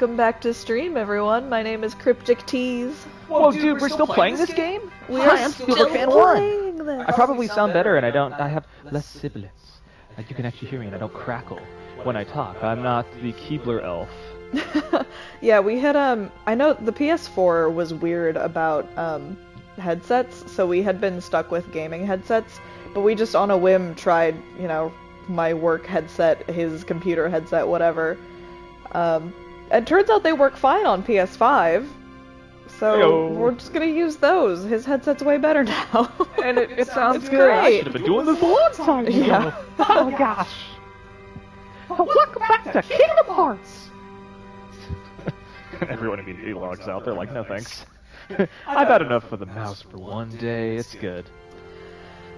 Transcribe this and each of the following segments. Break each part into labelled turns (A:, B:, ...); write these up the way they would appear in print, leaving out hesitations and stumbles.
A: Welcome back to stream, everyone. My name is Cryptictease.
B: Whoa, dude, we're still playing this game?
A: We are
B: I'm
A: still
B: Super Fan
A: playing
B: 1.
A: this.
B: I probably sound better, and I have less sibilance. Like, you can actually hear me, and I don't crackle when I talk. I'm not the Keebler elf.
A: Yeah, we had, I know the PS4 was weird about, headsets, so we had been stuck with gaming headsets, but we just on a whim tried, you know, my work headset, his computer headset, whatever. It turns out they work fine on PS5, so
B: Hey-o.
A: we're just gonna use those. His headset's way better now.
B: And it sounds good.
A: great.
B: I should have been doing this a long time ago.
A: Yeah.
B: Oh, gosh. Welcome back to Kingdom Hearts. Everyone immediately logs out. They're like, no thanks. I've had enough of the mouse for one day. It's good.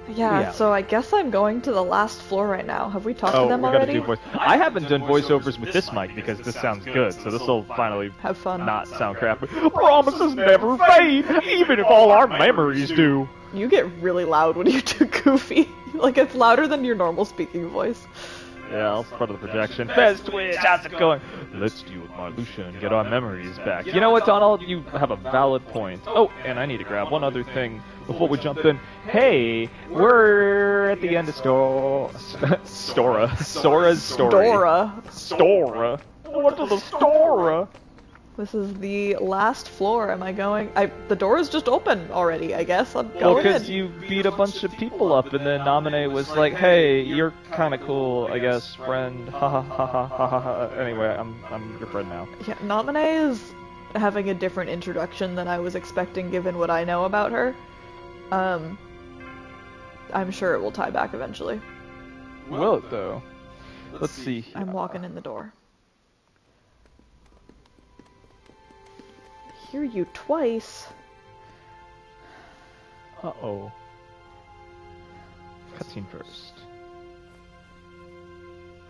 A: Yeah, so I guess I'm going to the last floor right now. Have we talked to
B: Oh,
A: them
B: we gotta
A: already?
B: do voice. I haven't done voiceovers with this mic because this sounds good, so this will finally
A: Have fun.
B: not sound crappy. Promises never fade, even if all our memories do.
A: You get really loud when you do Goofy. Like, it's louder than your normal speaking voice.
B: Yeah, that's part of the projection. Fez Twitch, how's it going? Let's deal with Marluxia and get our memories back. You know what, Donald? You have a valid point. Oh, and I need to grab one other thing before we jump in. Hey, we're at the end of Sora's story. Stora. What to the Stora?
A: This is the last floor. Am I going? The door is just open already, I guess. I'm
B: Well,
A: going
B: because
A: in.
B: you beat a bunch of people up, and then Nominee was like, "Hey, you're kind of cool, I guess, friend." Ha ha ha ha ha ha ha. Anyway, I'm your friend now.
A: Yeah, Nominee is having a different introduction than I was expecting given what I know about her. I'm sure it will tie back eventually.
B: Will it though? Let's see.
A: I'm walking in the door. Hear you twice.
B: Uh-oh. Cutscene first.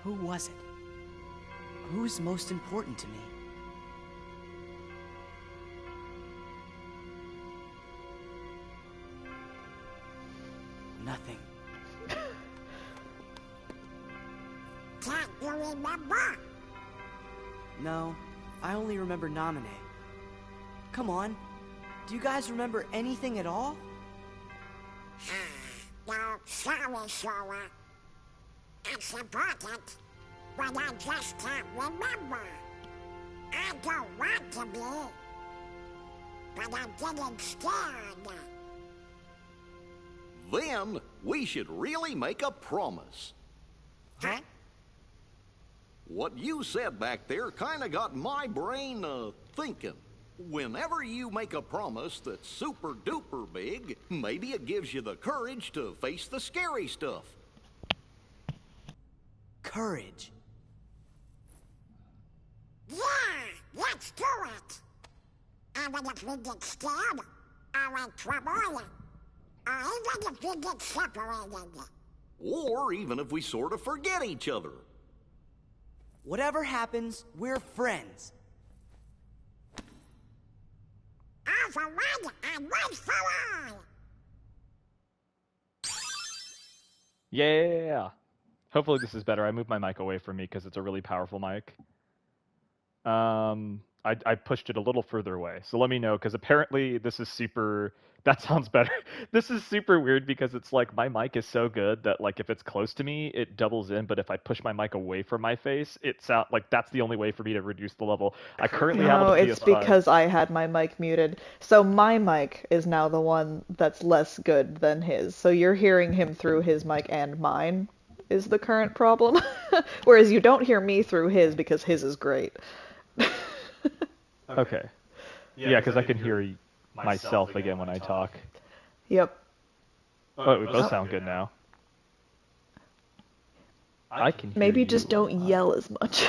C: Who was it? Who's most important to me? Nothing.
D: Can't you remember?
C: No, I only remember Nominee. Come on, do you guys remember anything at all?
D: No, sorry, Sora. It's important, but I just can't remember. I don't want to be, but I'm getting scared.
E: Then we should really make a promise.
D: Huh?
E: What you said back there kinda got my brain thinking. Whenever you make a promise that's super duper big, maybe it gives you the courage to face the scary stuff.
C: Courage.
D: Yeah, let's do it. And if we get scared, or in trouble, or even if we get separated.
E: Or even if we sort of forget each other.
C: Whatever happens, we're friends.
D: All for one and one for all.
B: Yeah. Hopefully this is better. I moved my mic away from me because it's a really powerful mic. I pushed it a little further away. So let me know, because apparently this is super... That sounds better. This is super weird because it's like my mic is so good that like if it's close to me, it doubles in, but if I push my mic away from my face, it sound like that's the only way for me to reduce the level. I currently have
A: No,
B: a
A: it's
B: PS5.
A: because I had my mic muted. So my mic is now the one that's less good than his. So you're hearing him through his mic and mine is the current problem. Whereas you don't hear me through his because his is great.
B: Okay. Yeah, because I can hear myself again when I talk.
A: Yep.
B: Oh, we both sound good now. I can hear
A: Maybe
B: you.
A: just don't yell as much.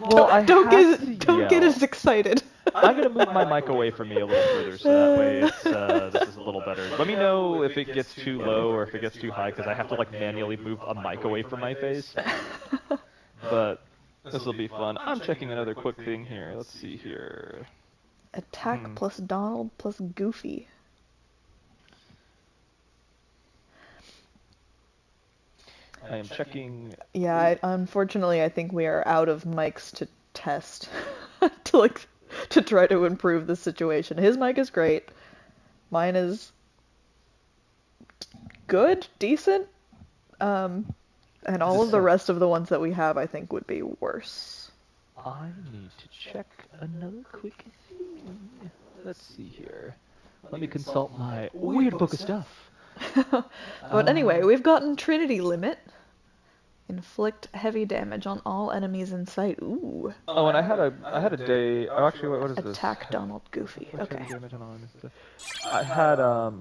B: Well, I
A: don't
B: have
A: get
B: to
A: don't get
B: yell.
A: as excited.
B: I'm gonna move my mic away from me a little further, so that way it's this is a little better. Let me know if it gets too low or if it gets too high, because I have to like manually move a mic away from my face. But this will be fun. I'm checking another quick thing here. Let's see here.
A: Attack plus Donald plus Goofy.
B: I am checking.
A: Yeah, unfortunately, I think we are out of mics to test to try to improve the situation. His mic is great. Mine is good, decent. And all of the rest of the ones that we have, I think, would be worse.
B: I need to check another quick thing. Let's see here. Let me consult my weird book of stuff.
A: But anyway, we've gotten Trinity Limit. Inflict heavy damage on all enemies in sight. Ooh.
B: Oh, and I had a day. Oh, actually, what is this?
A: Attack Donald Goofy. Okay.
B: I had a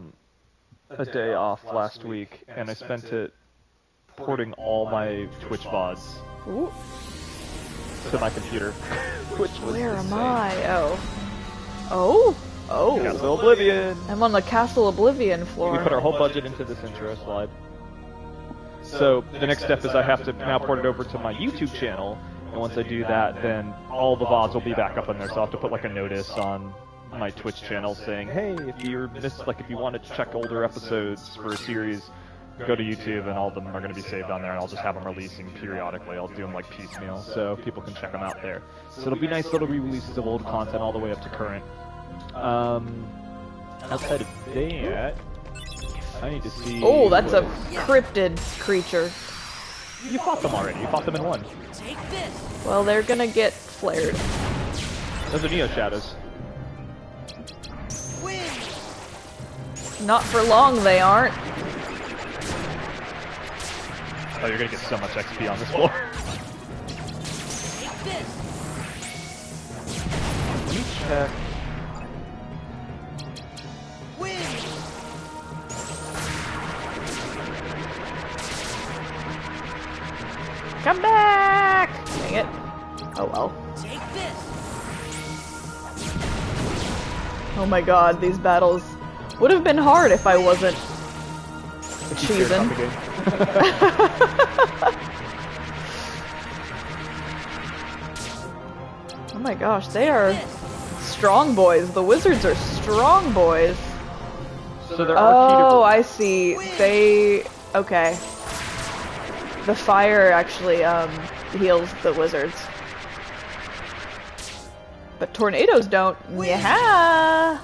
B: day off last week, and I spent it porting all my Twitch VODs
A: Ooh.
B: to my computer. Which was
A: Where am
B: insane.
A: I? Oh. Oh? Oh.
B: Castle Oblivion!
A: I'm on the Castle Oblivion floor.
B: We put our whole budget into this intro slide. So the next step is I have to now port it over to my YouTube channel, and once I do that, then all the VODs will be back up on there. So I'll have to put like a notice on my Twitch channel saying, hey, if you want to check older episodes for a series, go to YouTube, and all of them are going to be saved on there, and I'll just have them releasing periodically. I'll do them like piecemeal, so people can check them out there. So it'll be nice little re-releases of old content all the way up to current. Outside of that, I need to see...
A: Oh, that's a cryptid creature.
B: You fought them already. You fought them in one.
C: Take this.
A: Well, they're gonna get flared.
B: Those are Neo Shadows.
C: Win.
A: Not for long, they aren't.
B: Oh, you're gonna get so much XP on this floor.
C: Take this.
B: Let me check.
C: Win.
A: Come back! Dang it. Oh well.
C: Take this.
A: Oh my god, these battles would have been hard if I wasn't cheesing. Oh my gosh, they are strong boys. The wizards are strong boys.
B: So there
A: Oh,
B: are
A: I see. They... Okay. The fire actually heals the wizards. But tornadoes don't. Yeah.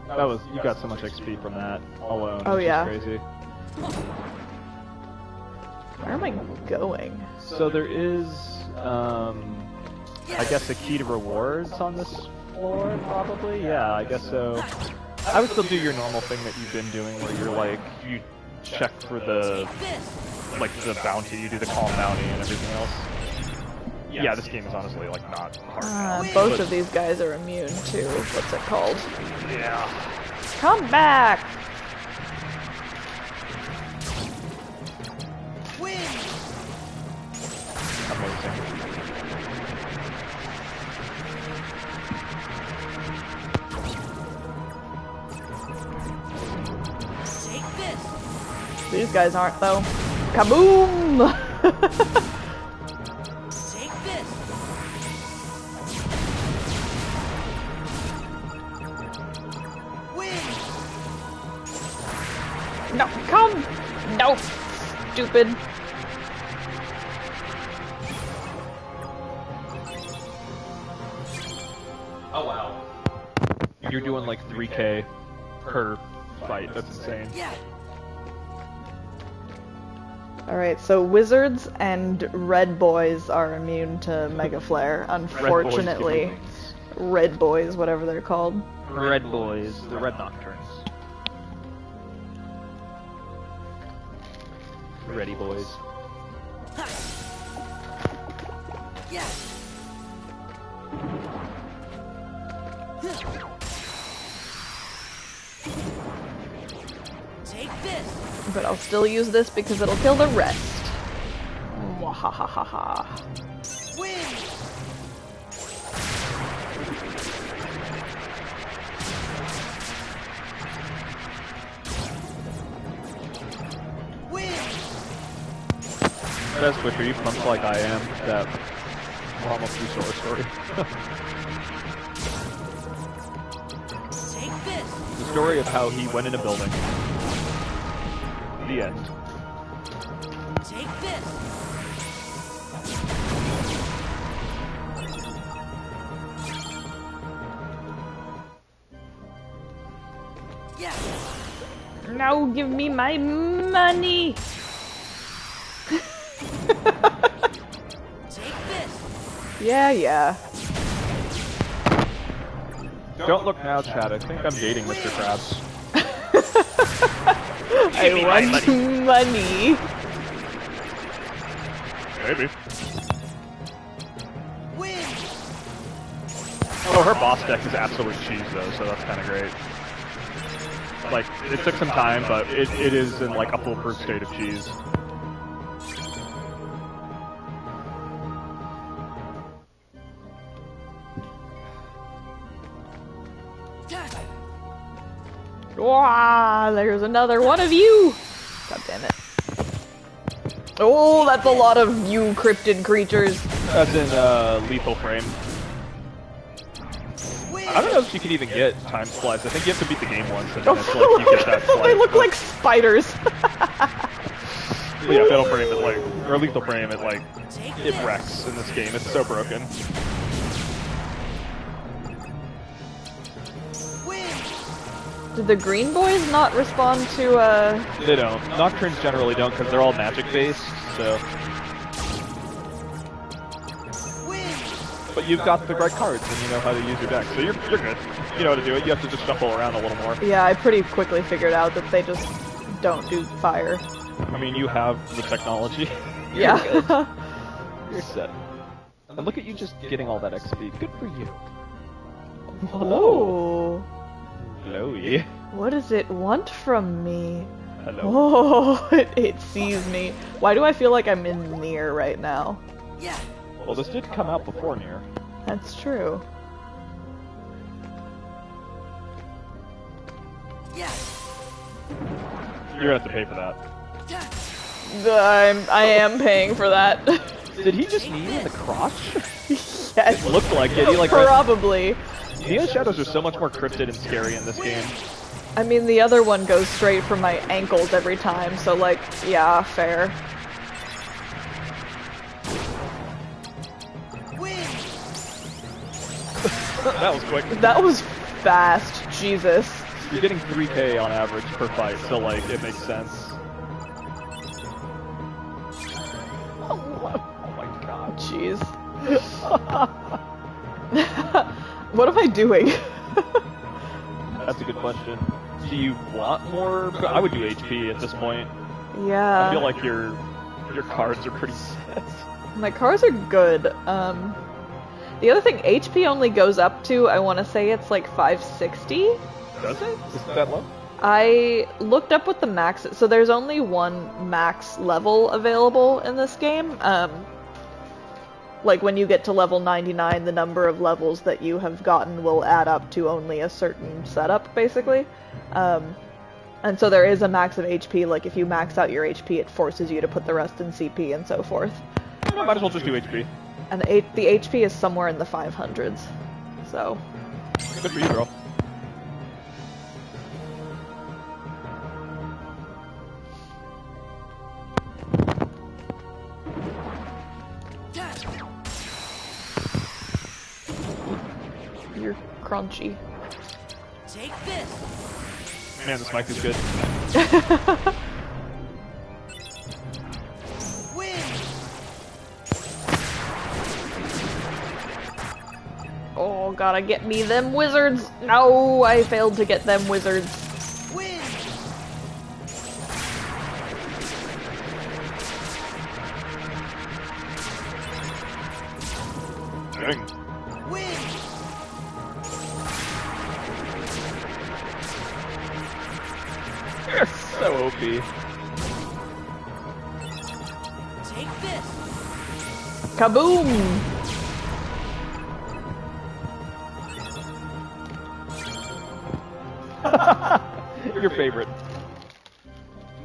B: That was, you got so much XP from that alone.
A: Oh,
B: which
A: yeah.
B: is crazy.
A: Where am I going?
B: So there is, I guess a key to rewards on this floor, probably? Yeah, I guess so. I would still do your normal thing that you've been doing where you're like, you check for the, like the bounty, you do the calm bounty and everything else. Yeah, this game is honestly like not hard.
A: Both of these guys are immune to, what's it called?
B: Yeah.
A: Come back!
C: Win.
B: Amazing.
C: Take this.
A: These guys aren't though. Kaboom!
C: Take this. Win.
A: No, come! No! Stupid.
B: Oh wow. You're doing like 3k per fight, that's insane.
C: Yeah.
A: Alright, so wizards and red boys are immune to Mega Flare, unfortunately. Red boys, whatever they're called.
B: Red boys, the red nocturnes. Ready boys.
C: Yeah. Take this.
A: But I'll still use this because it'll kill the rest. Mwahahaha.
C: Win. Win.
B: That's quicker, you pumped like I am. That will almost be short story. story of how he went in a building. The end.
C: Take this. Yeah.
A: Now give me my money.
C: Take this.
A: Yeah.
B: Don't look now, Chad. I think I'm dating Mr. Krabs.
A: I want money.
B: Maybe.
C: Win.
B: Oh, her boss deck is absolute cheese, though, so that's kind of great. Like, it took some time, but it is in, like, a foolproof state of cheese.
A: Wow, there's another one of you! God damn it. Oh, that's a lot of you cryptid creatures.
B: That's in, lethal frame. I don't know if you can even get time splice. I think you have to beat the game once, and then it's like you get that splice.
A: They look like spiders.
B: But yeah, fatal frame, it like, or lethal frame, it like, it wrecks in this game. It's so broken.
A: Did the green boys not respond to,
B: They don't. Nocturnes generally don't, because they're all magic-based, so... But you've got the right cards, and you know how to use your deck, so you're good. You know how to do it, you have to just shuffle around a little more.
A: Yeah, I pretty quickly figured out that they just don't do fire.
B: I mean, you have the technology.
A: Yeah.
B: You're set. And look at you just getting all that XP. Good for you.
A: Hello.
B: Hello-y.
A: What does it want from me?
B: Hello.
A: Oh, it sees me. Why do I feel like I'm in Nier right now?
C: Yeah.
B: Well, this did come out before Nier.
A: That's true.
C: Yeah.
B: You're gonna have to pay for that.
A: I am paying for that.
B: Did he just knee you in the crotch?
A: Yes.
B: It looked like it. He like
A: Probably.
B: Neo Shadows are so much more cryptid and scary in this game.
A: I mean, the other one goes straight for my ankles every time, so like, yeah, fair.
B: That was quick.
A: That was fast, Jesus.
B: You're getting 3k on average per fight, so like, it makes sense. Oh my god.
A: Jeez. What am I doing?
B: That's a good question. Do you want more? I would do HP at this point.
A: Yeah.
B: I feel like your cards are pretty set.
A: My cards are good. The other thing, HP only goes up to, I want to say it's like 560?
B: Does it? Is it that low?
A: I looked up what the max is. So there's only one max level available in this game. Like when you get to level 99, the number of levels that you have gotten will add up to only a certain setup, basically. And so there is a max of HP, like if you max out your HP, it forces you to put the rest in CP and so forth.
B: I might as well just do HP.
A: And the HP is somewhere in the 500s, so...
B: Good for you, girl.
A: You're crunchy.
C: Take this.
B: Man, this mic is good.
C: Win.
A: Oh, gotta get me them wizards! No, I failed to get them wizards.
C: Win.
B: Dang.
C: Win.
B: You're so OP.
C: Take this.
A: Kaboom!
B: Your favorite.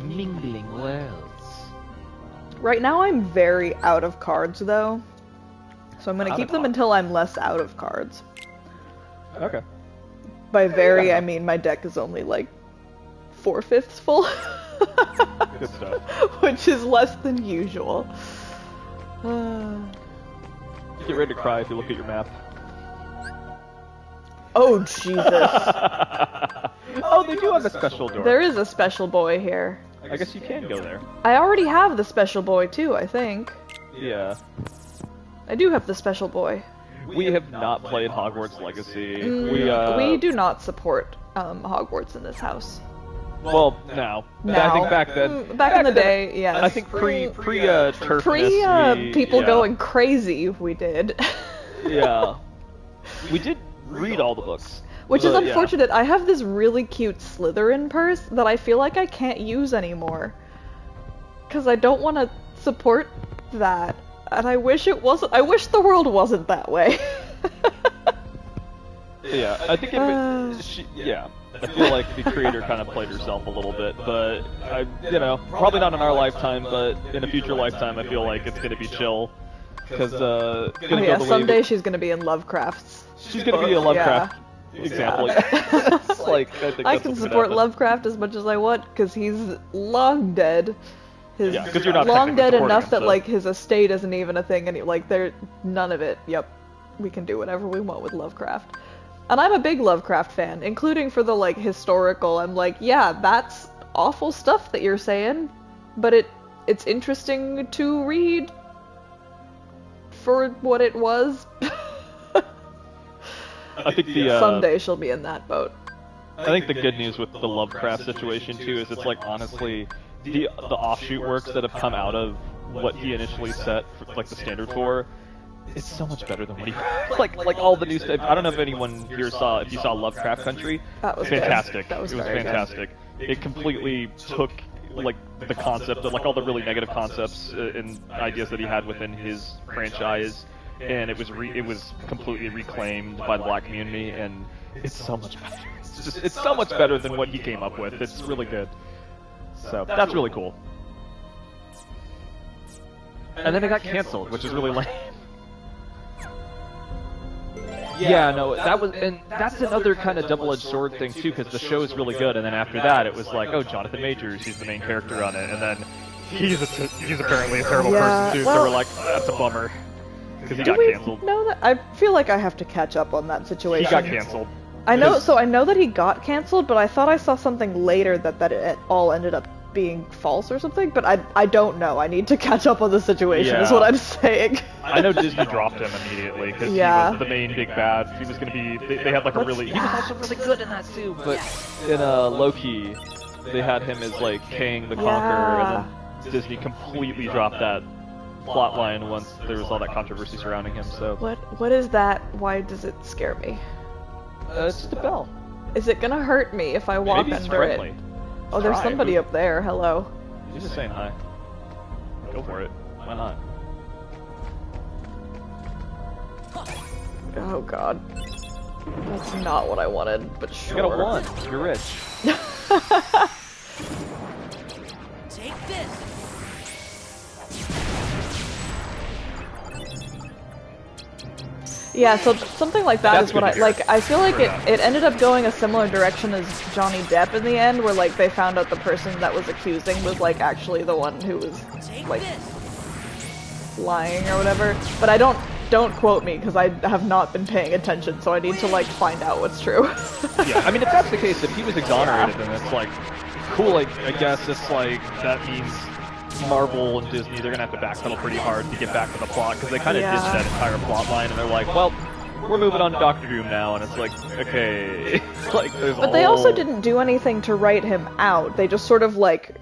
F: Mingling worlds.
A: Right now I'm very out of cards, though. So I'm gonna keep them until I'm less out of cards.
B: Okay.
A: By very, I mean my deck is only like 4/5 full.
B: Good stuff.
A: Which is less than usual.
B: Get ready to cry if you look at your map.
A: Oh, Jesus.
B: Oh, they do have a special door.
A: There is a special boy here.
B: I guess you can go there.
A: I already have the special boy too, I think.
B: Yeah.
A: I do have the special boy.
B: We have not played Hogwarts Legacy.
A: We do not support Hogwarts in this house.
B: Well, now.
A: Now.
B: I think back then.
A: Back in the day, yes.
B: I think turfness.
A: People going crazy, we did.
B: Yeah. We did read all the books.
A: Which is
B: yeah.
A: unfortunate. I have this really cute Slytherin purse that I feel like I can't use anymore. Because I don't want to support that. And I wish it wasn't. I wish the world wasn't that way.
B: Yeah, I think yeah. I feel like the creator kind of played herself a little bit, but probably not in our lifetime, but in a future lifetime, I feel like it's gonna be chill. Because
A: someday she's gonna be in Lovecraft's.
B: She's gonna be a Lovecraft example.
A: Yeah.
B: It's like I
A: can support Lovecraft as much as I want because he's long dead. He's
B: you're not
A: long dead enough
B: him,
A: that
B: so.
A: like his estate isn't even a thing, and they're none of it. Yep, we can do whatever we want with Lovecraft. And I'm a big Lovecraft fan, including for the, like, historical. I'm like, yeah, that's awful stuff that you're saying, but it's interesting to read for what it was.
B: I think
A: someday she'll be in that boat.
B: I think the good news with the Lovecraft situation, too, is it's, like, honestly, the offshoot works that have come out of what he initially set, for, like, the standard for, it's so much better than what he like all the new stuff. I don't know if anyone here if you saw Lovecraft Country.
A: That was
B: fantastic.
A: That was
B: it was fantastic. Good. It completely took like the concept of like all the really negative concepts and ideas that he had within his franchise, and it was completely reclaimed by the Black community, and it's so much better. It's so much better than what he came up with. It's really good. So that's really cool. And then it got canceled, which is really lame. Yeah, no, that's another kind of double-edged sword thing too, because the show is really good, and then after that, it was like, oh, Jonathan Majors, he's the main character on it, and then he's apparently a terrible person too. So we're like, that's a bummer, because he got canceled.
A: No, I feel like I have to catch up on that situation.
B: He got canceled.
A: I know that he got canceled, but I thought I saw something later that it all ended up being false or something, but I don't know. I need to catch up on the situation, is what I'm saying.
B: I know Disney dropped him immediately because he was the main big bad. He was going to be, they had like he was also really good in that too, but in Loki, they had him as like Kang the Conqueror, and then Disney completely dropped that plot line once there was all that controversy surrounding him, so.
A: What is that? Why does it scare me?
B: It's just a bell.
A: Is it gonna hurt me if I walk
B: Maybe it's
A: under
B: friendly.
A: it? Oh, there's somebody up there. Hello.
B: He's just saying hi. Go for it. Why not?
A: Oh god. That's not what I wanted, but sure.
B: You got a 1. You're rich.
C: Take this.
A: Yeah, so something like that is what I like. I feel like it ended up going a similar direction as Johnny Depp in the end, where like they found out the person that was accusing was like actually the one who was like lying or whatever. But I don't quote me because I have not been paying attention, so I need to like find out what's true.
B: Yeah, I mean if that's the case, if he was exonerated, then it's like cool. Like I guess it's like that means Marvel and Disney, they're gonna have to backpedal pretty hard to get back to the plot, because they kind of ditched that entire plot line, and they're like, well, we're moving on to Doctor Doom now, and it's like, okay, like there's
A: But they also didn't do anything to write him out. They just sort of like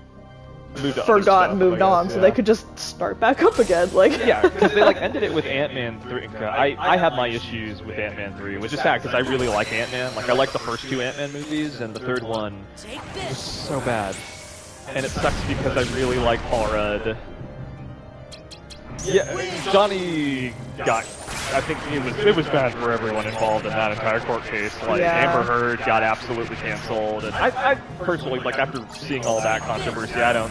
A: forgot and moved on, so they could just start back up again. Like
B: yeah, because they like ended it with Ant-Man 3. I have my issues with Ant-Man 3, which is sad because I really like Ant-Man. Like I like the first 2 Ant-Man movies, and the third one was so bad. And it sucks because I really like Paul Rudd. Yeah, Johnny got. I think it was bad for everyone involved in that entire court case. Like Amber Heard got absolutely canceled, and I personally, like after seeing all that controversy, I don't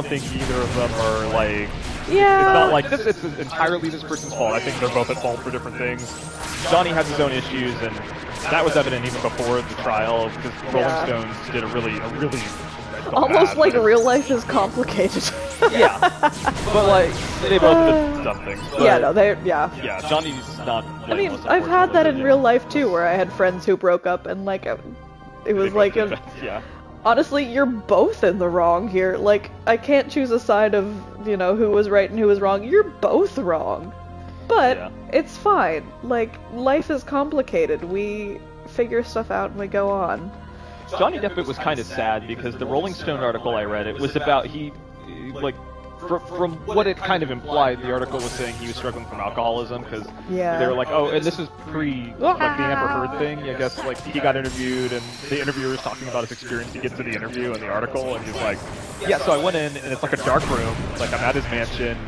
B: think either of them are like.
A: Yeah.
B: It's not like it's entirely this person's fault. I think they're both at fault for different things. Johnny has his own issues, and that was evident even before the trial, because Rolling
A: Yeah.
B: Stones did a really
A: Almost
B: bad,
A: like
B: but
A: real life is complicated.
B: yeah, but like they both did some things. But,
A: Yeah, no, yeah.
B: Yeah, Johnny's not.
A: I mean, I've had that in real life too, where I had friends who broke up, and like, it was like,
B: yeah.
A: honestly, you're both in the wrong here. Like, I can't choose a side of, you know, who was right and who was wrong. You're both wrong. But
B: Yeah.
A: it's fine. Like, life is complicated. We figure stuff out and we go on.
B: Johnny Depp, it was kind of sad because the Rolling Stone article I read, it was about from what it kind of implied, the article was saying he was struggling from alcoholism because
A: Yeah.
B: they were like, oh, and this is pre like the Amber Heard thing. I guess like he got interviewed and the interviewer was talking about his experience. He gets to the interview and the article and he's like, yeah, so I went in and it's like a dark room, like I'm at his mansion,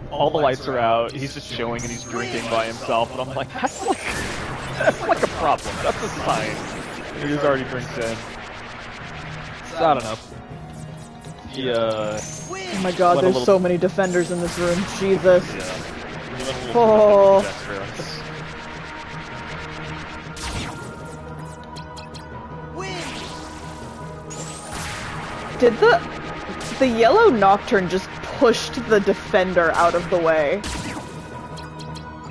B: all the lights are out, he's just chilling and he's drinking by himself, and I'm like, that's like a problem. That's a sign. He was already drinks in. So, I don't know. He,
A: Oh my god,
B: Went a
A: there's
B: little-
A: so many defenders in this room. Jesus.
B: yeah. He went a little
A: Oh.
B: dexterous.
A: Did the yellow Nocturne just pushed the defender out of the way?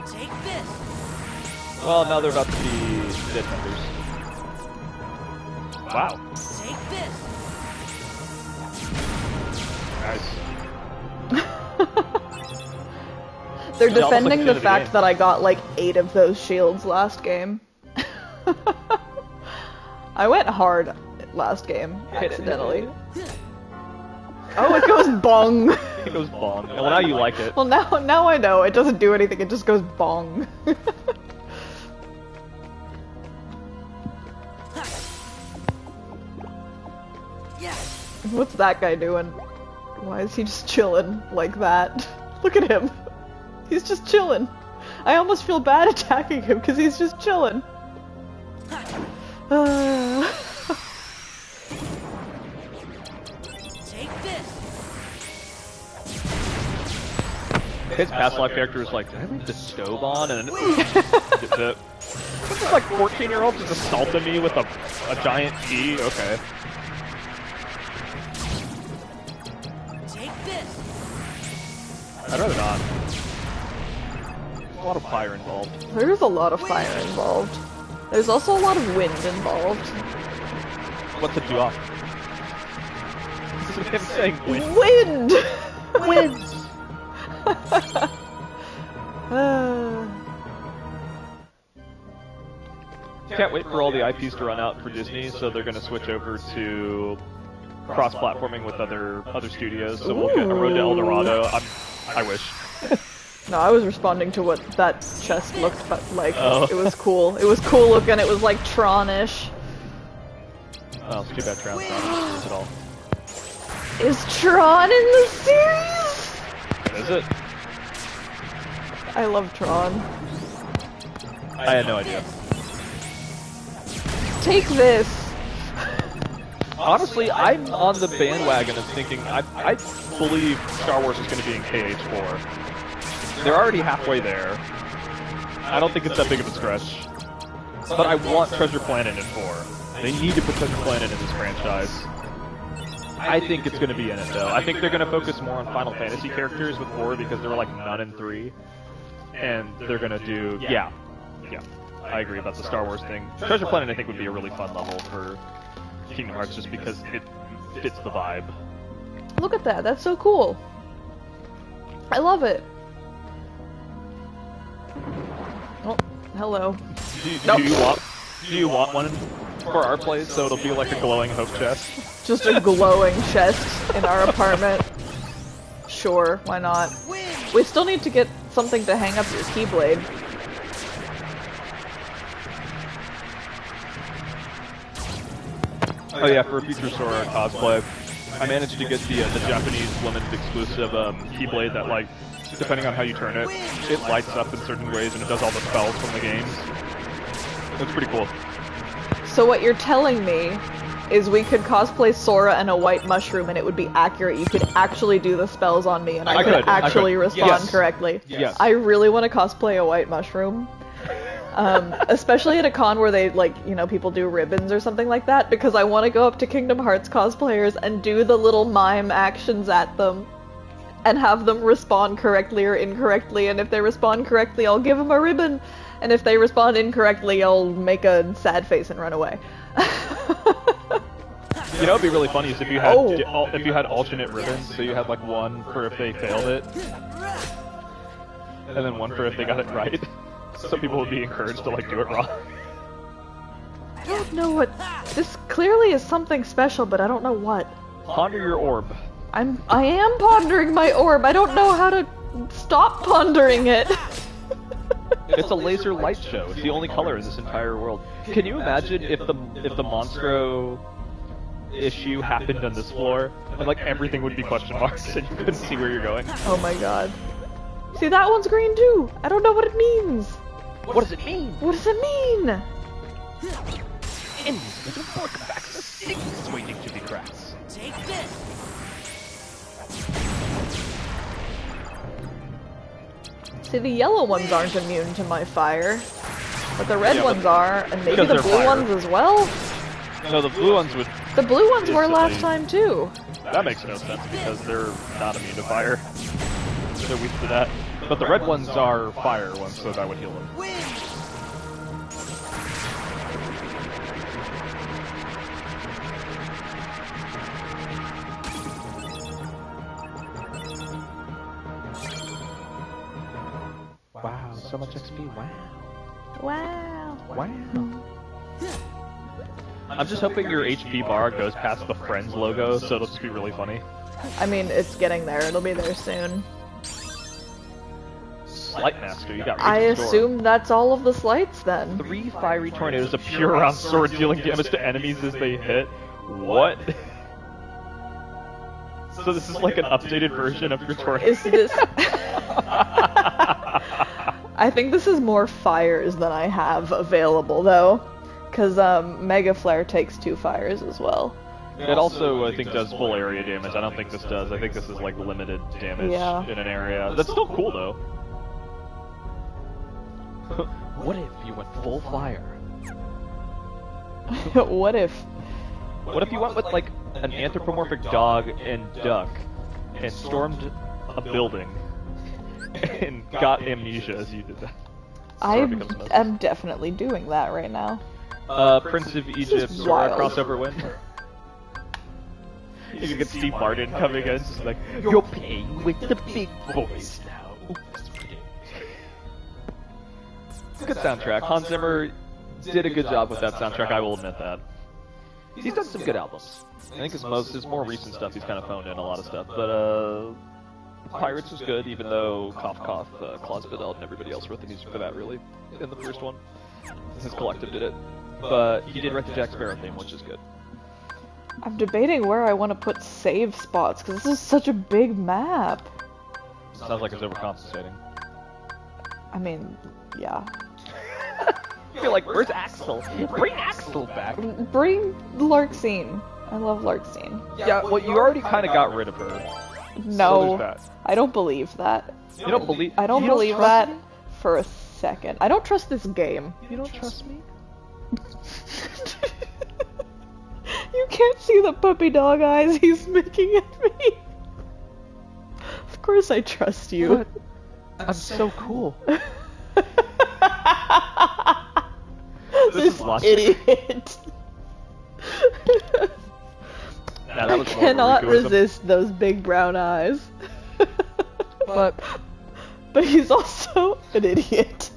C: Take this.
B: Well, now they're about to be dead members. Wow.
C: Take this.
B: Nice.
A: They're
B: Yeah, almost like
A: defending
B: the
A: the
B: end of the
A: fact
B: game.
A: that I got like 8 of those shields last game. I went hard last game,
B: Hit it.
A: accidentally. Oh, it goes bong!
B: It goes bong. Well, now you like it.
A: Well, now I know. It doesn't do anything, it just goes bong.
C: Yeah.
A: What's that guy doing? Why is he just chilling like that? Look at him. He's just chilling. I almost feel bad attacking him because he's just chilling.
C: Take this.
B: His past life character is like, did I leave the stove on? And this is like 14-year-old just assaulted me with a giant key? Okay.
C: Take this.
B: I'd rather not. There's a lot of fire involved.
A: There's a lot of fire involved. There's also a lot of wind involved.
B: What took you off? This is him saying wind.
A: Wind!
B: Wind! Can't wait for all the IPs to run out for Disney, so they're going to switch over to cross-platforming with other studios. So we'll get a Road to El Dorado. I wish.
A: No, I was responding to what that chest looked like.
B: Oh.
A: It was cool. It was cool looking. It was like Tron-ish.
B: Oh, it's too bad Trout's not in the series at all.
A: Is Tron in the series?
B: Is it?
A: I love Tron.
B: I had no idea.
A: Take this.
B: Honestly, I'm on the bandwagon of thinking I believe Star Wars is going to be in KH4. They're already halfway there. I don't think it's that big of a stretch. But I want Treasure Planet in 4. They need to put Treasure Planet in this franchise. I think it's going to be in it, though. I think they're going to focus more on Final Fantasy characters with 4 because there were like none in 3. And they're going to do... Yeah. I agree about the Star Wars thing. Treasure Planet, I think, would be a really fun level for Kingdom Hearts just because it fits the vibe.
A: Look at that. That's so cool. I love it. Oh, hello.
B: Do you want one for our place so it'll be like a glowing hope chest?
A: Just a glowing chest in our apartment. Sure, why not? We still need to get something to hang up your keyblade.
B: Oh yeah, for a future Sora cosplay, I managed to get the Japanese limited exclusive keyblade that, like, depending on how you turn it, it lights up in certain ways and it does all the spells from the games. It's pretty cool.
A: So what you're telling me is we could cosplay Sora and a white mushroom and it would be accurate. You could actually do the spells on me and I could actually respond
B: Yes.
A: correctly.
B: Yes.
A: I really want to cosplay a white mushroom. Especially at a con where they, like, you know, people do ribbons or something like that, because I want to go up to Kingdom Hearts cosplayers and do the little mime actions at them and have them respond correctly or incorrectly, and if they respond correctly, I'll give them a ribbon, and if they respond incorrectly, I'll make a sad face and run away.
B: You know, it'd be really funny is if you had alternate ribbons, so you had like one for if they failed it, and then one for if they got it right. So people would be encouraged to like do it wrong.
A: I don't know what this clearly is something special, but I don't know what.
B: Ponder your orb.
A: I am pondering my orb. I don't know how to stop pondering it.
B: It's a laser light show. It's the only color in this entire world. Can you imagine if the Monstro issue happened on this floor and like everything would be question marks and you couldn't see where you're going?
A: Oh my god. See, that one's green too. I don't know what it means.
B: What does it mean?
A: What does it mean?
B: Enemies with a fork back the sticks waiting to be cracked.
C: Take this!
A: See, the yellow ones aren't immune to my fire, but the red ones are, and maybe
B: because
A: the
B: they're
A: blue
B: fire.
A: ones as well?
B: No, the blue ones would...
A: The blue ones were last
B: Instantly.
A: time too.
B: That makes no sense because they're not immune to fire. They're weak to that. But the red ones are fire ones, so that would heal them.
C: Win!
B: Wow, so much XP, wow.
A: Wow.
B: Wow. I'm just hoping your HP bar goes past the Friends logo, so it'll just be really funny.
A: I mean, it's getting there. It'll be there soon.
B: Slight Master, you got Raging
A: I
B: Storm.
A: assume that's all of the slights then.
B: 3 fiery tornadoes appear around sword, dealing damage to enemies as they hit. What? So this is like an updated version of your tornado.
A: Is this... I think this is more fires than I have available, though. Because Mega Flare takes 2 fires as well.
B: It also, I think, does full area damage. I don't think this does. I think this is like limited damage in an area. That's still cool, though. What if you went full fire?
A: What if?
B: What if you went with like an anthropomorphic dog and duck and stormed a building and got amnesia as you did that?
A: I am definitely doing that right now.
B: Prince of Egypt, Sora crossover win. You can get Steve Martin coming in, just like, you're playing with the big boys now. It's a good soundtrack. Hans Zimmer did a good job with that soundtrack, I will admit that. He's done some good albums. I think his more recent stuff, he's kind of phoned in a lot of stuff, but Pirates was good, even though Cough Cough, Claus Bedell and everybody else wrote the music for that, really, in the first one. His collective did it. But he did write the Jack Sparrow theme, which is good.
A: I'm debating where I want to put save spots, because this is such a big map.
B: Sounds like it's overcompensating.
A: I mean, yeah.
B: You're like, where's Axel? Bring Axel back!
A: Bring Larxene. I love Larxene.
B: Yeah, well, you already kind of got rid of her.
A: No,
B: So there's that.
A: I don't believe that.
B: You don't believe?
A: I don't
B: you
A: believe
B: trust
A: that
B: me?
A: for a second. I don't trust this game.
B: You don't trust me?
A: You can't see the puppy dog eyes he's making at me. Of course I trust you.
B: What? I'm so cool.
A: This
B: lost.
A: idiot.
B: Nah, that
A: I
B: was
A: cannot
B: more Ricoism.
A: resist those big brown eyes. But he's also an idiot.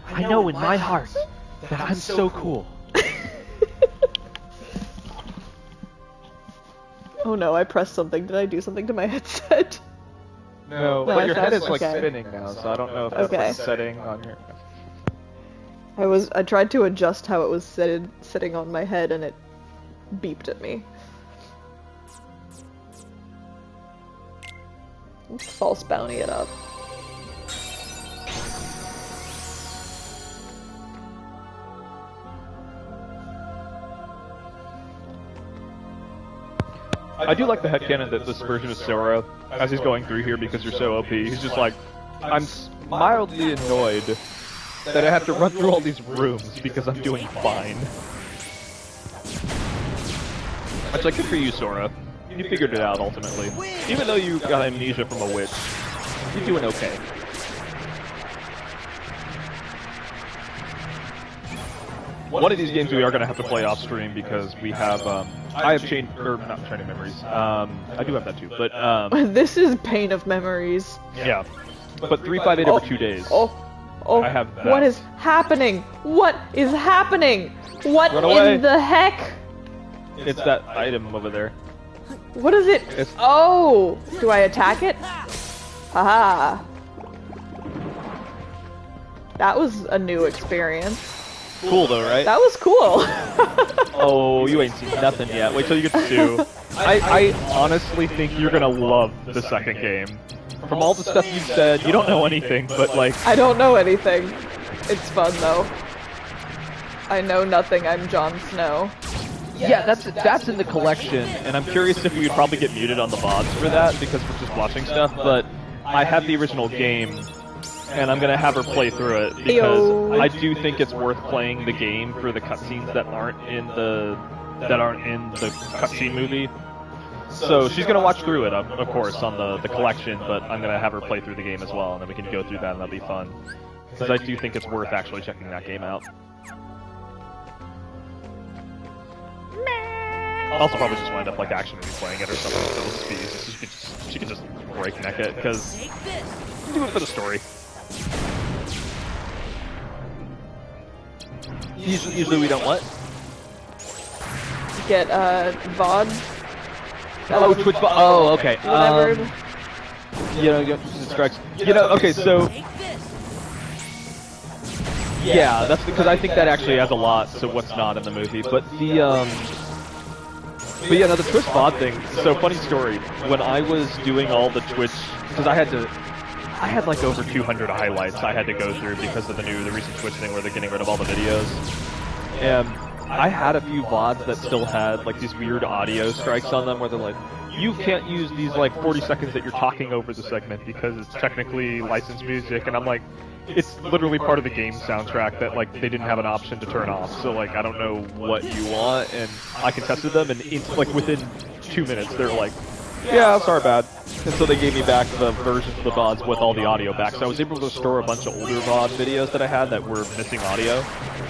B: I know in my heart that I'm so cool.
A: Oh no, I pressed something. Did I do something to my headset?
B: No,
A: No,
B: but your head
A: that's
B: is like
A: okay.
B: spinning now, so I don't know if that's
A: Okay.
B: a setting on your...
A: I tried to adjust how it was sitting on my head and it beeped at me. Let's false bounty it up.
B: I do like the headcanon that this version of Sora, as he's going through here because you're so OP, he's just like, I'm mildly annoyed that I have to run through all these rooms because I'm doing fine. It's like, good for you, Sora. You figured it out, ultimately. Even though you got amnesia from a witch, you're doing okay. One of these games we are going to have to play off stream because we have, I have not Training Memories. I do have that too, but,
A: This is Pain of Memories.
B: Yeah. But 358 over 2 days.
A: Oh,
B: I have that.
A: What is happening? What is happening? What
B: Run away.
A: in the heck?
B: It's that item over there.
A: What is it? Oh! Do I attack it? Haha. That was a new experience.
B: Cool though, right?
A: That was cool.
B: Oh, you ain't seen nothing yet. Wait till you get to 2. I honestly think you're gonna love the second game. From all the stuff you've said, you don't know anything, but like...
A: I don't know anything. It's fun though. I know nothing, I'm Jon Snow.
B: Yeah, that's in the collection, and I'm curious if we would probably get muted on the VODs for that, because we're just watching stuff, but I have the original game, and I'm gonna have her play through it, because I do think it's worth playing the game for the cutscenes that aren't in the cutscene movie. So she's gonna watch through it, of course, on the collection, but I'm gonna have her play through the game as well, and then we can go through that, and that'll be fun. Because I do think it's worth actually checking that game out. I'll also probably just wind up like actually playing it or something, so it'll be easy. She can just breakneck it, because do it for the story. Usually we don't what?
A: Get, VOD.
B: Oh, Twitch VOD. Oh, okay.
A: Whatever.
B: Strikes. Okay, so... Yeah, that's because I think that actually adds a lot to what's not in the movie, but the, But yeah, no, the Twitch VOD thing, so funny story, when I was doing all the Twitch, because I had like over 200 highlights I had to go through because of the recent Twitch thing where they're getting rid of all the videos, and I had a few VODs that still had like these weird audio strikes on them where they're like, you can't use these like 40 seconds that you're talking over the segment because it's technically licensed music, and I'm like, it's literally part of the game soundtrack that like they didn't have an option to turn off, so like I don't know what you want, and I contested them, and like within 2 minutes they're like, yeah, sorry bad, and so they gave me back the versions of the VODs with all the audio back, so I was able to store a bunch of older VOD videos that I had that were missing audio,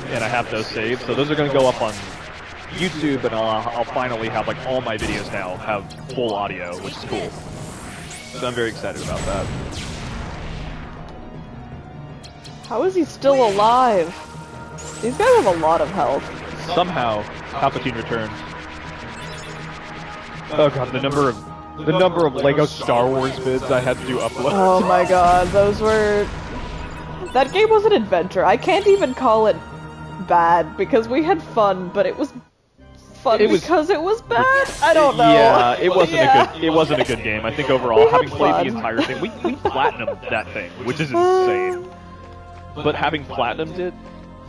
B: and I have those saved, so those are going to go up on YouTube, and I'll finally have like all my videos now have full audio, which is cool, so I'm very excited about that.
A: How is he still alive? These guys have a lot of health.
B: Somehow, Palpatine returned. Oh god, the number of Lego Star Wars vids I had to do upload.
A: Oh my god, those were... That game was an adventure. I can't even call it bad, because we had fun, but it was fun because it was bad? I don't know.
B: Yeah, it wasn't a good game. I think overall, having played the entire thing, we platinumed that thing, which is insane. But having platinumed it,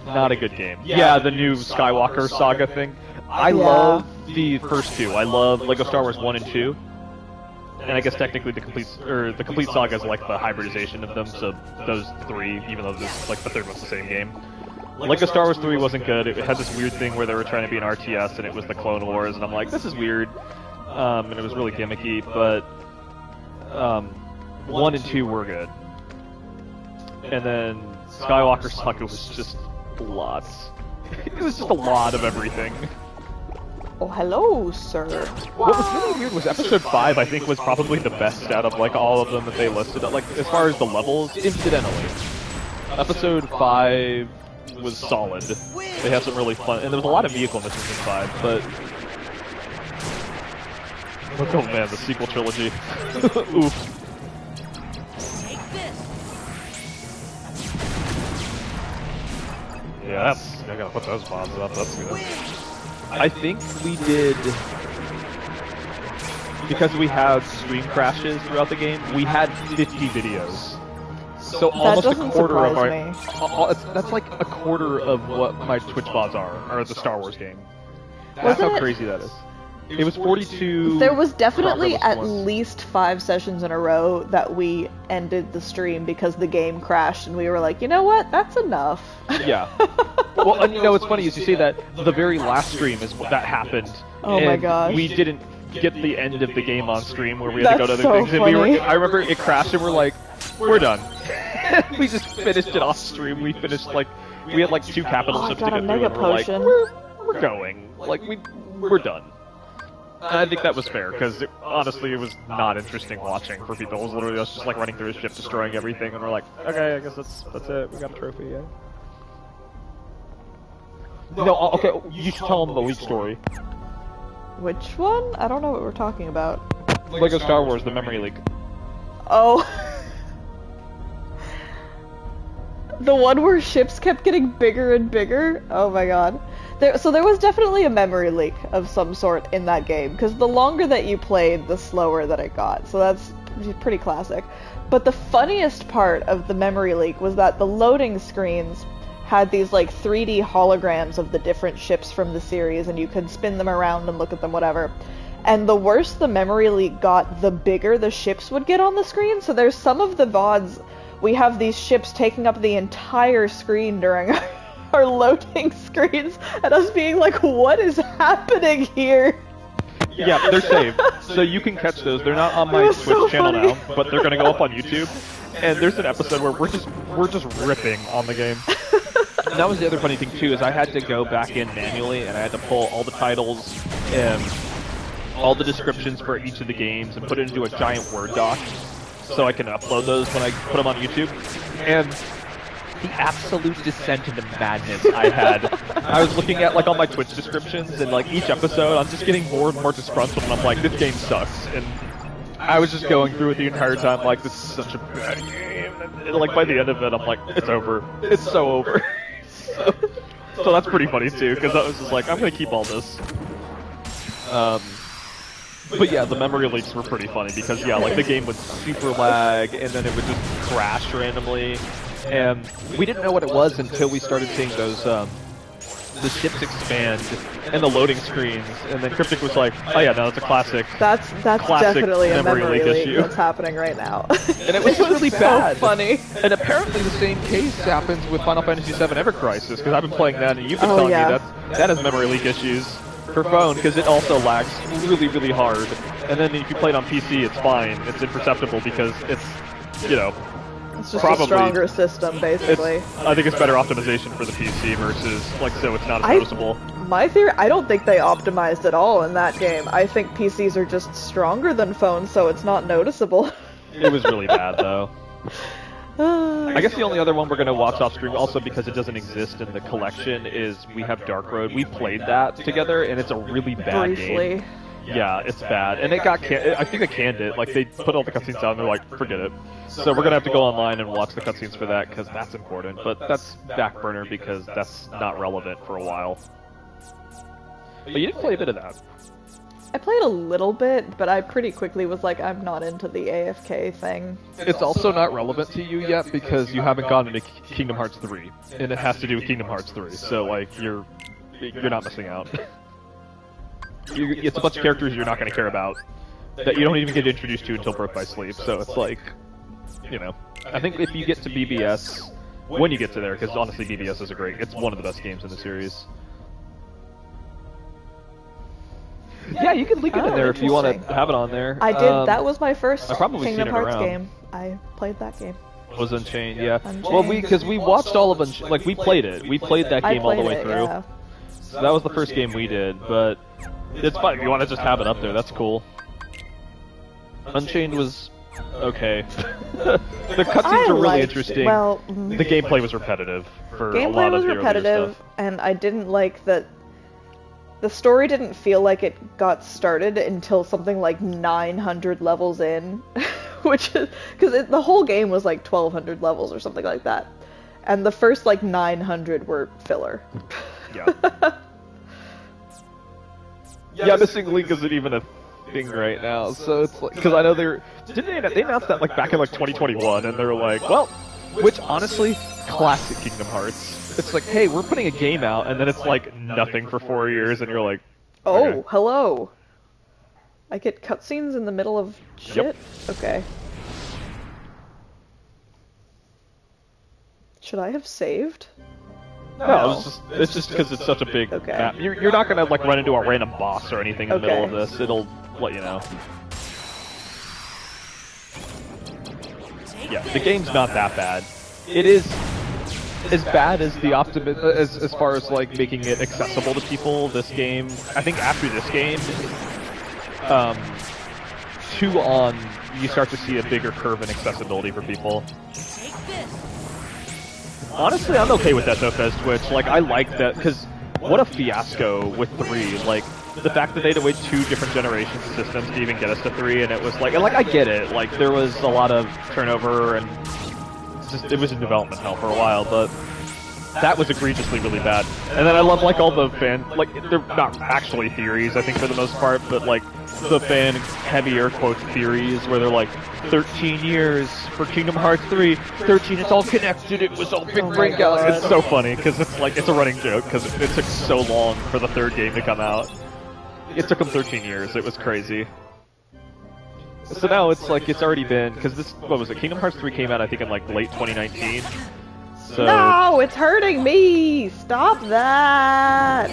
B: not a good game. Yeah, the new Skywalker saga thing. I love the first two. I love Lego Star Wars 1 and 2. And I guess technically the complete saga is like the hybridization of them, so those three, even though like the third one's the same game. Lego Star Wars 3 wasn't good. It had this weird thing where they were trying to be an RTS and it was the Clone Wars, and I'm like, this is weird. And it was really gimmicky, but 1 and 2 were good. And then Skywalker Saga was just lots. It was just a lot of everything.
A: Oh, hello, sir.
B: What was really weird was Episode 5, I think, was probably the best out of, like, all of them that they listed. Like, as far as the levels, incidentally. Episode 5 was solid. They had some really fun... And there was a lot of vehicle missions in 5, but... Oh man, the sequel trilogy. Oof. Yeah, I gotta put those bombs up, that's good. I think we did, because we have stream crashes throughout the game, we had 50 videos. So almost a quarter of our... That's like a quarter of what my Twitch VODs are the Star Wars game. That's how crazy that is. It was 42.
A: There was definitely
B: properless
A: at
B: ones.
A: least 5 sessions in a row that we ended the stream because the game crashed, and we were like, you know what? That's enough.
B: Yeah. Well, and you know what's funny is you see that the very last stream is what that happened.
A: Oh my
B: and
A: gosh.
B: We didn't get the end of the game on stream where we had to go to
A: That's
B: other
A: so
B: things. And we
A: funny.
B: were, I remember it crashed and we're like, we're done. We just finished it off stream. We finished we had 2 capital
A: Oh, I
B: ships
A: got
B: to
A: a
B: get through,
A: mega
B: and we're
A: potion.
B: like, we're going. We're done. And I think that was fair, because honestly, it was not interesting watching for people. It was literally us just running through a ship, destroying everything, and we're like, okay, I guess that's it. We got a trophy, yeah. No, okay, you should tell them the leak story.
A: Which one? I don't know what we're talking about.
B: Lego Star Wars, the memory leak.
A: Oh. The one where ships kept getting bigger and bigger? Oh my god. So there was definitely a memory leak of some sort in that game, because the longer that you played, the slower that it got. So that's pretty classic. But the funniest part of the memory leak was that the loading screens had these 3D holograms of the different ships from the series, and you could spin them around and look at them, whatever. And the worse the memory leak got, the bigger the ships would get on the screen. So there's some of the VODs, we have these ships taking up the entire screen during our loading screens, and us being like, what is happening here?
B: Yeah, they're saved, so you can catch those. They're not on my
A: was
B: Twitch
A: so
B: channel
A: funny.
B: now, but they're gonna go up on YouTube. And there's an episode where we're just ripping on the game. And that was the other funny thing too, is I had to go back in manually and I had to pull all the titles and all the descriptions for each of the games and put it into a giant Word doc so I can upload those when I put them on YouTube. And the absolute descent into madness I had. I was looking at all my Twitch descriptions and each episode, I'm just getting more and more disgruntled, and I'm like, this game sucks. And I was just going through it the entire time like, this is such a bad game. And by the end of it, I'm like, it's over. It's so over. So that's pretty funny too, because I was just like, I'm gonna keep all this. But yeah, the memory leaks were pretty funny because the game would super lag and then it would just crash randomly, and we didn't know what it was until we started seeing those the ships expand and the loading screens, and then Cryptic was like, oh yeah, no, it's a classic.
A: That's
B: classic
A: definitely a
B: memory
A: memory
B: leak
A: leak
B: issue.
A: that's happening right now.
B: And it was really
A: so
B: bad.
A: funny.
B: And apparently the same case happens with Final Fantasy VII Ever Crisis, because I've been playing that, and you've been
A: Oh,
B: telling
A: yeah.
B: me that has memory leak issues for phone, because it also lags really, really hard. And then if you play it on PC, it's fine. It's imperceptible because it's,
A: It's just
B: probably
A: a stronger system, basically.
B: I think it's better optimization for the PC versus, so it's not as noticeable.
A: My theory, I don't think they optimized at all in that game. I think PCs are just stronger than phones, so it's not noticeable.
B: It was really bad, though. I guess the only other one we're going to watch off stream, also because it doesn't exist in the collection, is we have Dark Road. We played that together, and it's a really bad
A: Briefly.
B: game. Yeah, it's bad. And it got I think they canned it. They put all the cutscenes out, and they're like, forget it. So we're going to have to go online and watch the cutscenes for that, because that's important. But that's back burner, because that's not relevant for a while. But you did play a bit of that.
A: I played a little bit, but I pretty quickly was like, I'm not into the AFK thing.
B: It's also not relevant to you yet because you haven't gone into Kingdom Hearts 3, and it has to do with Kingdom Hearts 3. So you're not missing out. It's a bunch of characters you're not going to care about that you don't even get introduced to until Birth by Sleep. So it's I think if you get to BBS, when you get to there, because honestly BBS is it's one of the best games in the series. Yeah, you can link it in there if you want to have it on there.
A: I did. That was my first
B: I've probably
A: Kingdom
B: seen it
A: Hearts
B: around.
A: game. I played that game.
B: Was Unchained, yeah.
A: Unchained.
B: Well, because we watched all of Unchained, we played it. We played that
A: I
B: game all the
A: played
B: way
A: it,
B: through.
A: yeah.
B: So that was the first game we did, but it's fine. If you want to just have it up there, that's cool. Unchained was okay. The cutscenes are really interesting.
A: Well,
B: The gameplay was repetitive for a
A: gameplay
B: lot
A: was
B: of the earlier
A: repetitive,
B: stuff.
A: and I didn't like that. The story didn't feel like it got started until something like 900 levels in, which is because the whole game was like 1,200 levels or something like that, and the first 900 were filler.
B: Yeah. Yeah, Missing Link isn't even a thing right now, so it's because I know they announced that back in 2021, and they're like, well, which honestly, classic Kingdom Hearts. It's hey, we're putting a game out, and then it's nothing for 4 years, and you're like,
A: Oh,
B: okay.
A: hello. I get cutscenes in the middle of shit?
B: Yep.
A: Okay. Should I have saved?
B: No, it's just because it's such a big
A: Okay.
B: map. You're not gonna like run into a random boss or anything in the middle of this. It'll let you know. Yeah, the game's not that bad. It is as bad as the as far as like making it accessible to people. This game, I think after this game, 2 on, you start to see a bigger curve in accessibility for people. Honestly, I'm okay with that though, Fez Twitch. Like, I like that, because what a fiasco with 3. Like, the fact that they had to wait 2 different generations of systems to even get us to 3, and it was like I get it. Like, there was a lot of turnover, and it was in development hell for a while, but that was egregiously really bad. And then I love, like, all the like, they're not actually theories, I think, for the most part, but, like, the fan heavy air quotes theories where they're like, 13 years for Kingdom Hearts 3, 13, it's all connected, it was all Big Brain Galaxy. It's so funny, because it's like, it's a running joke, because it took so long for the 3rd game to come out. It took them 13 years, it was crazy. So now it's like, it's already been, because this, what was it, Kingdom Hearts 3 came out I think in like late 2019. So...
A: No, it's hurting me! Stop that!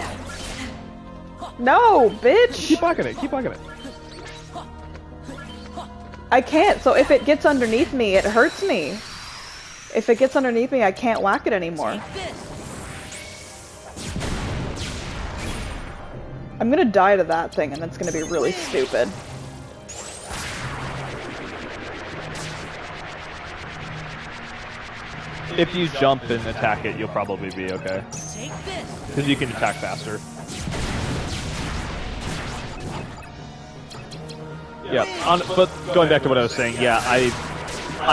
A: No, bitch!
B: Keep blocking it, keep blocking it.
A: I can't, so if it gets underneath me, it hurts me. If it gets underneath me, I can't whack it anymore. I'm gonna die to that thing, and that's gonna be really stupid.
B: If you jump and attack it, you'll probably be okay. Because you can attack faster. Yeah, but going back to what I was saying, yeah, I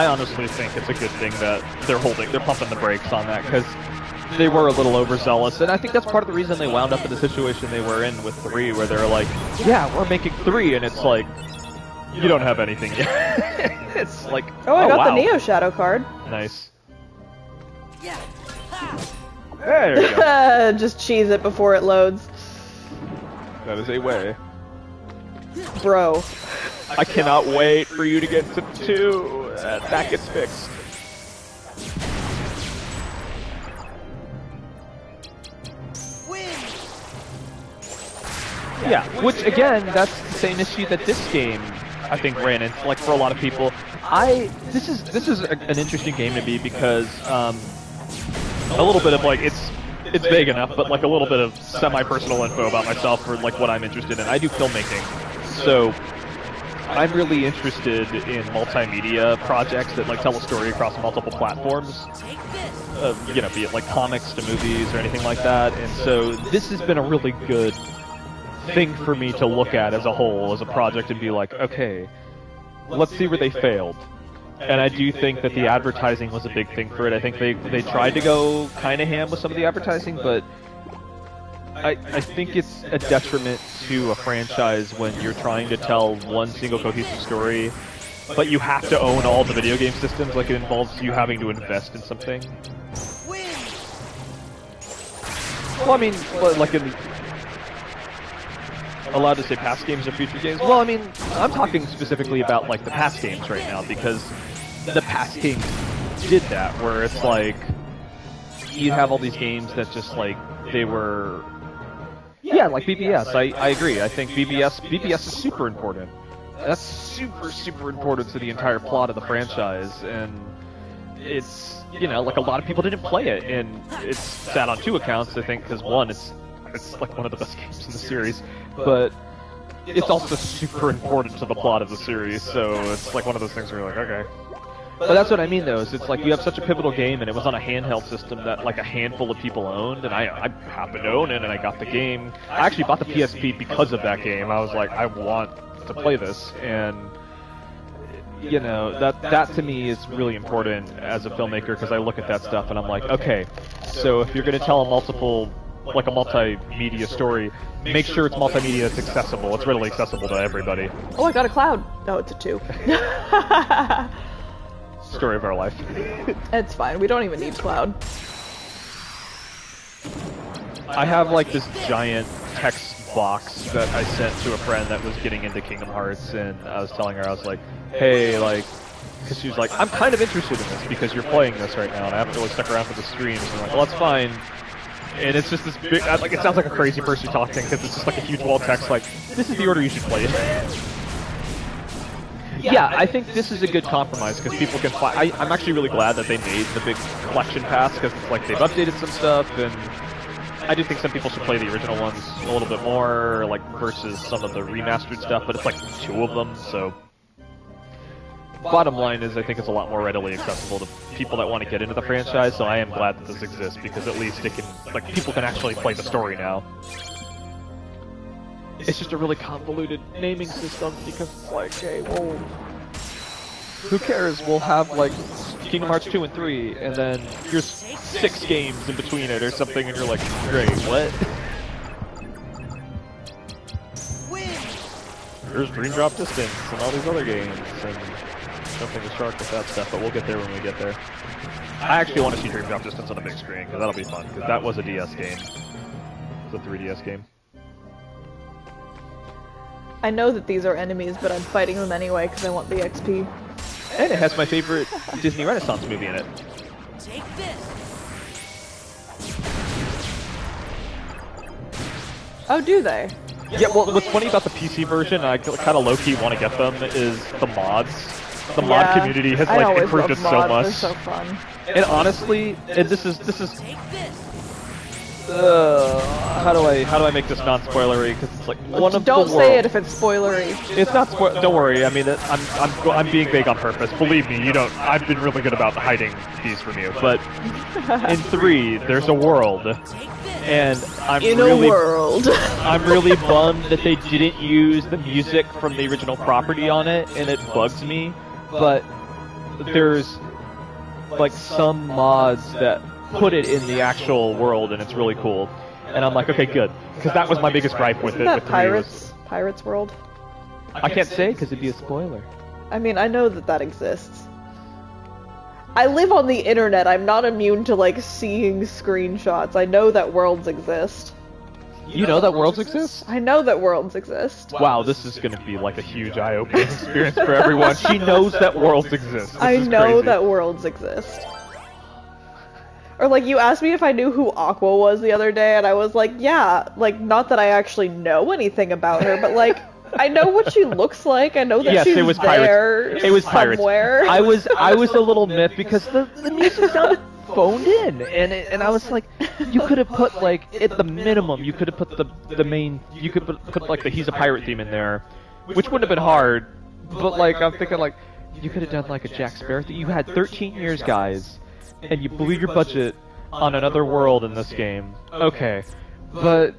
B: honestly think it's a good thing that they're pumping the brakes on that, because they were a little overzealous, and I think that's part of the reason they wound up in the situation they were in with 3, where they're like, yeah, we're making 3, and it's like, you don't have anything yet. It's like,
A: oh, I got
B: wow.
A: the Neo Shadow card.
B: Nice. There you go.
A: Just cheese it before it loads.
B: That is a way.
A: Bro.
B: I cannot wait for you to get to 2. That gets fixed. Yeah, which again, that's the same issue that this game, I think, ran into. Like, for a lot of people, this is an interesting game to me because a little bit of like it's vague enough, but like a little bit of semi-personal info about myself for like what I'm interested in. I do filmmaking, so I'm really interested in multimedia projects that like tell a story across multiple platforms. You know, be it like comics to movies or anything like that. And so this has been a really good thing for me to look at as a whole, as a project, and be like, okay, let's see where they failed. And I do think that the advertising was a big thing for it. I think they tried to go kind of ham with some of the advertising, but I think it's a detriment to a franchise when you're trying to tell one single cohesive story, but you have to own all the video game systems. Like, it involves you having to invest in something. Well, I mean, like in... allowed to say past games or future games? Well, I mean, I'm talking specifically about, like, the past games right now, because the past games did that, where it's like, you have all these games that just, like, they were... Yeah, like BBS, I agree. I think BBS is super important. That's super important to the entire plot of the franchise, and it's, you know, like, a lot of people didn't play it, and it's sat on 2 accounts, I think, because one, it's like one of the best games in the series, but it's also super important to the plot of the series, so it's like one of those things where you're like, okay. But that's what I mean, though, is it's like you have such a pivotal game, and it was on a handheld system that like a handful of people owned, and I happened to own it, and I got the game. I actually bought the PSP because of that game. I was like, I want to play this, and you know, that to me is really important as a filmmaker, because I look at that stuff and I'm like, okay, so if you're going to tell a multimedia story, make sure it's multimedia that's accessible. It's readily accessible to everybody.
A: Oh, I got a cloud. Oh, it's a 2.
B: Story of our life.
A: It's fine. We don't even need cloud.
B: I have like this giant text box that I sent to a friend that was getting into Kingdom Hearts, and I was telling her, I was like, hey, like, because she was like, I'm kind of interested in this because you're playing this right now, and I haven't really stuck around for the streams. And I'm like, well, that's fine. And it's just this big, like, it sounds like a crazy person talking because it's just like a huge wall text, like, this is the order you should play it. Yeah, I think this is a good compromise because people can find. I'm actually really glad that they made the big collection pass because it's like they've updated some stuff, and I do think some people should play the original ones a little bit more, like, versus some of the remastered stuff, but it's like 2 of them, so. Bottom line is, I think it's a lot more readily accessible to people that want to get into the franchise, so I am glad that this exists, because at least it can, like, people can actually play the story now. It's just a really convoluted naming system, because it's like, hey, well, who cares? We'll have, like, Kingdom Hearts 2 and 3, and then here's 6 games in between it or something, and you're like, great, what? There's Dream Drop Distance and all these other games, and something to shark with that stuff, but we'll get there when we get there. I actually want to see Dream Drop Distance on a big screen, because that'll be fun, because that was a DS game. It's a 3DS game.
A: I know that these are enemies, but I'm fighting them anyway because I want the XP.
B: And it has my favorite Disney Renaissance movie in it.
C: Take this.
A: Oh, do they?
B: Yeah, well, what's funny about the PC version, I kind of low-key want to get them, is the mods. The mod community has, like, improved it so much.
A: They're so fun.
B: And honestly, and this is how do I make this non-spoilery? Because it's like one of
A: Don't
B: the
A: say it if it's spoilery.
B: It's not spoil. Don't worry. I mean, I'm being vague on purpose. Believe me, you don't. I've been really good about hiding these from you. But in 3, there's a world, and I'm really bummed that they didn't use the music from the original property on it, and it bugs me. But there's like some mods that put it in the actual world, and it's really cool. And I'm like, okay, good, because that was my biggest gripe with
A: Isn't
B: it.
A: that Pirates World?
B: I can't say because it'd be a spoiler.
A: I mean, I know that exists. I live on the internet. I'm not immune to, like, seeing screenshots. I know that worlds exist.
B: You know that worlds exist?
A: I know that worlds exist.
B: Wow, this is gonna be like a huge eye-opening experience for everyone. She knows that worlds exist.
A: I know that worlds exist. Or, like, you asked me if I knew who Aqua was the other day, and I was like, yeah, like, not that I actually know anything about her, but, like, I know what she looks like. I know that she's
B: it was
A: there
B: Pirates. It was
A: somewhere.
B: Pirates. I was a little miffed because the music sounded phoned in, and I was like, you could have put, like, at the minimum, you could have put the main, you could put like the He's a Pirate theme in there, which wouldn't have been hard, but, like, I'm thinking, like, you could have done, like, a Jack Sparrow thing. You had 13 years, guys, and you blew your budget on another world in this game. Okay, but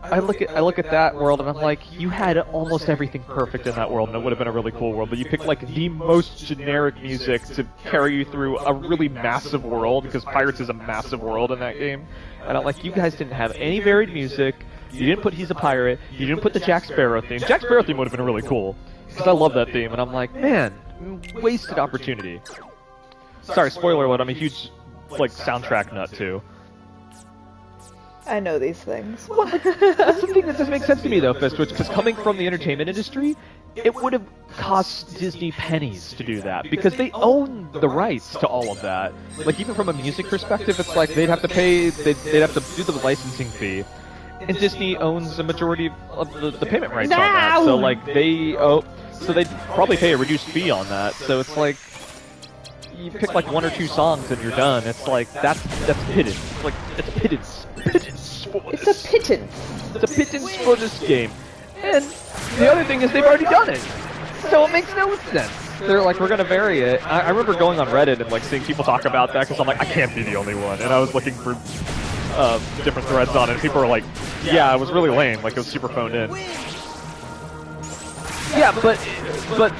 B: I look at that world and I'm like, you had almost everything perfect in that world, and it would have been a really cool world, but you picked, like, the most generic music to carry you through a really massive world, because Pirates is a massive world in that game. And I'm like, you guys didn't have any varied music, you didn't put He's a Pirate, you didn't put the Jack Sparrow theme. Jack Sparrow theme would have been really cool, because I love that theme, and I'm like, man, wasted opportunity. Sorry, spoiler alert, I'm a huge, like, soundtrack nut, too.
A: I know these things.
B: Well, that's the thing that doesn't make sense to me, though, Fistwitch, because coming from the entertainment industry, it would have cost Disney pennies to do that, because they own the rights to all of that. Like, even from a music perspective, it's like they'd have to pay, they'd have to do the licensing fee, and Disney owns the majority of the payment rights on that, so, like, so they'd probably pay a reduced fee on that, so it's like, you pick, like, 1 or 2 songs and you're done. It's like, that's pittance. It's like, it's pittance.
A: It's a pittance.
B: It's a pittance for this game. And the other thing is they've already done it. So it makes no sense. They're like, we're gonna vary it. I remember going on Reddit and, like, seeing people talk about that, because I'm like, I can't be the only one. And I was looking for different threads on it, and people were like, yeah, it was really lame. Like, it was super phoned in. Yeah, but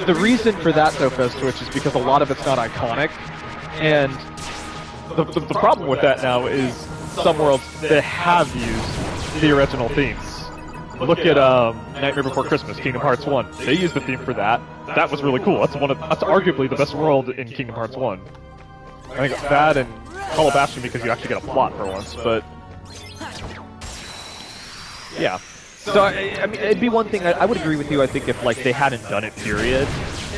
B: the reason for that, though, Festwitch, is because a lot of it's not iconic, and the problem with that now is some worlds that have used the original themes. Look at Nightmare Before Christmas, Kingdom Hearts 1. They used the theme for that. That was really cool. That's arguably the best world in Kingdom Hearts 1. I think that and Hollow Bastion, because you actually get a plot for once, but yeah. So, I mean, it'd be one thing, I would agree with you, I think, if, like, they hadn't done it, period.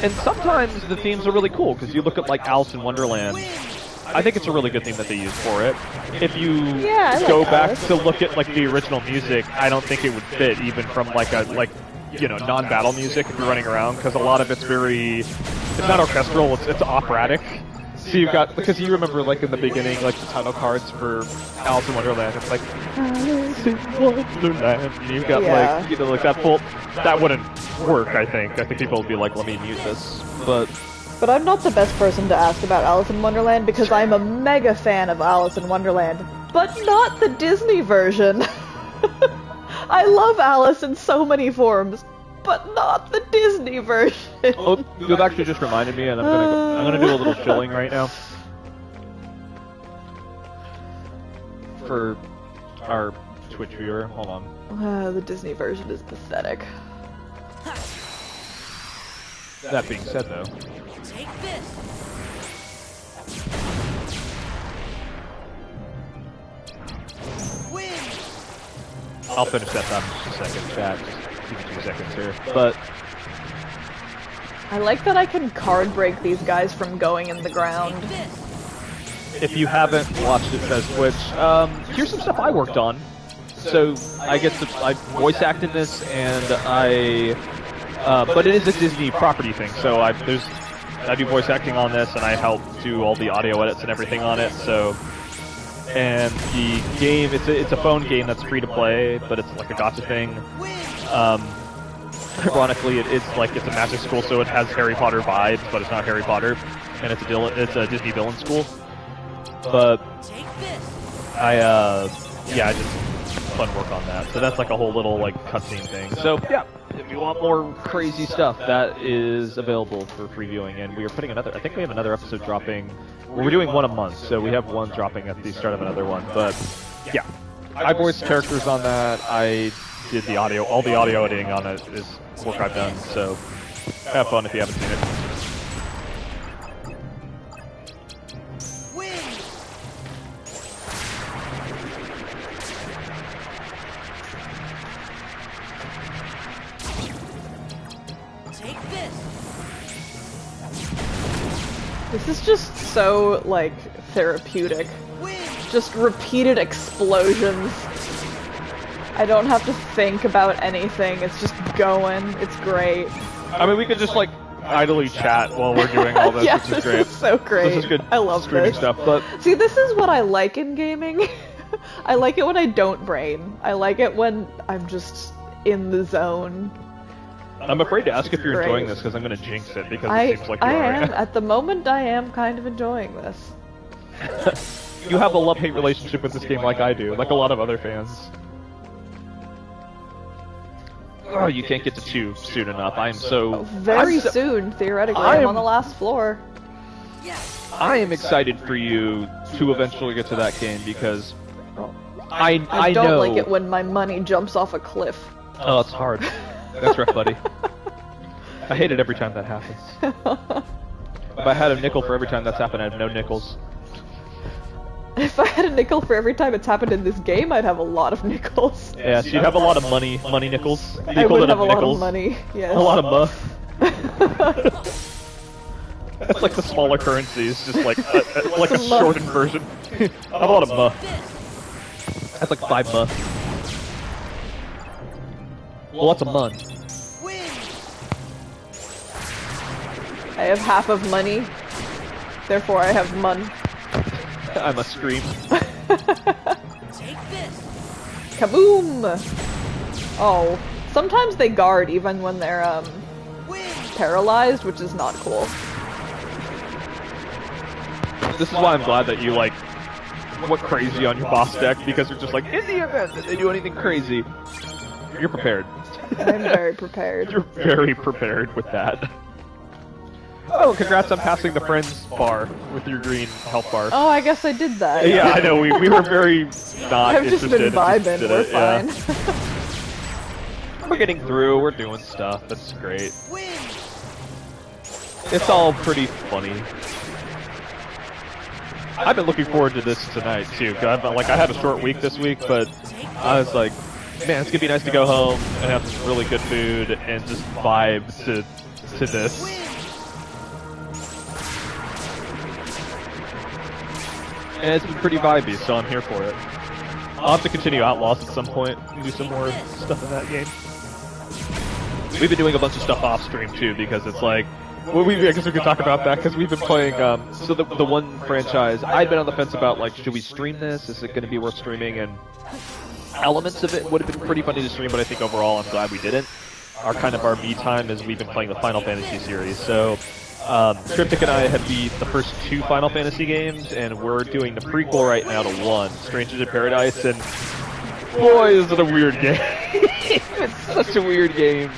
B: And sometimes the themes are really cool, because you look at, like, Alice in Wonderland, I think it's a really good theme that they use for it. If you go back to look at, like, the original music, I don't think it would fit, even from, like, you know, non-battle music if you're running around, because a lot of it's it's not orchestral, it's operatic. So you've got, because you remember, like, in the beginning, like, the title cards for Alice in Wonderland, it's like, Alice in Wonderland, and you've got, like, you know, like, that wouldn't work, I think. I think people would be like, let me mute this,
A: But I'm not the best person to ask about Alice in Wonderland, because I'm a mega fan of Alice in Wonderland, but not the Disney version. I love Alice in so many forms, but not the Disney version.
B: Oh, you've actually just reminded me, and I'm gonna do a little shilling right now for our Twitch viewer. Hold on.
A: The Disney version is pathetic.
B: That being said, though,
C: Take this. Win.
B: I'll finish that thought in just a second, chat. Just give me 2 seconds here. But
A: I like that I can card break these guys from going in the ground.
B: if you haven't watched it, says Twitch, here's some stuff I worked on. So I voice act in this, and but it is a Disney property thing. So I do voice acting on this, and I help do all the audio edits and everything on it. So, and the game, it's a phone game that's free to play, but it's like a gacha thing. Ironically, it's a magic school, so it has Harry Potter vibes, but it's not Harry Potter, and it's a Disney villain school. But I just fun work on that. So that's like a whole little like cutscene thing. So yeah, if you want more crazy stuff, that is available for free viewing, and we are putting another. I think we have another episode dropping. We're doing one a month, so we have one dropping at the start of another one. But yeah, I voiced characters on that. I did the audio. All the audio editing on it is work I've done. So have fun if you haven't seen it.
A: This is just so, like, therapeutic. Just repeated explosions. I don't have to think about anything, it's just going, it's great.
B: I mean, we could just, like, idly chat while we're doing all this,
A: yeah,
B: which is great.
A: This is so great.
B: This is good
A: I love
B: streaming
A: this.
B: stuff, but...
A: See, this is what I like in gaming. I like it when I don't brain. I like it when I'm just in the zone.
B: I'm afraid to ask if you're enjoying this because I'm going to jinx it because it seems like you
A: I
B: are.
A: am. At the moment, I am kind of enjoying this.
B: You have a love-hate relationship with this game like I do, like a lot of other fans. Oh, you can't get to 2 soon enough. I am so...
A: Very soon, theoretically. I'm on the last floor.
B: I am excited for you to eventually get to that game because... I
A: don't
B: know...
A: like it when my money jumps off a cliff.
B: Oh, that's hard. That's rough, buddy. I hate it every time that happens. If I had a nickel for every time that's happened, I'd have no nickels.
A: If I had a nickel for every time it's happened in this game, I'd have a lot of nickels.
B: Yeah, so you'd have a lot of money nickels.
A: I would have a lot of money, yes.
B: A lot of That's like the smaller currencies, just like a shortened version. I have a lot of That's like 5 Well, what's a mun?
A: I have half of money, therefore I have mun.
B: I must scream.
A: Kaboom! Oh, sometimes they guard even when they're paralyzed, which is not cool.
B: This is why I'm glad that you like went crazy on your boss deck, because you're just like, in the event that they do anything crazy, you're prepared.
A: I'm very prepared.
B: You're very prepared with that. Oh, congrats on passing the friends bar with your green health bar.
A: Oh, I guess I did that.
B: Yeah, I know, we were very not
A: I've
B: interested.
A: just been vibing, we're fine.
B: Yeah. We're getting through, we're doing stuff, that's great. It's all pretty funny. I've been looking forward to this tonight, too, because I had a short week this week, but I was like, man, it's gonna be nice to go home and have some really good food and just vibe to this. And it's been pretty vibey, so I'm here for it. I'll have to continue Outlaws at some point and do some more stuff in that game. We've been doing a bunch of stuff off stream too, because it's like, well, I guess we could talk about that, because we've been playing, so the one franchise, I'd been on the fence about, like, should we stream this? Is it going to be worth streaming? And elements of it would have been pretty funny to stream, but I think overall I'm glad we didn't. Our me time is we've been playing the Final Fantasy series, so Cryptic and I have beat the first 2 Final Fantasy games, and we're doing the prequel right now to 1, Strangers in Paradise, and boy, is it a weird game. It's such a weird game.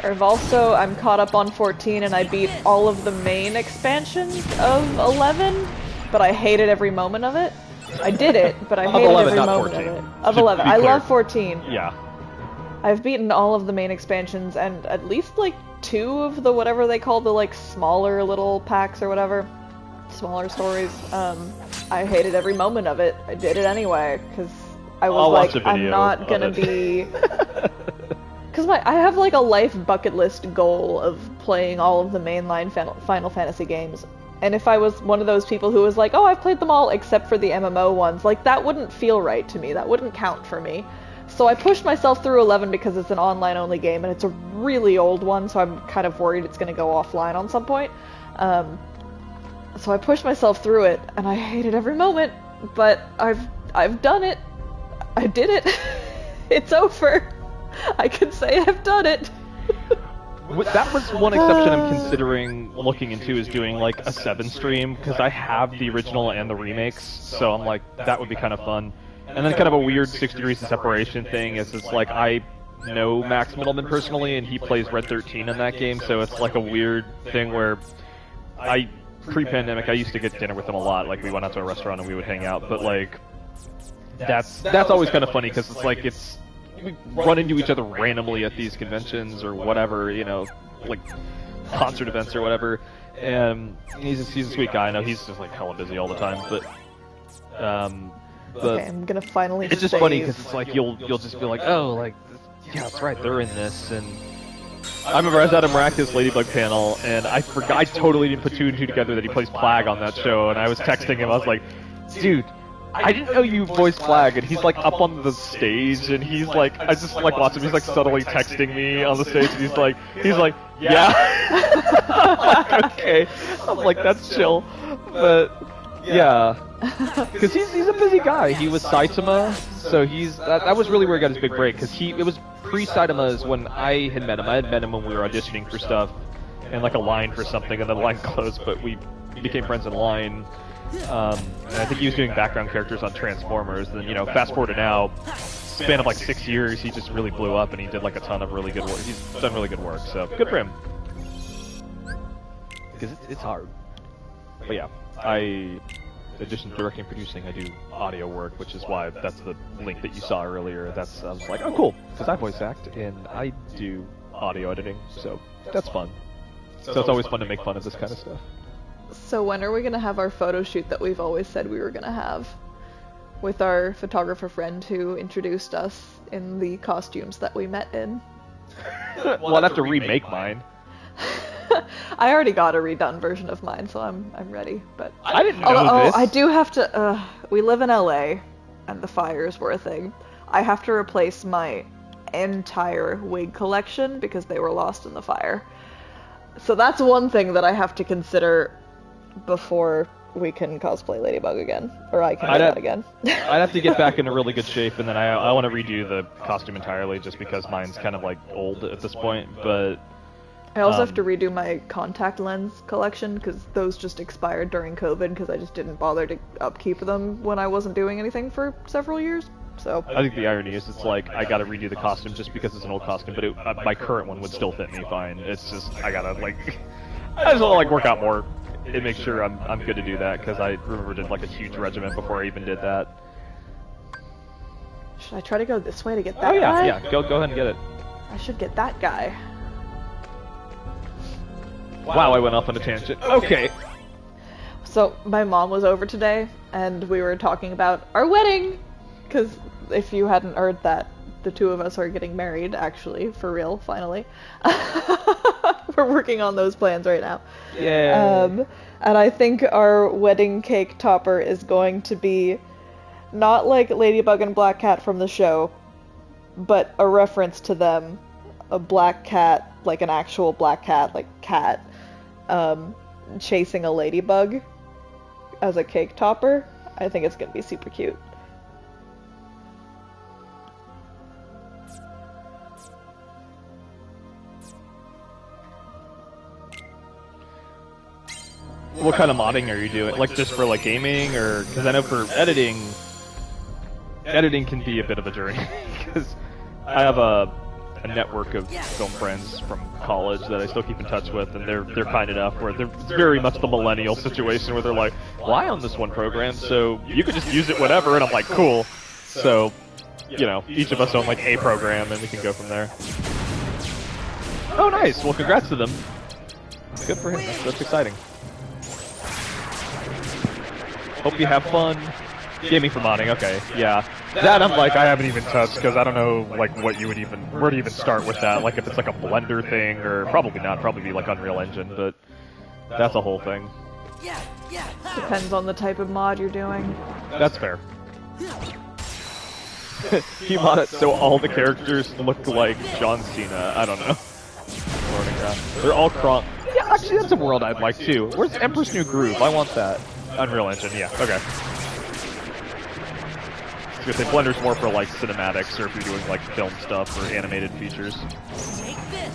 A: I'm caught up on 14 and I beat all of the main expansions of 11, but I hated every moment of it. I did it, but I hated
B: 11,
A: every
B: not
A: moment
B: 14.
A: of it. Of 11. I love 14.
B: Yeah.
A: I've beaten all of the main expansions and at least like 2 of the whatever they call the like smaller little packs or whatever. Smaller stories. I hated every moment of it. I did it anyway, because I was like, I'm not gonna be... Because I have like a life bucket list goal of playing all of the mainline Final Fantasy games. And if I was one of those people who was like, oh, I've played them all except for the MMO ones, like that wouldn't feel right to me. That wouldn't count for me. So I pushed myself through 11 because it's an online-only game, and it's a really old one, so I'm kind of worried it's going to go offline on some point. So I pushed myself through it, and I hated every moment, but I've done it. I did it. It's over. I can say I've done it.
B: That was one exception I'm considering looking into, is doing like a 7 stream, because I have the original and the remakes, so I'm like, that would be kind of fun. And then kind of a weird 6 degrees of separation thing is it's like, I know Max Middleman personally, and he plays Red 13 in that game, so it's like a weird thing where pre-pandemic, I used to get dinner with him a lot, like we went out to a restaurant and we would hang out, but like, that's always kind of funny, because it's like, we run into each other randomly at these conventions or whatever, you know, like concert events or whatever, and he's a sweet guy. I know he's just like hella busy all the time, but
A: okay, I'm gonna finally.
B: It's just funny because it's like you'll just be like, oh, like yeah, that's right, they're in this. And I remember I was at a Miraculous Ladybug panel, and I totally didn't put 2 and 2 together that he plays Flag on that show, and I was texting him, I was like, dude, I didn't know you voiced Flag, and he's like up on the stage, and he's like, I just like watch him, he's like subtly texting me on the stage, and he's like, yeah. I'm like, okay. I'm like, that's chill. But yeah, because he's a busy guy. He was Saitama, so that was really where he got his big break, because it was pre-Saitama's when I had met him. I had met him when we were auditioning for stuff, and like a line for something, and then the line closed, but we became friends in line. And I think he was doing background characters on Transformers, and then, you know, fast forward to now, span of like 6 years, he just really blew up, and he did like a ton of really good work. He's done really good work, so good for him. Because it's hard. But yeah, in addition to directing and producing, I do audio work, which is why that's the link that you saw earlier. I was like, oh cool, because I voice act, and I do audio editing, so that's fun. So it's always fun to make fun of this kind of stuff.
A: So when are we going to have our photo shoot that we've always said we were going to have? With our photographer friend who introduced us in the costumes that we met in.
B: Well, I'd have to remake mine.
A: I already got a redone version of mine, so I'm ready. But
B: I didn't know this.
A: I do have to, we live in LA, and the fires were a thing. I have to replace my entire wig collection because they were lost in the fire. So that's one thing that I have to consider before we can cosplay Ladybug again, or I can do that again.
B: I'd have to get back into really good shape, and then I want to redo the costume entirely, just because mine's kind of like old at this point. But
A: I also have to redo my contact lens collection, because those just expired during COVID, because I just didn't bother to upkeep them when I wasn't doing anything for several years. So
B: I think the irony is, it's like I gotta redo the costume just because it's an old costume, but my current one would still fit me fine. It's just I just want to like work out more and make sure I'm good to do that, because I remember did like a huge regiment before I even did that.
A: Should I try to go this way to get that guy?
B: Oh yeah, go ahead and get it.
A: I should get that guy.
B: Wow, I went off on a tangent. Okay.
A: So my mom was over today, and we were talking about our wedding, because if you hadn't heard that, the two of us are getting married, actually, for real, finally. We're working on those plans right now.
B: Yeah.
A: And I think our wedding cake topper is going to be not like Ladybug and Black Cat from the show, but a reference to them. A black cat, like an actual black cat, like cat, chasing a ladybug as a cake topper. I think it's gonna be super cute.
B: What kind of modding are you doing? Like just for like gaming, or because I know for editing can be a bit of a journey. Because I have a network of film friends from college that I still keep in touch with, and they're kind enough where they're very much the millennial situation where they're like, well, I own this one program, so you could just use it whatever, and I'm like, cool. So, you know, each of us own like a program, and we can go from there. Oh, nice. Well, congrats to them. Good for him. That's exciting. Hope you have fun. Gaming for modding, okay, yeah. That I'm like, I haven't even touched, because I don't know, like, where to even start with that. Like, if it's like a Blender thing, or probably not, probably be like Unreal Engine, but that's a whole thing.
A: Depends on the type of mod you're doing.
B: That's fair. You mod it so all the characters look like John Cena, I don't know. They're all yeah, actually, that's a world I'd like, too. Where's Emperor's New Groove? I want that. Unreal Engine, yeah, okay. I was gonna say Blender's more for like cinematics, or if you're doing like film stuff or animated features.
C: Take this.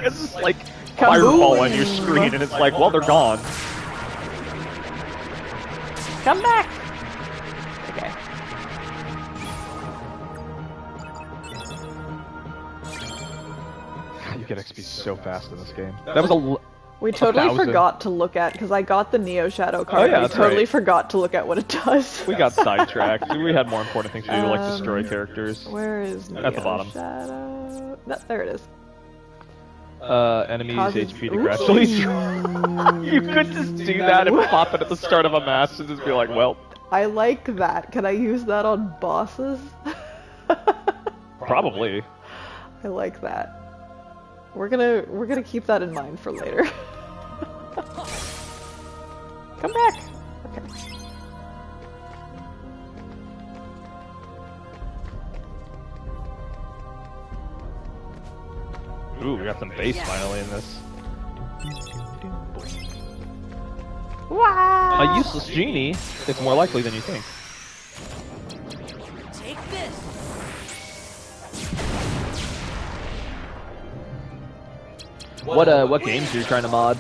B: It's just like fireball on your screen, and it's like, well, they're gone.
A: Come back! Okay.
B: You get XP so fast in this game. That was a
A: We totally
B: 1,000.
A: forgot to look at, because I got the Neo Shadow card,
B: yeah,
A: we
B: that's
A: totally
B: right.
A: forgot to look at what it does.
B: We got sidetracked. We had more important things to do, like destroy characters.
A: Where is Neo
B: At the bottom.
A: Shadow? No, there it is.
B: Enemies
A: Causes-
B: HP to gradually You could just do that and pop it at the start of a match and just be like, well,
A: I like that. Can I use that on bosses?
B: probably.
A: I like that. We're gonna keep that in mind for later. Come back! Okay.
B: Ooh, we got some bass finally in this.
A: Wow!
B: A useless genie? It's more likely than you think.
C: Take this.
B: What games are you trying to mod?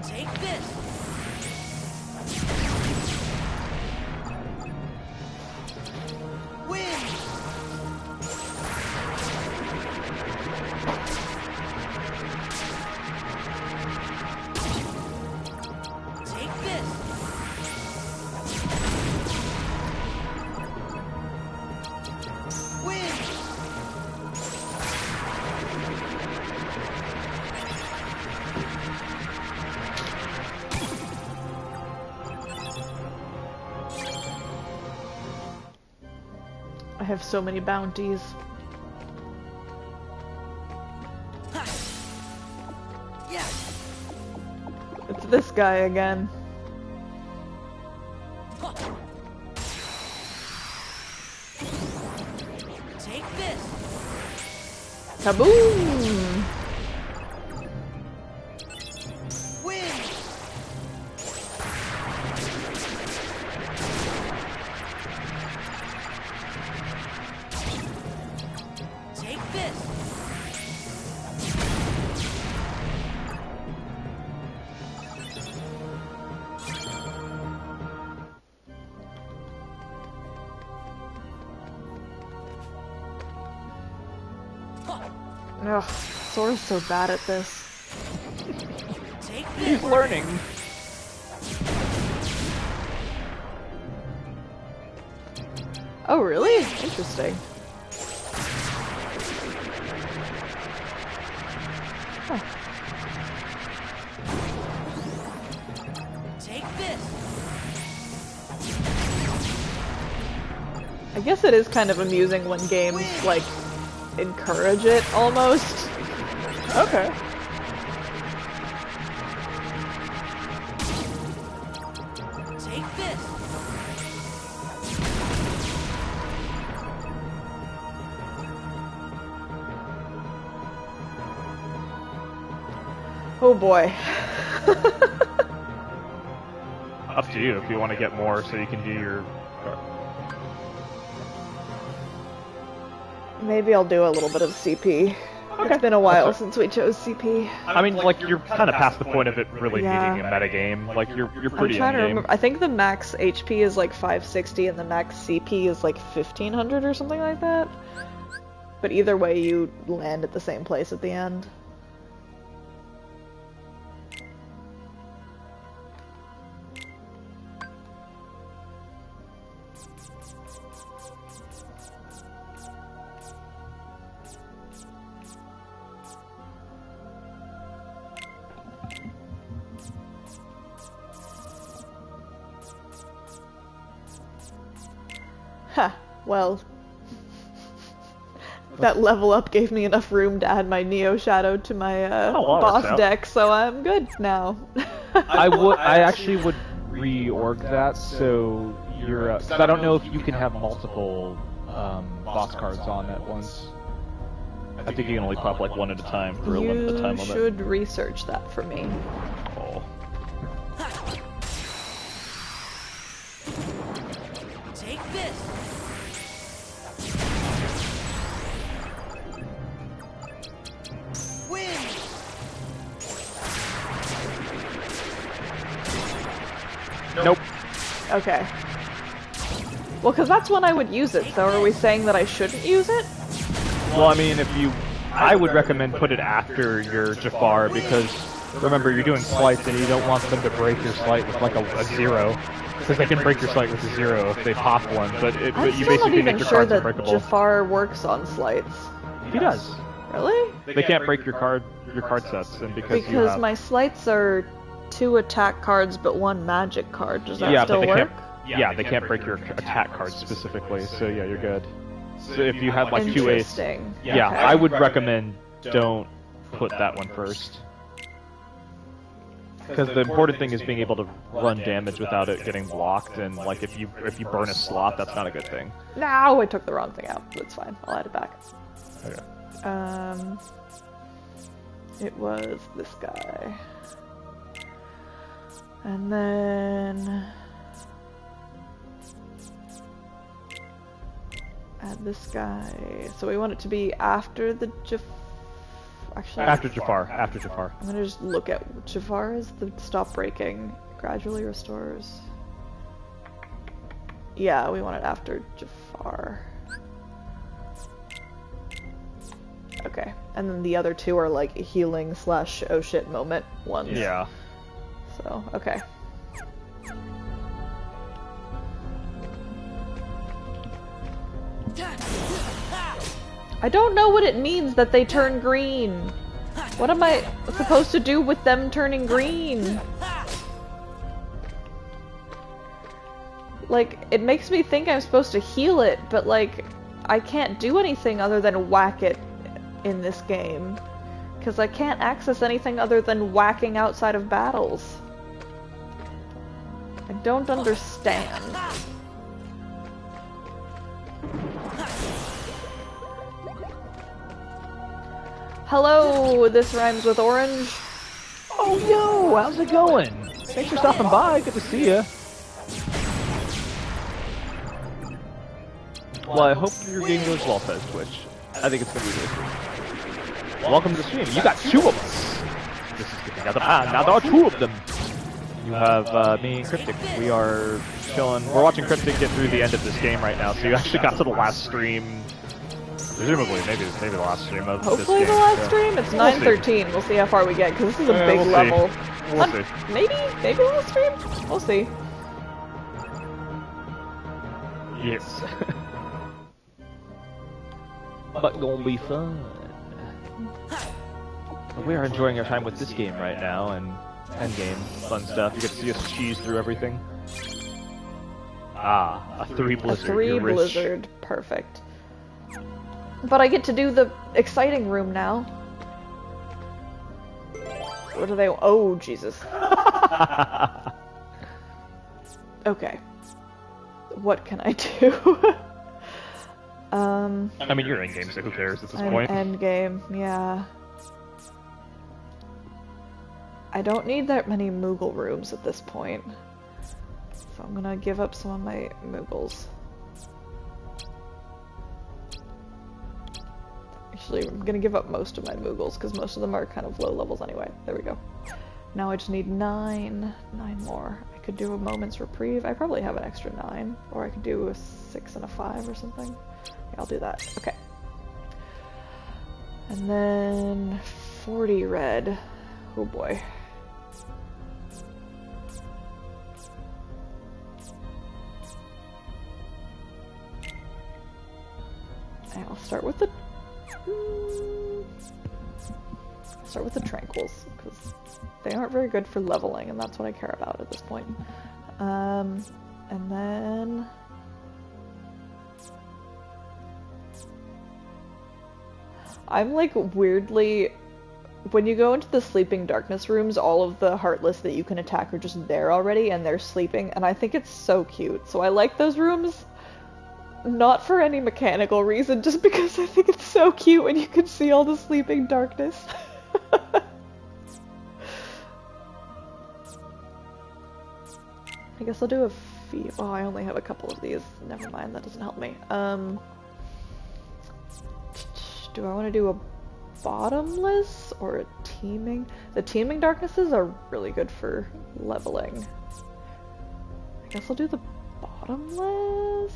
C: Take this. Win. Take this. Win.
A: I have so many bounties.
C: Yeah.
A: It's this guy again.
C: Take this.
A: Kaboom!
C: Win. Take this.
A: Ugh, Sora's so bad at this.
C: Take
B: He's
C: this.
B: learning.
A: Oh, really? Interesting.
C: Take this.
A: I guess it is kind of amusing when games, like, encourage it, almost.
B: Okay.
C: Take this.
A: Oh boy.
B: Up to you if you want to get more so you can do your...
A: Maybe I'll do a little bit of CP. Okay. It's been a while since we chose CP.
B: I mean, like, you're kind of past the point of it really needing a metagame. Like, you're pretty
A: I'm trying to
B: in-game.
A: remember. I think the max HP is like 560 and the max CP is like 1500 or something like that. But either way, you land at the same place at the end. Ha, well, that level up gave me enough room to add my Neo Shadow to my boss deck, so I'm good now.
B: I actually would reorg that so you're. 'Cause I don't know if you can have multiple boss cards on at once. I think you can only pop like one at a time for a limited time limit.
A: You should research that for me.
B: Oh.
C: Take this. Win.
B: Nope.
A: Okay. Well, because that's when I would use it, so are we saying that I shouldn't use it?
B: Well, I mean, I would recommend put it after your Jafar because remember you're doing slights and you don't want them to break your slight with like a 0. Because they can break your slight with a 0 if they pop one, but you
A: I'm still
B: basically
A: not
B: make
A: even
B: your
A: sure
B: cards
A: that
B: unbreakable.
A: Jafar works on slights.
B: He does.
A: Really?
B: They can't break your card sets, and because you have...
A: my slights are 2 attack cards but 1 magic card. Does that
B: but
A: still
B: they
A: work?
B: can't. They can't break your attack cards specifically. So yeah, you're good. So if you have like 2 ace,
A: Interesting.
B: yeah,
A: Okay.
B: I would recommend don't put that one first. Because the important thing is being able to run damage without it getting blocked, and like if you burn a slot, that's not a good thing.
A: No, I took the wrong thing out. That's fine. I'll add it back.
B: Okay.
A: It was this guy. And then add this guy. So we want it to be after the Actually,
B: After Jafar.
A: I'm gonna just look at Jafar as the stop breaking. Gradually restores. Yeah, we want it after Jafar. Okay, and then the other 2 are like healing / oh shit moment ones.
B: Yeah.
A: So, okay. I don't know what it means that they turn green. What am I supposed to do with them turning green? Like, it makes me think I'm supposed to heal it, but like, I can't do anything other than whack it in this game. Because I can't access anything other than whacking outside of battles. I don't understand. Hello, this rhymes with orange.
B: Oh, yo, how's it going? Thanks for stopping by. Good to see you. Well, I hope your game goes well, says Twitch. I think it's gonna be good. Welcome to the stream. You got 2 of us. This is getting out of hand. Now there are 2 of them. You have me and Cryptic. We are chilling. We're watching Cryptic get through the end of this game right now. So you actually got to the last stream. Presumably, maybe the last stream of
A: Hopefully
B: this game.
A: the last stream? It's 9:13. We'll see how far we get, because this is a big
B: we'll
A: level.
B: See. We'll see.
A: Maybe the last stream? We'll see.
B: Yes. But gonna be fun. We are enjoying our time with this game right now, and endgame, fun stuff. You get to see us cheese through everything. Ah, a 3 blizzard.
A: A 3 blizzard, perfect. But I get to do the exciting room now. What are they? Oh, Jesus. Okay. What can I do?
B: I mean, you're in game, so who cares at this point?
A: End game, yeah. I don't need that many Moogle rooms at this point. So I'm gonna give up some of my Moogles. Actually, I'm gonna give up most of my Moogles, because most of them are kind of low levels anyway. There we go. Now I just need 9 more. I could do a moment's reprieve. I probably have an extra 9. Or I could do a 6 and a 5 or something. Yeah, I'll do that. Okay. And then 40 red. Oh boy. I'll start with the tranquils, because they aren't very good for leveling, and that's what I care about at this point. And then I'm like weirdly, when you go into the sleeping darkness rooms, all of the heartless that you can attack are just there already, and they're sleeping, and I think it's so cute. So I like those rooms. Not for any mechanical reason, just because I think it's so cute when you can see all the sleeping darkness. I guess I'll do a few. Oh, I only have a couple of these. Never mind, that doesn't help me. Do I want to do a bottomless or a teeming? The teeming darknesses are really good for leveling. I guess I'll do the bottomless.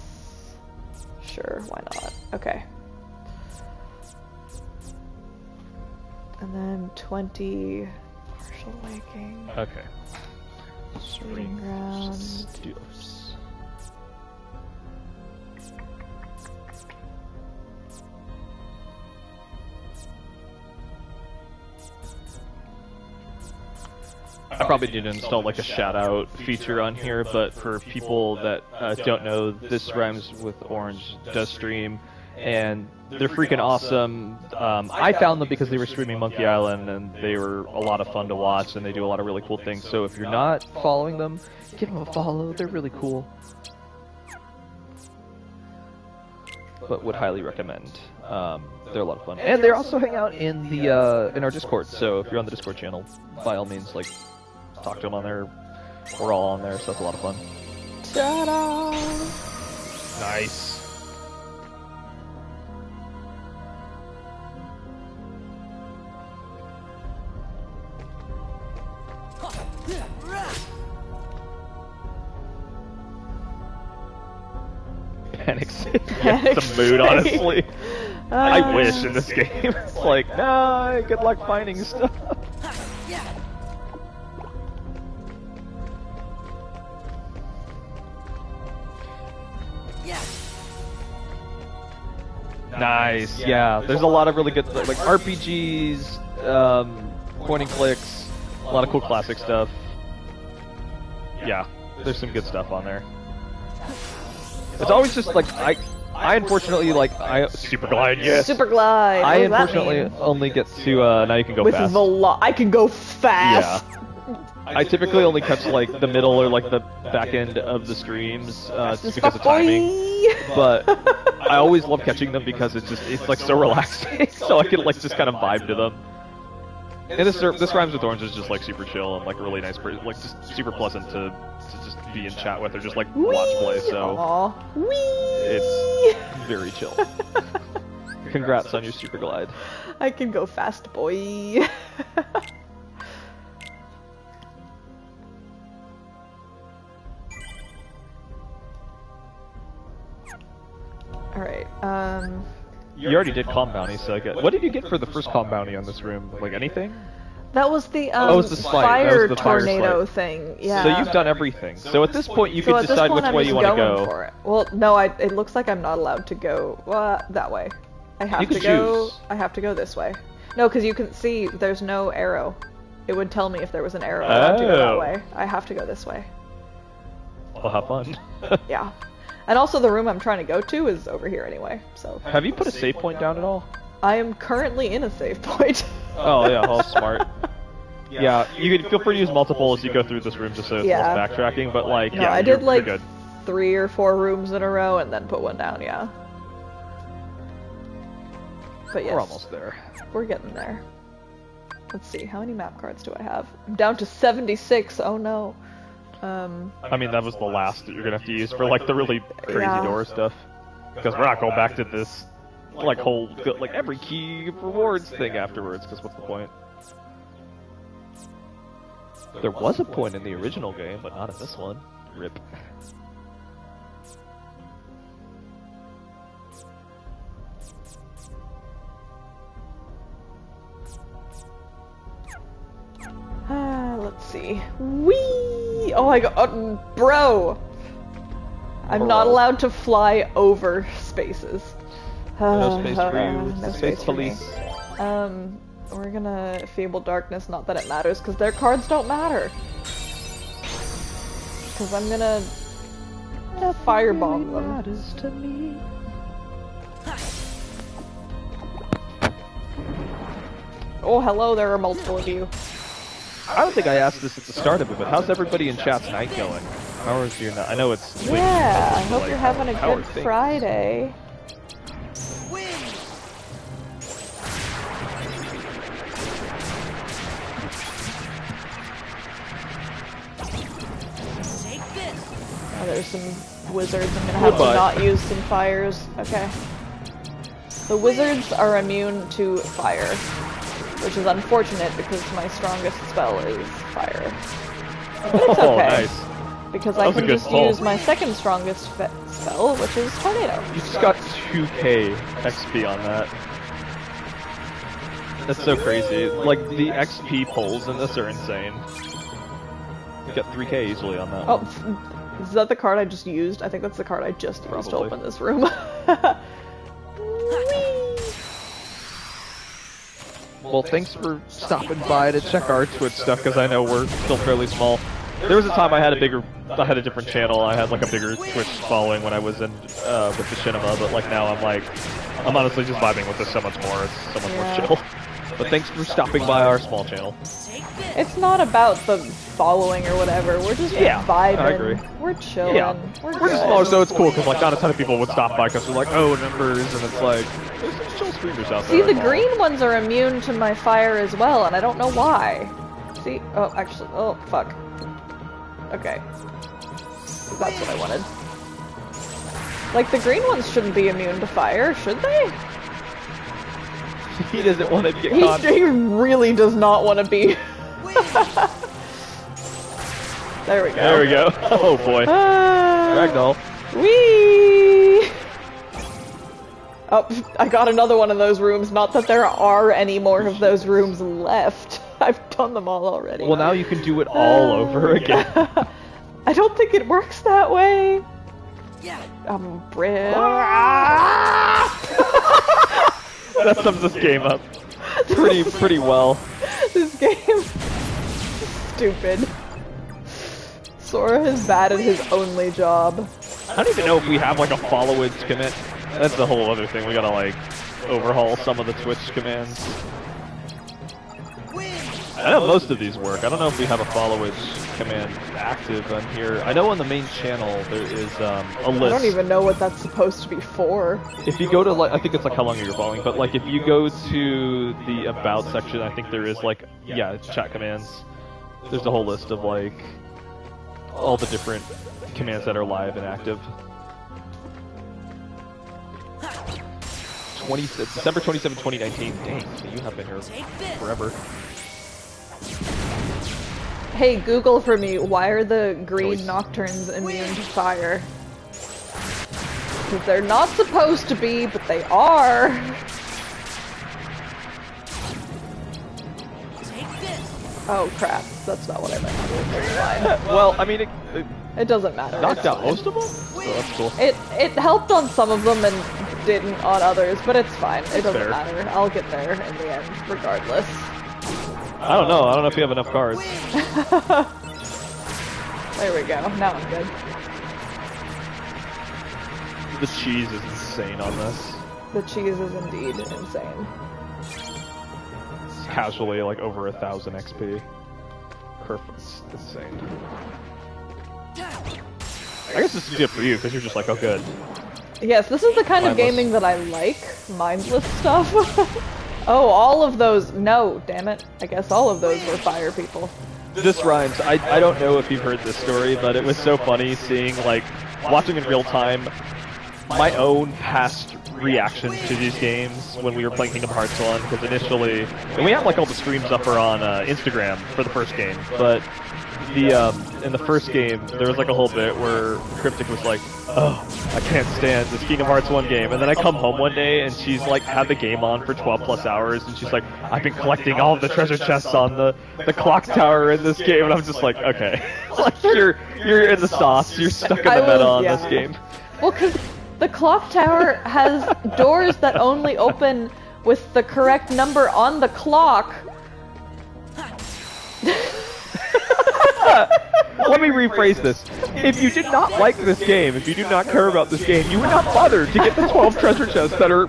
A: Sure, why not? Okay. And then 20 partial waking.
B: Okay.
A: Shooting ground.
B: Stuffs. I probably need to install like a shout out feature on here, but for people that don't know, this Rhymes with Orange does stream, and they're freaking awesome. I found them because they were streaming Monkey Island, and they were a lot of fun to watch, and they do a lot of really cool things. So if you're not following them, give them a follow. They're really cool. But would highly recommend. They're a lot of fun, and they also hang out in the in our Discord. So if you're on the Discord channel, by all means, like, talk to them on there. We're all on there, so that's a lot of fun.
A: Ta-da!
B: Nice. Panic City. The mood, honestly. I wish in this game. It's like, nah, good luck finding stuff. Nice, yeah. There's a lot of really good, like, RPGs, point and clicks, a lot of cool classic stuff. Yeah, there's some good stuff on there. It's always just like, I unfortunately, like, Super Glide, yes!
A: Super Glide!
B: I unfortunately only get to, now you can go
A: with
B: fast.
A: I can go fast!
B: Yeah. I typically only catch, like, the middle or, like, the back end of the streams, just because of timing. But I always love catching them because it's like, so relaxing, so I can, like, just kind of vibe to them. And this Rhymes with Orange is just, like, super chill and, like, really nice, like, just super pleasant to just be in chat with or just, like, watch play, so...
A: Aww. Whee!
B: It's very chill. Congrats on your Super Glide.
A: I can go fast, boy. Alright,
B: You already did Calm Bounty, so I get... What did you get for the first Calm Bounty on this room? Like, anything?
A: that was the,
B: it was the slide.
A: fire
B: That was the fire
A: tornado
B: slide.
A: thing, yeah.
B: So you've done everything. So at this point, you
A: So
B: can
A: at this
B: decide
A: point,
B: which way you want to go.
A: For it. Well, no, it looks like I'm not allowed to go that way. I have
B: You
A: to
B: can
A: go.
B: choose.
A: I have to go this way. No, because you can see there's no arrow. It would tell me if there was an arrow. I have to go that
B: Oh.
A: way. I have to go this way.
B: Well, have fun.
A: Yeah. And also the room I'm trying to go to is over here anyway, so.
B: Have you put a save point down at all?
A: I am currently in a save point.
B: Oh yeah, all smart. Yeah, you can feel free to use multiple as you go through this room just so it's
A: Yeah.
B: less backtracking, but like,
A: No,
B: yeah,
A: I did
B: you're
A: like
B: good.
A: 3 or 4 rooms in a row and then put one down, yeah. But yes,
B: We're almost there.
A: we're getting there. Let's see, how many map cards do I have? I'm down to 76, oh no.
B: I mean, that was the last that you're gonna have to use for like the really crazy
A: Yeah.
B: door stuff. Because we're not going back to this like whole like every key rewards thing afterwards. Because what's the point? There was a point in the original game, but not in this one. Rip.
A: Let's see. Whee! Oh my god, bro! I'm not
B: Bro.
A: allowed to fly over spaces.
B: No space for you.
A: No
B: Space
A: for me.
B: police.
A: We're gonna Fable Darkness, not that it matters, because their cards don't matter. Because I'm gonna firebomb them. Oh, hello, there are multiple of you.
B: I don't think I asked this at the start of it, but how's everybody in chat's night going? How is your night? I know it's late,
A: Yeah, I
B: but,
A: hope
B: like,
A: you're having a
B: how
A: good
B: are things?
A: Friday.
C: Win! Take this!
A: Oh, there's some wizards. I'm gonna have
B: Goodbye.
A: to not use some fires. Okay. The wizards are immune to fire, which is unfortunate because my strongest spell is fire. But it's
B: Oh,
A: okay,
B: nice.
A: because
B: That
A: I
B: was a
A: can
B: good
A: just
B: pull.
A: use my second strongest spell, which is tornado.
B: You just got 2k XP on that. That's so crazy. Like, the XP pulls in this are insane. You got 3k easily on that.
A: Oh,
B: one.
A: is that the card I just used? I think that's the card I just used to
B: Probably.
A: open this room.
B: Well, thanks for stopping by to check our Twitch stuff, because I know we're still fairly small. There was a time I had a different channel. I had like a bigger Twitch following when I was in with the cinema, but like now I'm honestly just vibing with this so much more. It's so much
A: Yeah.
B: more chill. But thanks for stopping by our small channel.
C: Take this!
A: It's not about the following or whatever. We're just
B: Yeah,
A: vibing.
B: I agree.
A: We're chilling.
B: Yeah,
A: We're
B: we're just
A: good.
B: smaller, so it's cool because like not a ton of people would stop by because they're like, oh, numbers, and it's like there's some chill streamers out there.
A: See, the
B: I follow.
A: green ones are immune to my fire as well, and I don't know why. See? Oh, actually, oh, fuck. Okay. That's what I wanted. Like, the green ones shouldn't be immune to fire, should they?
B: He doesn't want to get caught.
A: He really does not want to be.
C: Win!
A: There we go.
B: There we go. Oh boy, Ragdoll.
A: Whee! Oh, I got another one of those rooms. Not that there are any more of those rooms left. I've done them all already.
B: Well, now you can do it all over again.
A: I don't think it works that way.
C: Yeah!
A: Brit.
B: That sums this game up pretty well.
A: This game is stupid. Sora is bad at his only job.
B: I don't even know if we have like a followage commit. That's a whole other thing. We gotta like overhaul some of the Twitch commands.
C: Win!
B: I know most of these work. I don't know if we have a followage command active on here. I know on the main channel there is a list.
A: I don't even know what that's supposed to be for.
B: If you go to like, I think it's like how long you're following, but like if you go to the about section, I think there is like, yeah, chat commands. There's a whole list of like all the different commands that are live and active. December 27, 2019. Dang, so you have been here
C: Take this!
B: forever.
A: Hey, Google for me, why are the green
B: Choice.
A: nocturnes immune to fire? Because they're not supposed to be, but they are.
C: Take this!
A: Oh crap, that's not what I meant to do. Never mind.
B: Well, I mean, it
A: It doesn't matter.
B: knocked
A: it's
B: out
A: fine.
B: most of them, so that's cool.
A: It helped on some of them, and didn't on others, but it's fine. It doesn't
B: fair.
A: matter. I'll get there in the end, regardless.
B: I don't know. I don't know if you have enough cards.
A: There we go. Now I'm good.
B: The cheese is insane on this.
A: The cheese is indeed insane.
B: It's casually like over 1,000 XP. Perfect. It's insane. I guess this is good for you because you're just like, oh good.
A: Yes, this is the kind of
B: Mindless.
A: gaming that I like. Mindless stuff. Oh, all of those. No, damn it. I guess all of those were fire people.
B: This rhymes. I don't know if you've heard this story, but it was so funny seeing, like, watching in real time my own past reactions to these games when we were playing Kingdom Hearts 1, because initially, and we had like all the streams up on Instagram for the first game, but in the first game, there was like a whole bit where Cryptic was like, oh, I can't stand this Kingdom Hearts 1 game, and then I come home one day and she's like had the game on for 12 plus hours, and she's like, I've been collecting all of the treasure chests on the clock tower in this game, and I'm just like, okay, like you're in the sauce, you're stuck in the meta on this game.
A: Well, because the clock tower has doors that only open with the correct number on the clock.
B: Let me rephrase this. If you did not like this game, if you do not care about this game, you would not bother to get the 12 treasure chests that are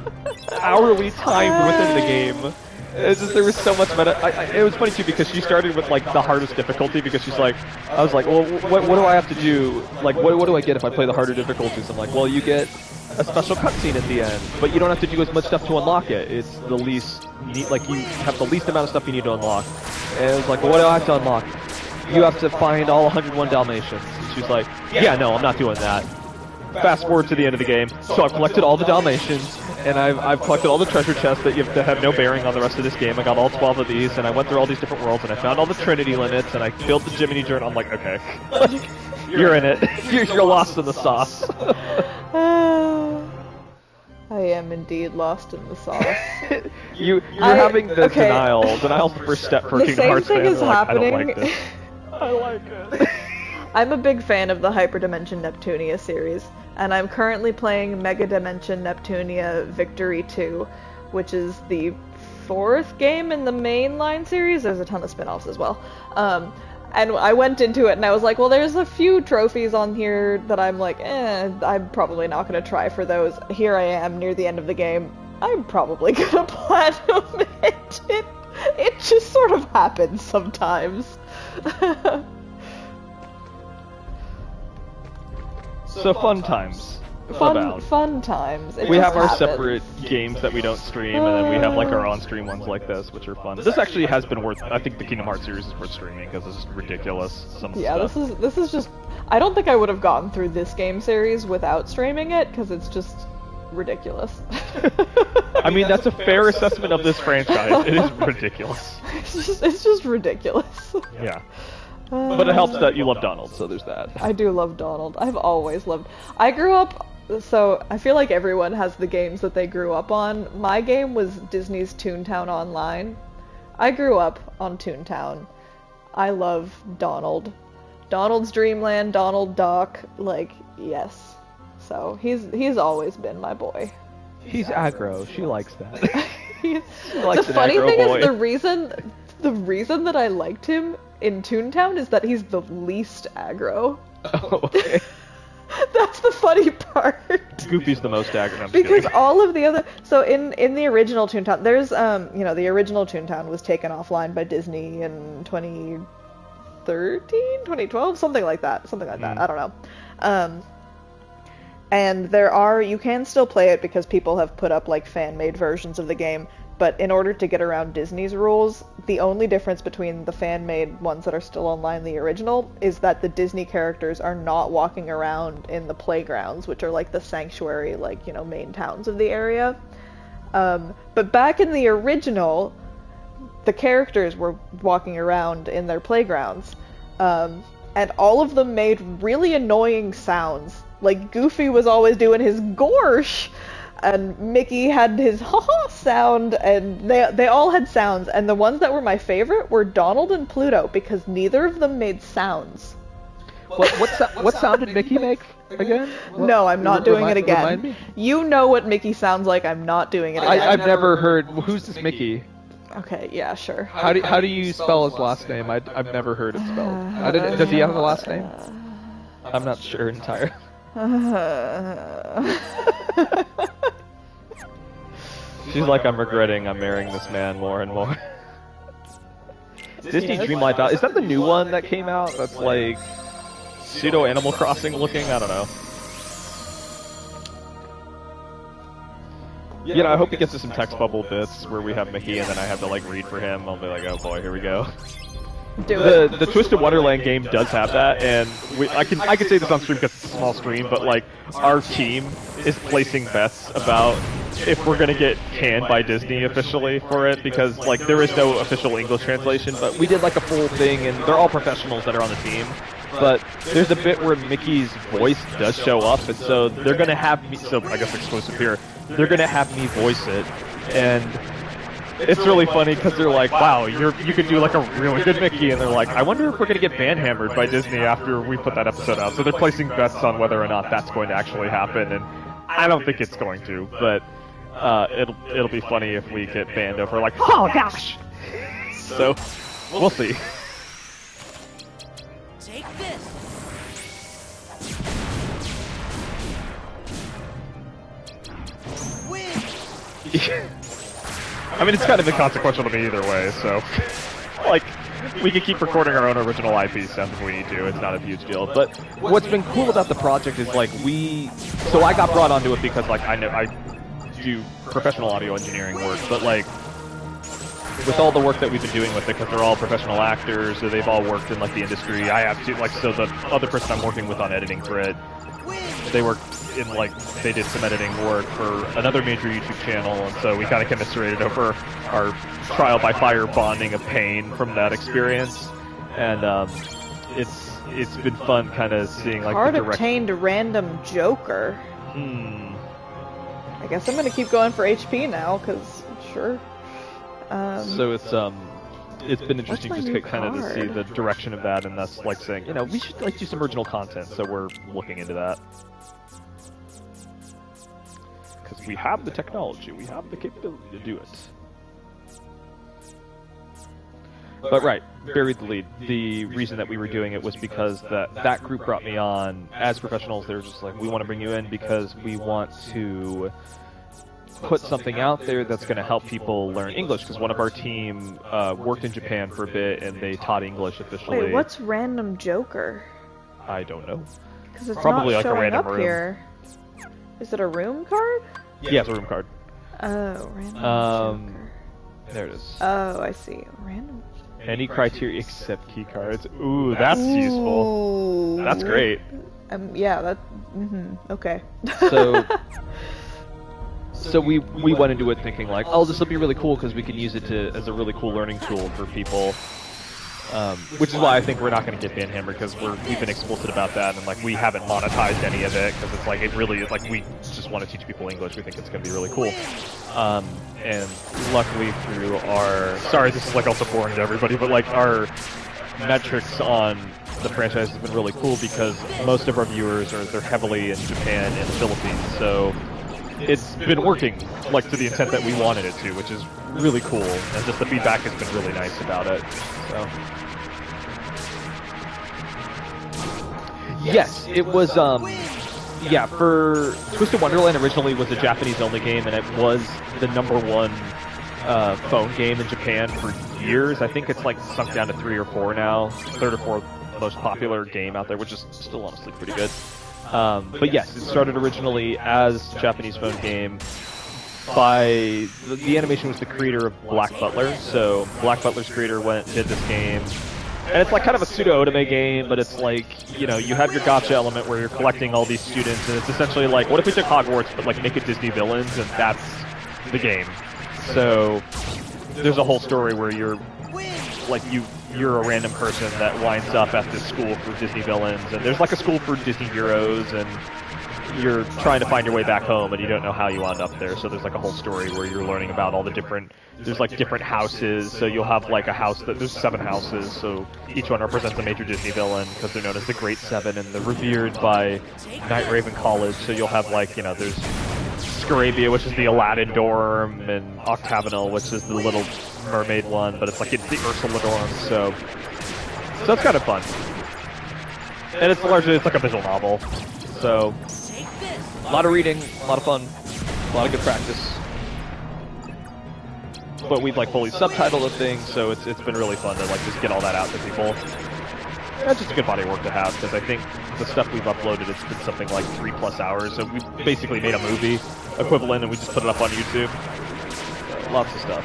B: hourly timed within the game. It's just, there was so much meta. It was funny too because she started with like the hardest difficulty because she's like, I was like, well, what do I have to do? Like, what do I get if I play the harder difficulties? I'm like, well, you get a special cutscene at the end, but you don't have to do as much stuff to unlock it. It's the least, like you have the least amount of stuff you need to unlock. And it was like, well, what do I have to unlock? You have to find all 101 Dalmatians. And she's like, yeah, no, I'm not doing that. Fast forward to the end of the game. So I've collected all the Dalmatians, and I've collected all the treasure chests that have no bearing on the rest of this game. I got all 12 of these, and I went through all these different worlds, and I found all the Trinity limits, and I filled the Jiminy Journal. I'm like, okay, you're in it. You're lost in the sauce.
A: I am indeed lost in the sauce.
B: You're having the denial. Denial's the first step for a Kingdom Hearts fan.
A: The same thing is happening.
B: I don't like this. I like it.
A: I'm a big fan of the Hyperdimension Neptunia series, and I'm currently playing Mega Dimension Neptunia Victory 2, which is the 4th game in the mainline series. There's a ton of spin-offs as well. And I went into it and I was like, well, there's a few trophies on here that I'm like, I'm probably not going to try for those. Here I am near the end of the game. I'm probably going to platinum it. It just sort of happens sometimes.
B: So fun times.
A: Fun times.
B: We have our separate games that we don't stream, and then we have like our on-stream ones like this, which are fun. This actually has been worth. I think the Kingdom Hearts series is worth streaming because it's ridiculous.
A: This is just. I don't think I would have gotten through this game series without streaming it because it's just ridiculous.
B: I mean, that's a fair assessment of this franchise. It is ridiculous.
A: It's just ridiculous.
B: Yeah. But it helps that you love Donald, so there's that.
A: I do love Donald. I've always loved. I grew up, so I feel like everyone has the games that they grew up on. My game was Disney's Toontown Online. I grew up on Toontown. I love Donald. Donald's Dreamland, Donald Duck, like, yes. So he's always been my boy.
B: He's aggro. She likes that.
A: The funny thing is the reason that I liked him in Toontown is that he's the least aggro.
B: Oh, okay.
A: That's the funny part.
B: Goofy's the most aggro.
A: Because all of the other... So in the original Toontown, there's, the original Toontown was taken offline by Disney in 2013, 2012, something like that. I don't know. And you can still play it because people have put up like fan-made versions of the game, but in order to get around Disney's rules, the only difference between the fan-made ones that are still online and the original is that the Disney characters are not walking around in the playgrounds, which are like the sanctuary, main towns of the area. But back in the original, the characters were walking around in their playgrounds, and all of them made really annoying sounds. Like, Goofy was always doing his gorsh, and Mickey had his ha-ha sound, and they all had sounds, and the ones that were my favorite were Donald and Pluto, because neither of them made sounds.
B: What sound did Mickey make again?
A: No, I'm not doing it again.
B: Remind me?
A: You know what Mickey sounds like. I'm not doing it again.
B: I've never heard. Who's this Mickey?
A: Okay, yeah, sure.
B: How do you spell his last name? I've never heard it spelled. Does he have a last name? I'm not sure entirely. She's like, I'm regretting I'm marrying this man more and more. Disney Dreamlight Valley. Is that the new one that came out? That's like pseudo Animal Crossing looking? I don't know. You know, I hope he gets to some text bubble bits where we have Mickey and then I have to like read for him. I'll be like, oh boy, here we go. The Twisted Wonderland game does have that, and I can say this on stream because it's a small stream, but like our team is placing bets about if we're gonna get canned by Disney officially for it, because like there is no official English translation, but we did like a full thing, and they're all professionals that are on the team. But there's a bit where Mickey's voice does show up, and so they're gonna have me. So I guess exclusive here, they're gonna have me voice it, and it's really funny because they're like, "Wow, you could do like a really good Mickey," and they're like, "I wonder if we're gonna get ban-hammered by Disney after we put that episode out." So they're placing bets on whether or not that's going to actually happen, and I don't think it's going to, but it'll be funny if we get banned over like, "Oh gosh!" So we'll see.
C: Take this. Win.
B: I mean, it's kind of inconsequential to me either way, so like we can keep recording our own original IP stuff if we need to. It's not a huge deal. But what's been cool about the project is like so I got brought onto it because like I do professional audio engineering work, but like with all the work that we've been doing with it, because they're all professional actors, so they've all worked in like the industry. I have to like, so the other person I'm working with on editing for it, they work in like, they did some editing work for another major YouTube channel, and so we kind of commiserated over our trial by fire bonding of pain from that experience, and it's been fun kind of seeing like
A: Hard
B: the direct...
A: obtained random Joker. I guess I'm gonna keep going for HP now, cause sure.
B: So it's been interesting just kind of to see the direction of that, and that's like saying, you know, we should like do some original content, so we're looking into that. Because we have the technology, we have the capability to do it. But right, buried the lead. The reason that we were doing it was because that group brought me on as professionals. They were just like, we want to bring you in because we want to put something out there that's going to help people learn English, because one of our team worked in Japan for a bit and they taught English officially.
A: Wait, what's random Joker?
B: I don't know.
A: Because it's
B: probably
A: not
B: like a
A: showing
B: random
A: up
B: room.
A: Here. Is it a room card?
B: Yeah, it's a room card.
A: Oh, random Joker.
B: There it is.
A: Oh, I see. Random.
B: Any criteria except key cards. Ooh, that's useful. That's great.
A: Yeah, that. Okay.
B: So we went into it thinking like, oh, this will be really cool because we can use it as a really cool learning tool for people. Which is why I think we're not going to get ban-hammered, because we've been explicit about that, and like we haven't monetized any of it, because it's like it really is like we just want to teach people English. We think it's going to be really cool. And luckily through our, sorry, this is like also boring to everybody, but like our metrics on the franchise has been really cool, because most of our viewers they're heavily in Japan and the Philippines, so it's been working like to the intent that we wanted it to, which is really cool, and just the feedback has been really nice about it. So yes, it was yeah, for Twisted Wonderland originally was a Japanese only game, and it was the #1 phone game in Japan for years. I think it's like sunk down to 3 or 4 now, 3rd or 4th most popular game out there, which is still honestly pretty good. But yes, it started originally as a Japanese phone game by the animation was the creator of Black Butler. So Black Butler's creator did this game, and it's like kind of a pseudo otome game, but it's like, you know, you have your gacha element where you're collecting all these students, and it's essentially like, what if we took Hogwarts but like make it Disney villains, and that's the game. So there's a whole story where you're like you're a random person that winds up at this school for Disney villains, and there's like a school for Disney heroes, and you're trying to find your way back home and you don't know how you wound up there. So there's like a whole story where you're learning about all the different, there's like different houses. So you'll have like a house that, there's 7 houses, so each one represents a major Disney villain because they're known as the Great Seven and they're revered by Night Raven College. So you'll have like, you know, there's Scarabia, which is the Aladdin dorm, and Octagonal, which is the Little Mermaid one, but it's like it's the Ursula dorm, so that's kind of fun. And it's largely, it's like a visual novel, so a lot of reading, a lot of fun, a lot of good practice. But we've like fully subtitled the thing, so it's been really fun to like just get all that out to people. That's just a good body of work to have, because I think the stuff we've uploaded, it's been something like 3+ hours, so we basically made a movie equivalent and we just put it up on YouTube. So, lots of stuff.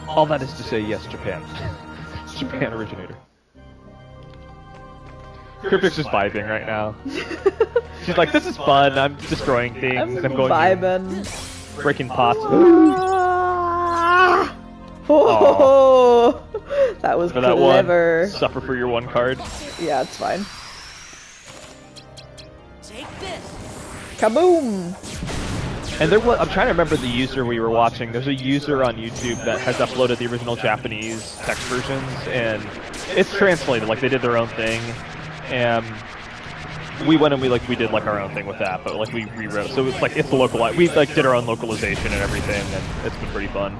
B: All that is to say, yes, Japan. Japan originator. Cryptic's just vibing right now. She's like, this is fun, I'm destroying things, I'm going
A: vibing.
B: Breaking pots.
A: Oh, that was
B: for that
A: clever.
B: One, suffer for your 1 card.
A: Yeah, it's fine.
C: Take this.
A: Kaboom!
B: And there was, I'm trying to remember the user we were watching. There's a user on YouTube that has uploaded the original Japanese text versions, and it's translated. Like they did their own thing, and we went and we did like our own thing with that. But like we rewrote, so it's like it's the local. We like did our own localization and everything, and it's been pretty fun.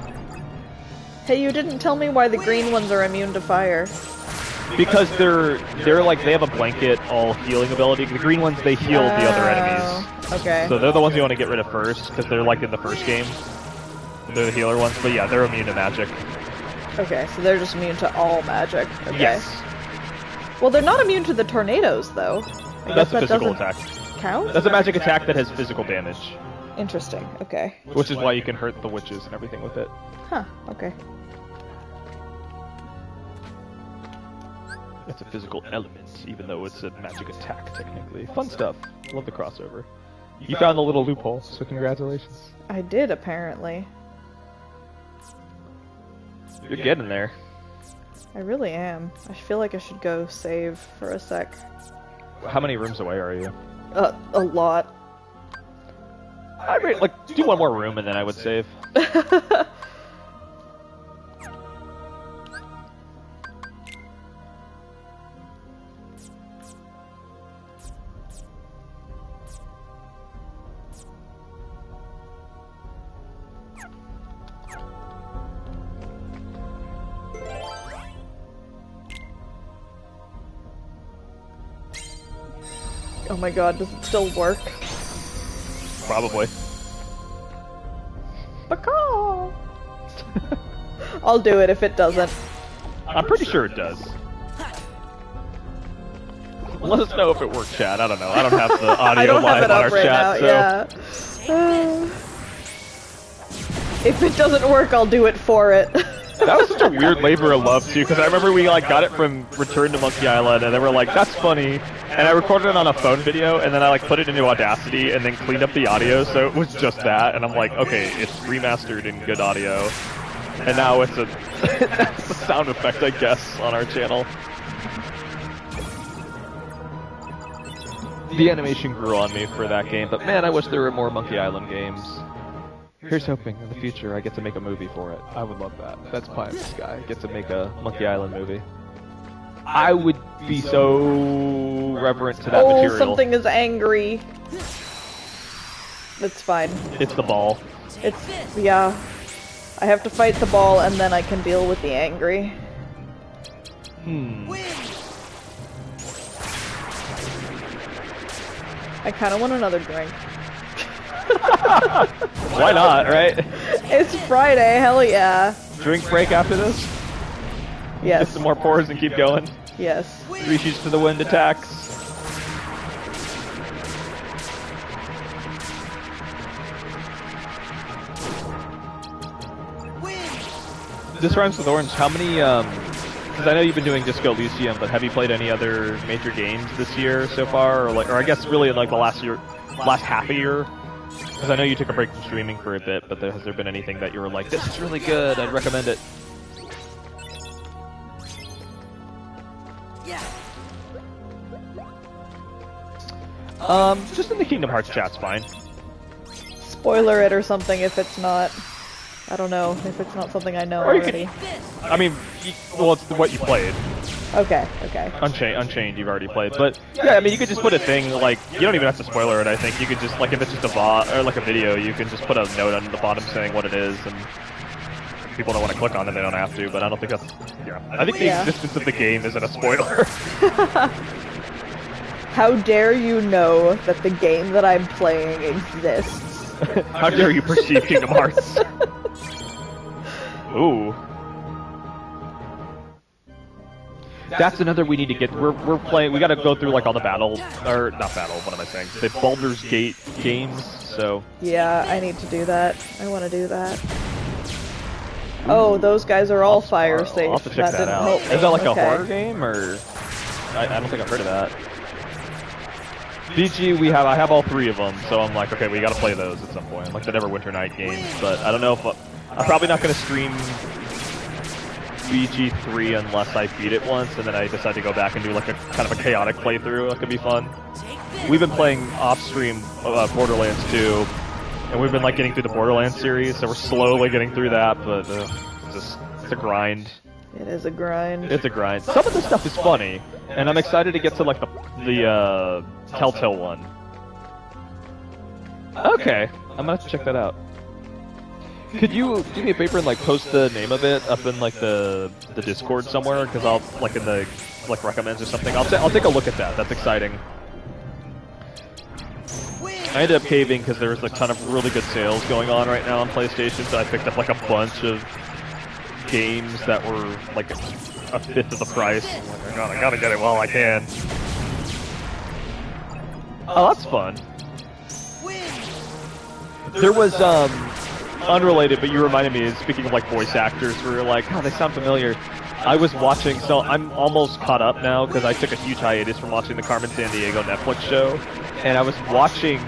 A: Hey, you didn't tell me why the green ones are immune to fire.
B: Because they're like they have a blanket all healing ability. The green ones they heal the other enemies.
A: Okay.
B: So they're the ones you want to get rid of first because they're like in the first game. They're the healer ones, but yeah, they're immune to magic.
A: Okay, so they're just immune to all magic. Okay.
B: Yes.
A: Well, they're not immune to the tornadoes though.
B: That's a physical attack.
A: Count?
B: That's a magic attack that has physical damage.
A: Interesting. Okay.
B: Which is why you can hurt the witches and everything with it.
A: Huh. Okay.
B: It's a physical element, even though it's a magic attack, technically. Fun stuff. Love the crossover. You found the little loophole, so congratulations.
A: I did, apparently.
B: You're getting there.
A: I really am. I feel like I should go save for a sec.
B: How many rooms away are you?
A: A lot.
B: I mean, like, do 1 more room and then I would save.
A: Oh my god, does it still work?
B: Probably.
A: Bacaw! I'll do it if it doesn't.
B: I'm pretty sure it does. Let us know if it works, chat. I don't know. I don't have the audio live on our chat, so...
A: Yeah. If it doesn't work, I'll do it for it.
B: That was such a weird labor of love, too, because I remember we like got it from Return to Monkey Island, and they were like, that's funny, and I recorded it on a phone video, and then I like put it into Audacity, and then cleaned up the audio, so it was just that, and I'm like, okay, it's remastered in good audio, and now it's a, it's a sound effect, I guess, on our channel. The animation grew on me for that game, but man, I wish there were more Monkey Island games. Here's hoping in the future I get to make a movie for it. I would love that. That's pie in the sky. I get to make a Monkey Island movie. I would be so reverent to that material.
A: Oh, something is angry. It's fine.
B: It's the ball.
A: It's, yeah. I have to fight the ball and then I can deal with the angry. I kind of want another drink.
B: Why not, right?
A: It's Friday, hell yeah.
B: Drink break after this?
A: Yes.
B: Get some more pours and keep going?
A: Yes.
B: 3 shoots to the wind attacks. This rhymes with orange. How many, because I know you've been doing Disco Elysium, but have you played any other major games this year so far? Or I guess really like the last half a year? Because I know you took a break from streaming for a bit, but has there been anything that you were like, this is really good, I'd recommend it? Just in the Kingdom Hearts chat's fine.
A: Spoiler it or something if it's not. I don't know if it's not something I know
B: Or you
A: already.
B: I mean, well, it's what you played.
A: Okay.
B: Unchained, you've already played, but yeah, I mean, you could just put a thing like you don't even have to spoiler it. I think you could just like if it's just a VOD or like a video, you can just put a note on the bottom saying what it is, and if people don't want to click on it, they don't have to. But I don't think that's I think the existence of the game isn't a spoiler.
A: How dare you know that the game that I'm playing exists?
B: How dare you perceive Kingdom Hearts? Ooh. That's another we need to get. We're playing. We got to go through like all the battle, or not battle. What am I saying? The Baldur's Gate games. So.
A: Yeah, I need to do that. I want to do that. Oh, those guys are all fire safe.
B: I'll have to check that out. Is that like a horror game, or I don't think I've heard of that. BG, I have all 3 of them, so I'm like, okay, we gotta play those at some point, like the Neverwinter Night games. But I don't know if I'm probably not gonna stream BG3 unless I beat it once, and then I decide to go back and do like a kind of a chaotic playthrough. That could be fun. We've been playing off-stream Borderlands 2, and we've been like getting through the Borderlands series, so we're slowly getting through that, but it's a grind.
A: It is a grind.
B: It's a grind. Some of the stuff is funny, and I'm excited to get to like the Telltale one. Okay, I'm gonna have to check that out. Could you do me a favor and like post the name of it up in like the Discord somewhere? Because I'll like in the like recommends or something. I'll take a look at that. That's exciting. I ended up caving because there was a ton of really good sales going on right now on PlayStation, so I picked up like a bunch of games that were like a fifth of the price. I'm like, I gotta get it while I can. Oh, that's fun. There was unrelated, but you reminded me. Speaking of like voice actors, where you're like, oh, they sound familiar. I was watching, so I'm almost caught up now because I took a huge hiatus from watching the Carmen Sandiego Netflix show, and I was watching.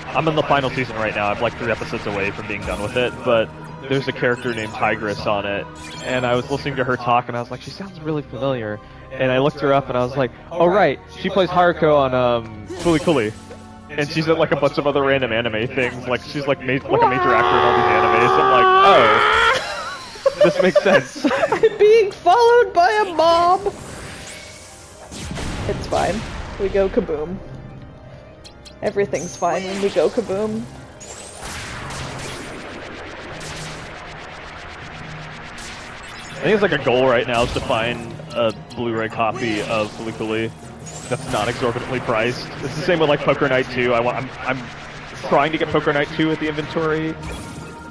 B: I'm in the final season right now. I'm like 3 episodes away from being done with it, but there's a character named Tigress on it, and I was listening to her talk, and I was like, she sounds really familiar. And I looked her up, and I was like, oh right, she plays Haruko on Fooly Cooly. And she's in like a bunch of other random anime things, like she's like a major actor in all these animes. I'm like, oh, this makes sense.
A: I'm being followed by a mob! It's fine. We go kaboom. Everything's fine when we go kaboom.
B: I think it's like a goal right now is to find a Blu-ray copy of Fooly Cooly that's not exorbitantly priced. It's the same with like Poker Night 2. I'm trying to get Poker Night 2 at the inventory,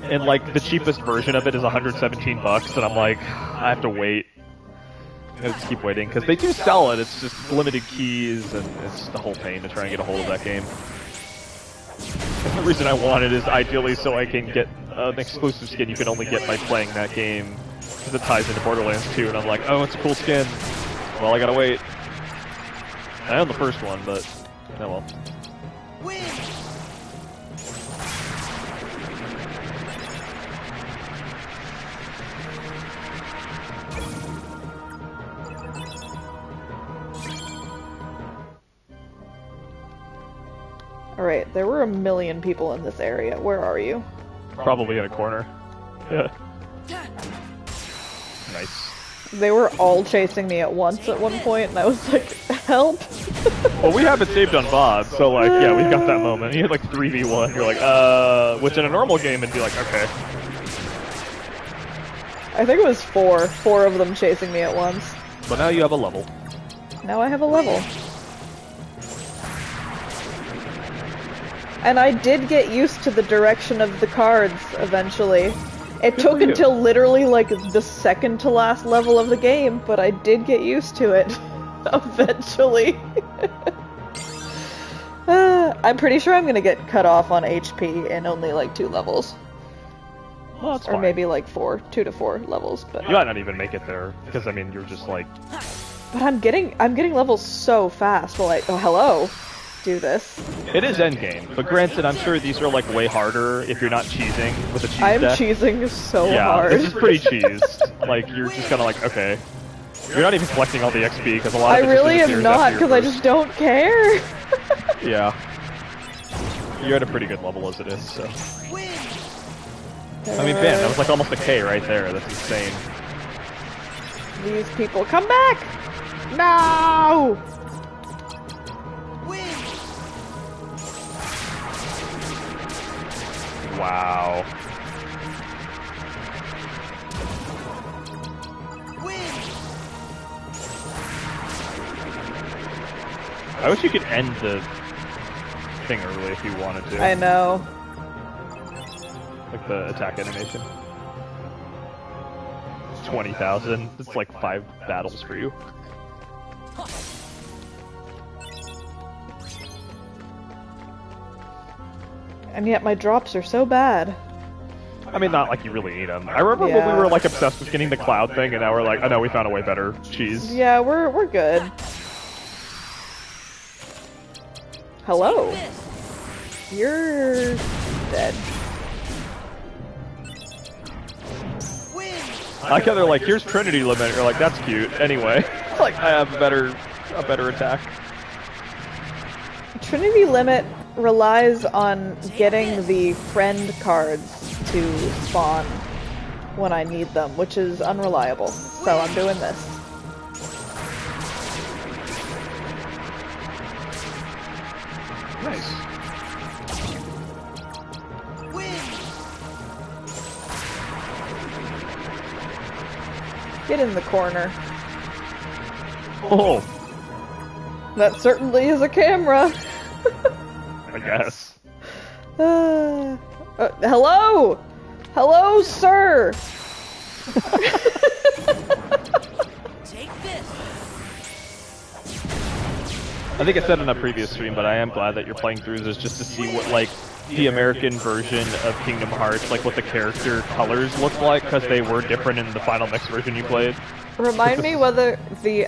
B: and like the cheapest version of it is $117, and I'm like, I have to wait. I just keep waiting because they do sell it. It's just limited keys, and it's just a whole pain to try and get a hold of that game. And the reason I want it is ideally so I can get an exclusive skin you can only get by playing that game, because it ties into Borderlands 2, and I'm like, oh, it's a cool skin. Well, I gotta wait. I own the first one, but oh well.
A: Alright, there were a million people in this area. Where are you?
B: Probably in a corner. Yeah. Nice.
A: They were all chasing me at once at one point, and I was like, help!
B: Well, we have it saved on VOD, so like, yeah, we got that moment. You had like 3v1, you're like, which in a normal game would be like, okay.
A: I think it was 4 of them chasing me at once.
B: But now you have a level.
A: Now I have a level. And I did get used to the direction of the cards eventually. It took until literally like the second to last level of the game, but I did get used to it eventually. I'm pretty sure I'm gonna get cut off on HP in only like 2 levels.
B: Well, that's
A: or
B: fine.
A: maybe like 2 to 4 levels, but
B: You might not even make it there, because I mean, you're just like...
A: But I'm getting levels so fast while I do this.
B: It is endgame, but granted, I'm sure these are like way harder if you're not cheesing with a cheese
A: I'm
B: deck.
A: cheesing so
B: Yeah,
A: hard.
B: this is pretty cheesed. Like, you're just kind of like, okay. You're not even collecting all the XP, because a lot of it
A: I really
B: just
A: am
B: disappears
A: not,
B: after your
A: because I
B: first.
A: just don't care.
B: Yeah. You're at a pretty good level as it is, so. I mean, man, that was like almost a K right there. That's insane.
A: These people, come back! No!
B: Wow. I wish you could end the thing early if you wanted to.
A: I know.
B: Like the attack animation. 20,000. It's like 5 battles for you.
A: And yet my drops are so bad.
B: I mean, not like you really need them. I remember when we were like obsessed with getting the cloud thing, and now we're like, oh no, we found a way better cheese.
A: Yeah, we're good. Hello. You're dead.
B: I like how they're like, here's Trinity Limit. You're like, that's cute. Anyway, like I have a better attack.
A: Trinity Limit relies on getting the friend cards to spawn when I need them, which is unreliable. So I'm doing this.
B: Nice.
A: Get in the corner.
B: Oh.
A: That certainly is a camera.
B: I guess.
A: Hello! Hello, sir!
C: Take this.
B: I think I said in a previous stream, but I am glad that you're playing through this just to see what, like, the American version of Kingdom Hearts, like, what the character colors look like, because they were different in the Final Mix version you played.
A: Remind me whether the,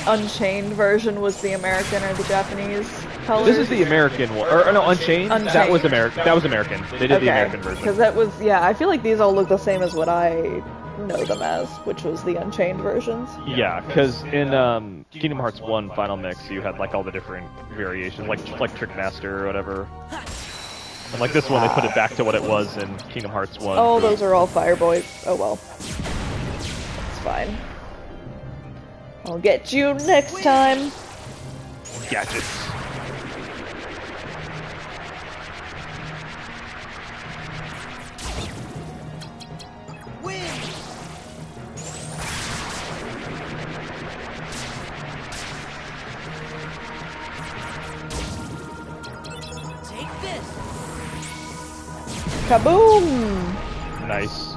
A: Unchained version was the American or the Japanese colors?
B: This is the American one. Or no, Unchained? That was American. That was American. They did the American version.
A: Because that was, yeah, I feel like these all look the same as what I know them as, which was the Unchained versions.
B: Yeah, because in Kingdom Hearts 1 Final Mix, you had like all the different variations, like Trickmaster or whatever. And like this one, they put it back to what it was in Kingdom Hearts 1.
A: Oh, those are all Fire Boys. Oh well. It's fine. I'll get you next time.
B: Gadgets.
A: Kaboom!
B: Nice.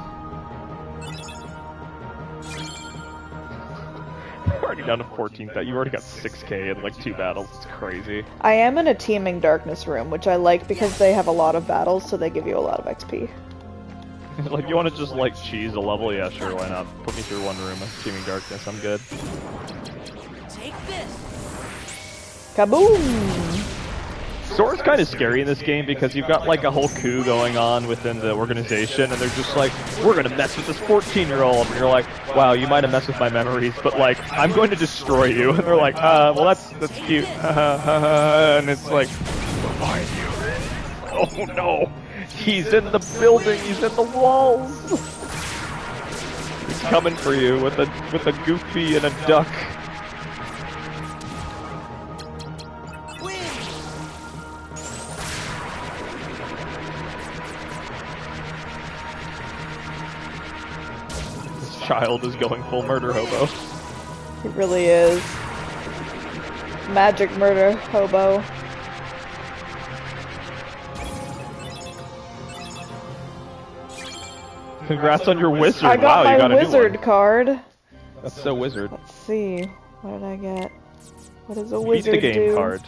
B: You're already down to 14th. You already got 6k in like 2 battles. It's crazy.
A: I am in a Teeming Darkness room, which I like because they have a lot of battles, so they give you a lot of XP.
B: Like, you want to just like cheese a level? Yeah, sure, why not? Put me through one room of Teeming Darkness. I'm good.
C: Take this.
A: Kaboom!
B: Sora's kind of scary in this game because you've got like a whole coup going on within the organization, and they're just like, we're gonna mess with this 14-year-old, and you're like, wow, you might have messed with my memories, but like, I'm going to destroy you. And they're like, well, that's cute. And it's like, we'll find you. Oh no, he's in the building, he's in the walls. He's coming for you with a goofy and a duck. Child is going full murder hobo.
A: It really is. Magic murder hobo.
B: Congrats on your wizard.
A: I got
B: wow, you
A: my
B: got a
A: wizard
B: new one.
A: card.
B: That's so wizard.
A: Let's see. What did I get? What does a
B: Beat
A: wizard
B: the game
A: do?
B: card.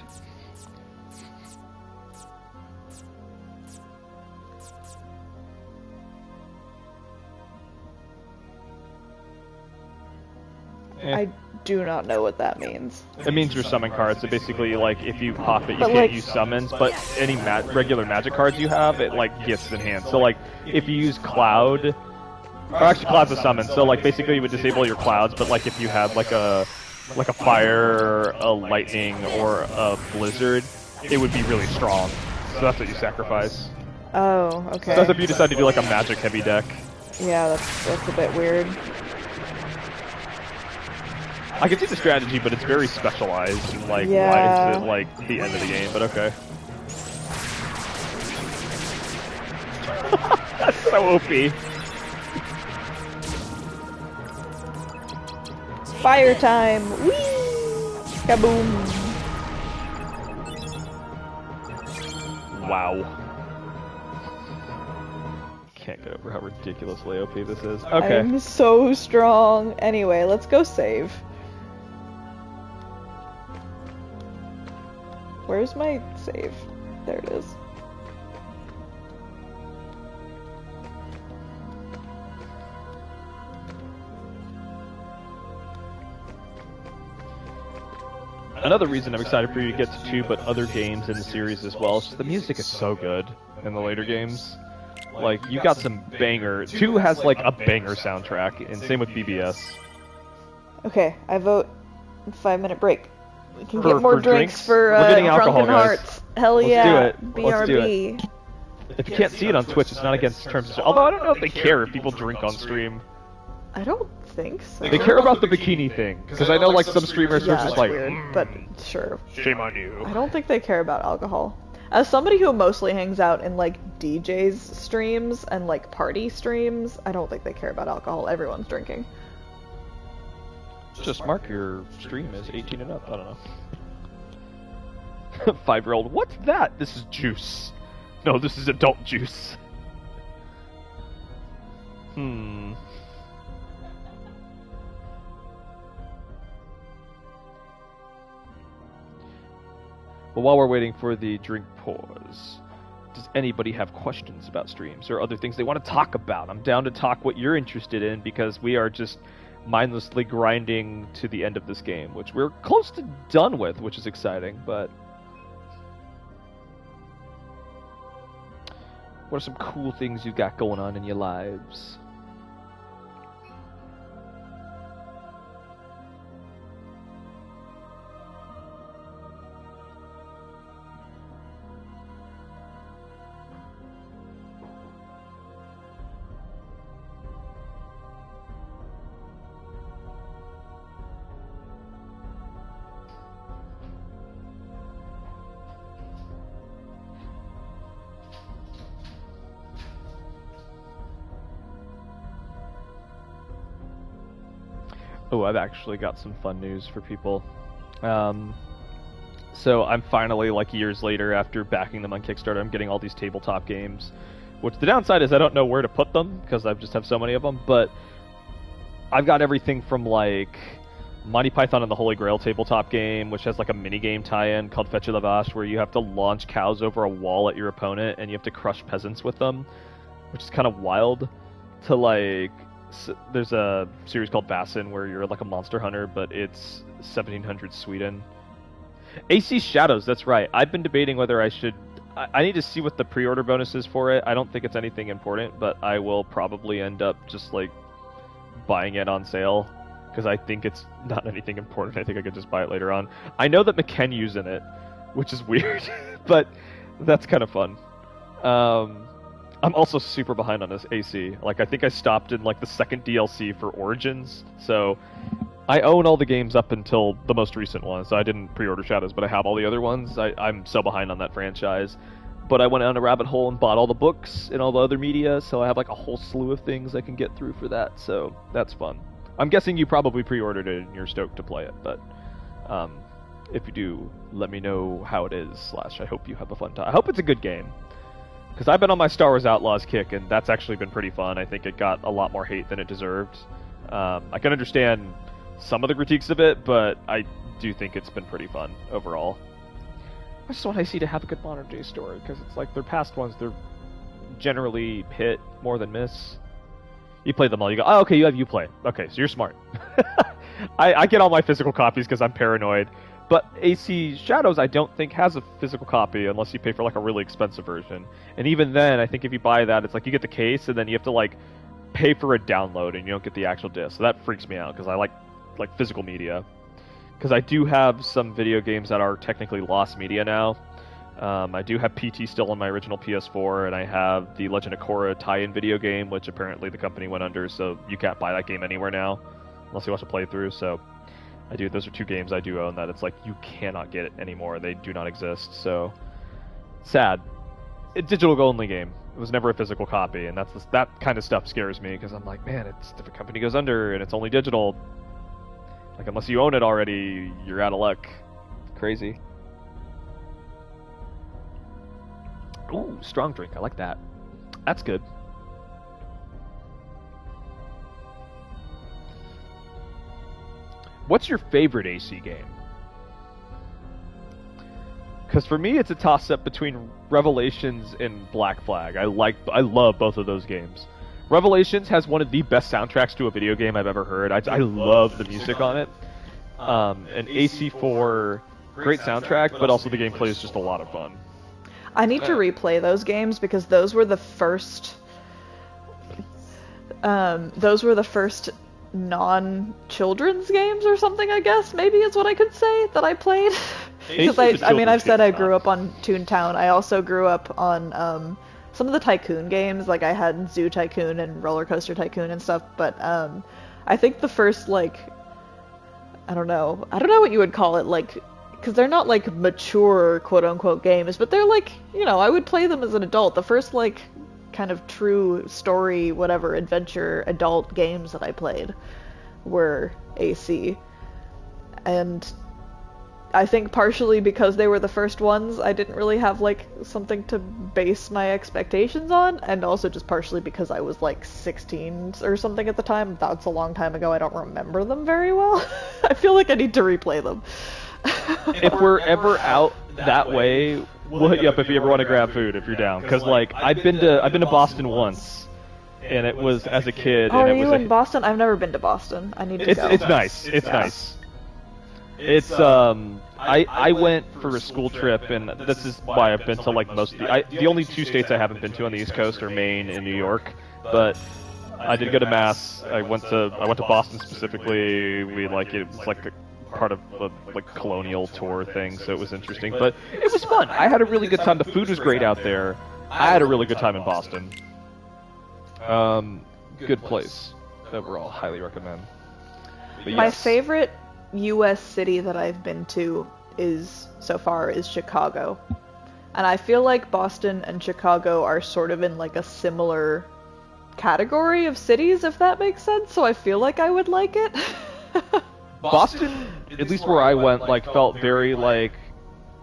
A: I do not know what that means.
B: It means your summon cards. So basically, like, if you pop it, you
A: But,
B: can't
A: like-
B: use summons. But any regular magic cards you have, it like gets enhanced. So like, if you use Cloud, or actually Cloud's a summon. So like, basically, you would disable your clouds. But like, if you had like a like a fire, a lightning, or a blizzard, it would be really strong. So that's what you sacrifice.
A: Oh, okay.
B: So that's if you decide to do like a magic heavy deck.
A: Yeah, that's a bit weird.
B: I can see the strategy, but it's very specialized. And, like,
A: Yeah.
B: why is it like the end of the game? But okay. That's so OP.
A: Fire time! Whee! Kaboom!
B: Wow. Can't get over how ridiculously OP this is. Okay.
A: I'm so strong. Anyway, let's go save. Where's my save? There it is.
B: Another reason I'm excited for you to get to 2, but other games in the series as well, is just the music is so good in the later games. Like, you got some banger. 2 has like a banger soundtrack, and same with BBS.
A: Okay, I vote 5-minute break. We can
B: For-
A: get more
B: for
A: drinks
B: drinks?
A: for
B: We're getting
A: Drunken
B: alcohol, guys.
A: Hearts. Hell
B: Let's
A: yeah.
B: do it. Let's do
A: BRB.
B: If you can't see it on Twitch, it's not against terms of... Although I don't know if they care if people drink on stream.
A: I don't think so.
B: They care about the bikini thing, because I know like some streamers are
A: Yeah,
B: just
A: it's
B: like,
A: weird, but sure.
B: shame on you.
A: I don't think they care about alcohol. As somebody who mostly hangs out in like DJs streams and like party streams, I don't think they care about alcohol. Everyone's drinking.
B: Just mark your stream as 18 and up. I don't know. 5-year-old, what's that? This is juice. No, this is adult juice. Well, while we're waiting for the drink pause, does anybody have questions about streams or other things they want to talk about? I'm down to talk what you're interested in, because we are just mindlessly grinding to the end of this game, which we're close to done with, which is exciting, but... What are some cool things you've got going on in your lives? Oh, I've actually got some fun news for people. So I'm finally, like years later, after backing them on Kickstarter, I'm getting all these tabletop games. Which the downside is I don't know where to put them, because I just have so many of them, but I've got everything from like Monty Python and the Holy Grail tabletop game, which has like a minigame tie-in called Fetch la Vache, where you have to launch cows over a wall at your opponent, and you have to crush peasants with them, which is kind of wild, to like... There's a series called Bassin where you're like a monster hunter, but it's 1700 Sweden. AC Shadows, that's right. I've been debating whether I should... I need to see what the pre-order bonus is for it. I don't think it's anything important, but I will probably end up just like buying it on sale, because I think it's not anything important. I think I could just buy it later on. I know that McKenyu's in it, which is weird, but that's kind of fun. I'm also super behind on this AC. Like, I think I stopped in, like, the second DLC for Origins, so I own all the games up until the most recent one, so I didn't pre-order Shadows, but I have all the other ones. I'm so behind on that franchise. But I went down a rabbit hole and bought all the books and all the other media, so I have, like, a whole slew of things I can get through for that, so that's fun. I'm guessing you probably pre-ordered it and you're stoked to play it, but if you do, let me know how it is, / I hope you have a fun time. I hope it's a good game. Because I've been on my Star Wars Outlaws kick, and that's actually been pretty fun. I think it got a lot more hate than it deserved. I can understand some of the critiques of it, but I do think it's been pretty fun overall. I just want IC to have a good modern day story, because it's like their past ones, they're generally hit more than miss. You play them all, you go, oh, okay, you have Uplay. Okay, so you're smart. I get all my physical copies because I'm paranoid. But AC Shadows, I don't think, has a physical copy unless you pay for, like, a really expensive version. And even then, I think if you buy that, it's like you get the case, and then you have to, like, pay for a download, and you don't get the actual disc. So that freaks me out, because I like physical media. because I do have some video games that are technically lost media now. I do have PT still on my original PS4, and I have the Legend of Korra tie-in video game, which apparently the company went under, so you can't buy that game anywhere now, unless you watch a playthrough, so those are 2 games I do own that it's like, you cannot get it anymore, they do not exist, so, sad. A digital-only game. It was never a physical copy, and that kind of stuff scares me, because I'm like, man, it's different company goes under, and it's only digital. Like, unless you own it already, you're out of luck. Crazy. Ooh, strong drink. I like that. That's good. What's your favorite AC game? Because for me, it's a toss-up between Revelations and Black Flag. I love both of those games. Revelations has one of the best soundtracks to a video game I've ever heard. I love the music on it. And AC4, great soundtrack, but also the gameplay is just a lot of fun.
A: I need to replay those games because those were the first non-children's games or something, I guess, maybe is what I could say, that I played. Because I've said I grew up on Toontown. I also grew up on some of the Tycoon games, like I had Zoo Tycoon and Roller Coaster Tycoon and stuff, but I think the first, like, I don't know what you would call it, like, because they're not, like, mature, quote-unquote, games, but they're, like, you know, I would play them as an adult. The first, like, kind of true story, whatever, adventure, adult games that I played were AC. And I think partially because they were the first ones, I didn't really have, like, something to base my expectations on, and also just partially because I was, like, 16 or something at the time. That's a long time ago. I don't remember them very well. I feel like I need to replay them.
B: If we're ever out that way, we'll hit you up if you ever want to grab food, if you're down. Because, like, I've been to Boston once, and it was as a kid.
A: Oh,
B: and
A: are
B: it was
A: you in Boston? I've never been to Boston. I need to go.
B: It's nice. It's nice. It's I went for a school trip, and this is why I've been to, like, most of the only 2 states I haven't been to on the East Coast are Maine and New York, but I did go to Mass. I went to Boston specifically. It was like a part of a, like, colonial tour thing, so it was interesting, but it was fun. I had a really good time. The food was great out there. I had a really good time in Boston. Good place overall. Highly recommend. But
A: My
B: yes.
A: favorite U.S. city that I've been to so far is Chicago. And I feel like Boston and Chicago are sort of in, like, a similar category of cities, if that makes sense, so I feel like I would like it.
B: Boston, at least where I went, like, felt very, like,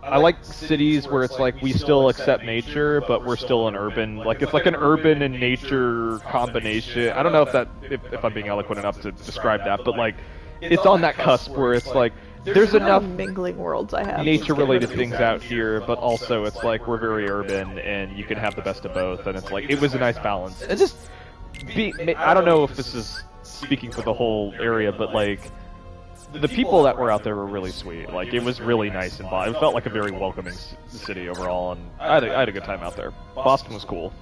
B: I like cities where it's like we still accept nature, but we're still an urban, like, it's like an urban and nature combination. I don't know if I'm being eloquent enough to describe that, but, like, it's on that cusp where it's like there's enough
A: mingling worlds I have.
B: nature-related things out here, but also it's like we're very urban, and you can have the best of both, and it's like it was a nice balance. And just I don't know if this is speaking for the whole area, but, like, the people that were out there were really sweet. Like, it was really nice, and it felt like a very welcoming city overall, and I had a good time out there. Boston was cool.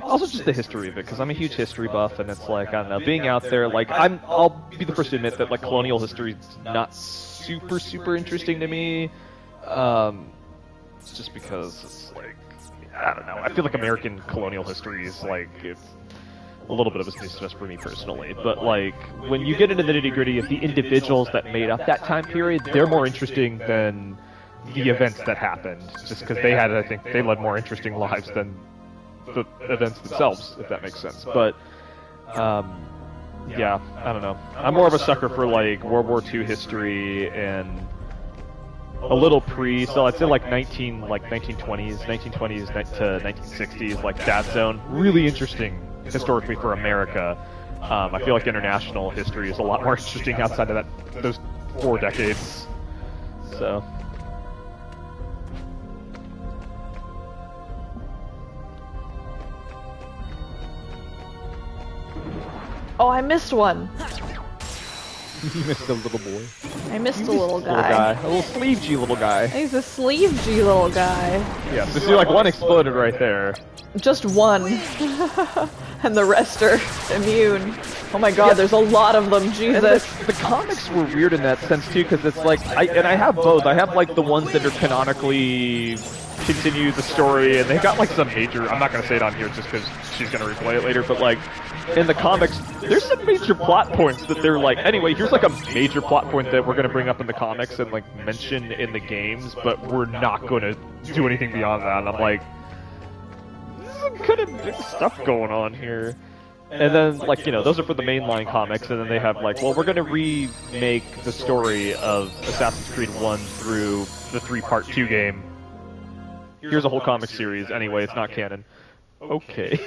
B: Also, just the history of it, because I'm a huge history buff, and it's like, I don't know, being out there, like, I'll be the first to admit that, like, colonial history is not super interesting to me. Just because it's like, I don't know, I feel like American colonial history is, like, it's a little bit of a snooze fest for me personally, but, like, when you get into the nitty-gritty of the individuals that made up that time period, they're more interesting than the events that happened, just because I think they led more interesting lives than the events themselves, if that makes sense. But yeah, I don't know. I'm more of a sucker for, like, World War II history and a little so I'd say like 1920s to 1960s, like that zone. Really interesting historically for America. I feel like international history is a lot more interesting outside of those 4 decades. So.
A: Oh, I missed one.
B: You missed a little boy.
A: I missed a little guy.
B: A little sleeve G little guy.
A: He's a sleeve G little guy.
B: Yeah, so see, like, one exploded right there.
A: Just one. And the rest are immune. Oh my god, there's a lot of them, Jesus.
B: And the comics were weird in that sense too, because it's like, I have both. I have like the ones that are canonically continue the story, and they got like some major, I'm not gonna say it on here just because she's gonna replay it later, but like, in the comics, there's some major plot points that they're like, anyway, here's like a major plot point that we're gonna bring up in the comics and like mention in the games, but we're not gonna do anything beyond that, and I'm like, there's some kind of big stuff going on here. And then, like, you know, those are for the mainline comics, and then they have, like, well, we're going to remake the story of Assassin's Creed 1 through the 3-part 2 game. Here's a whole comic series. Anyway, it's not canon. Okay.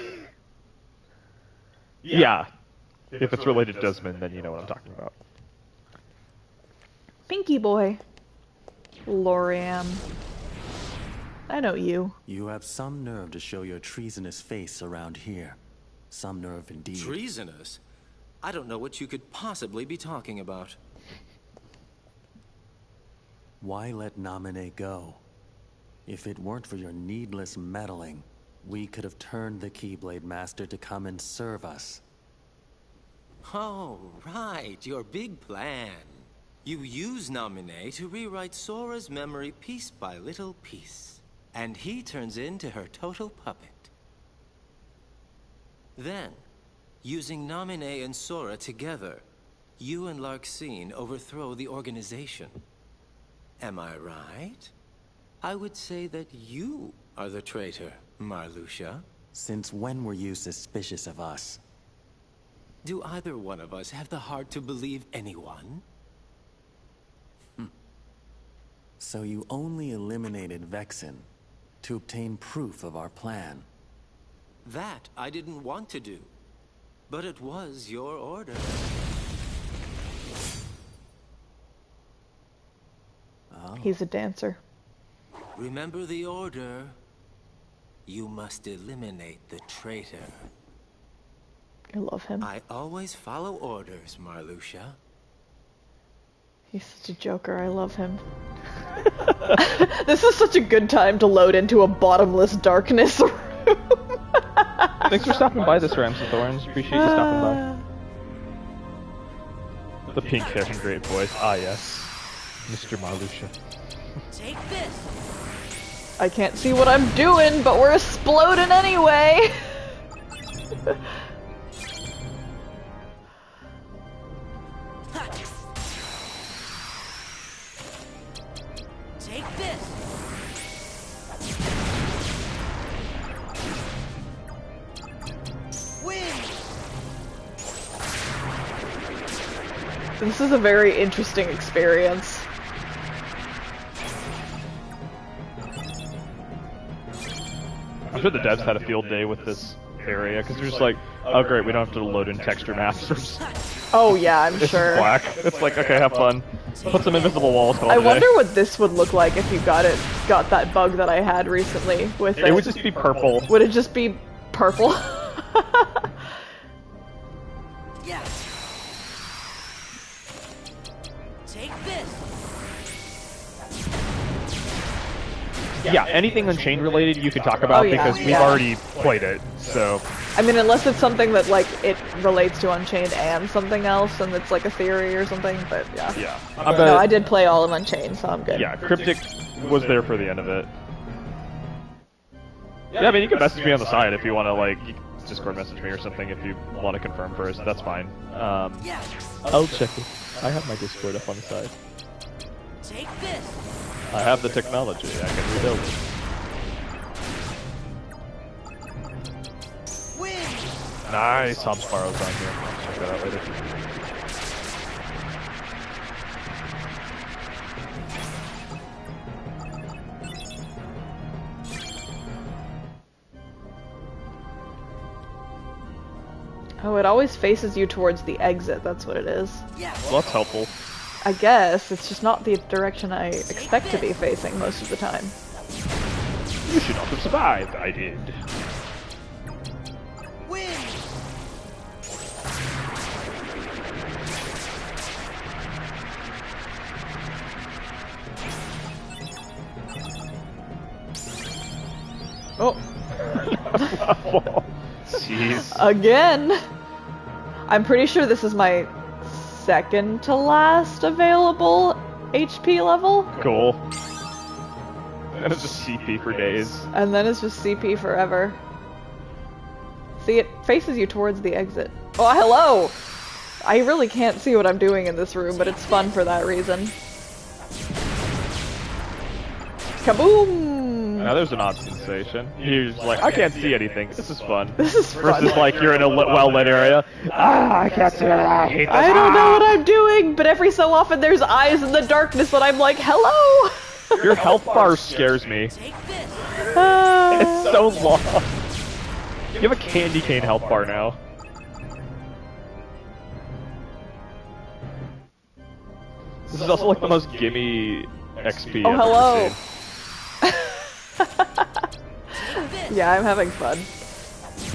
B: Yeah. If it's related to Desmond, then you know what I'm talking about.
A: Pinky boy. Loriam. I know you.
F: You have some nerve to show your treasonous face around here. Some nerve indeed.
G: Treasonous? I don't know what you could possibly be talking about.
F: Why let Naminé go? If it weren't for your needless meddling, we could have turned the Keyblade Master to come and serve us.
G: Oh, right, your big plan. You use Naminé to rewrite Sora's memory piece by little piece, and he turns into her total puppet. Then, using Naminé and Sora together, you and Larxene overthrow the organization. Am I right? I would say that you are the traitor, Marluxia.
F: Since when were you suspicious of us?
G: Do either one of us have the heart to believe anyone?
F: So you only eliminated Vexen to obtain proof of our plan.
G: That I didn't want to do, but it was your order.
F: Oh.
A: He's a dancer.
G: Remember the order. You must eliminate the traitor.
A: I love him.
G: I always follow orders, Marluxia.
A: He's such a joker, I love him. This is such a good time to load into a bottomless darkness room.
B: Thanks for stopping by this Rams and Thorns. Appreciate you stopping by. The pink hair and great voice. Ah, yes. Mr. Marluxia.
C: Take this.
A: I can't see what I'm doing, but we're exploding anyway.
C: Take this.
A: This is a very interesting experience.
B: I'm sure the devs had a field day with this area, because they're just like, oh great, we don't have to load in texture maps.
A: Oh yeah, I'm
B: It's
A: sure.
B: black. It's like, okay, have fun. Put some invisible walls.
A: I wonder what this would look like if you got that bug that I had recently with it.
B: It would just be purple.
A: Would it just be purple?
C: Yes. Take this.
B: Yeah, anything Unchained related you could talk about,
A: Oh, yeah.
B: because we've
A: Yeah.
B: already played it, so...
A: I mean, unless it's something that, like, it relates to Unchained and something else, and it's like a theory or something, but yeah.
B: Yeah.
A: No, I did play all of Unchained, so I'm good.
B: Yeah, Cryptic was there for the end of it. Yeah, I mean, you can message me on the side if you want to, like, you can Discord message me or something if you want to confirm first, that's fine.
C: Yes.
B: I'll check it. I have my Discord up on the side.
C: Take this.
B: I have the technology, I can rebuild it.
C: Win.
B: Nice, Homsparrow's on here. I'll check that out later.
A: Oh, it always faces you towards the exit, that's what it is.
C: Yes.
B: Well, that's helpful.
A: I guess, it's just not the direction I expect to be facing most of the time.
B: You should not have survived. I did.
C: Win.
A: Oh.
B: Jeez.
A: Again! I'm pretty sure this is my second to last available HP level.
B: Cool. And it's just CP for days.
A: And then it's just CP forever. See, it faces you towards the exit. Oh, hello! I really can't see what I'm doing in this room, but it's fun for that reason. Kaboom!
B: Now there's an odd sensation. You're just like, I can't see anything. This is fun.
A: This is fun.
B: Versus like you're in a well-lit area. Ah, I can't see anything. I hate this.
A: I don't know what I'm doing, but every so often there's eyes in the darkness and I'm like, hello!
B: Your health bar scares me.
C: Take this.
B: It's so long. You have a candy cane health bar now. This is also like the most gimme XP I've
A: hello.
B: ever seen.
A: Yeah, I'm having fun.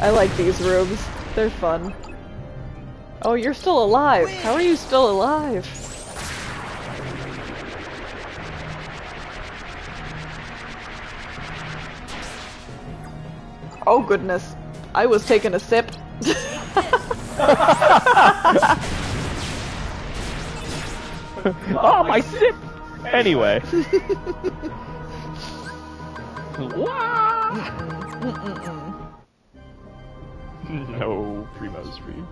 A: I like these rooms. They're fun. Oh, you're still alive. How are you still alive? Oh goodness. I was taking a sip.
B: Oh, my sip! Anyway. No primos for you.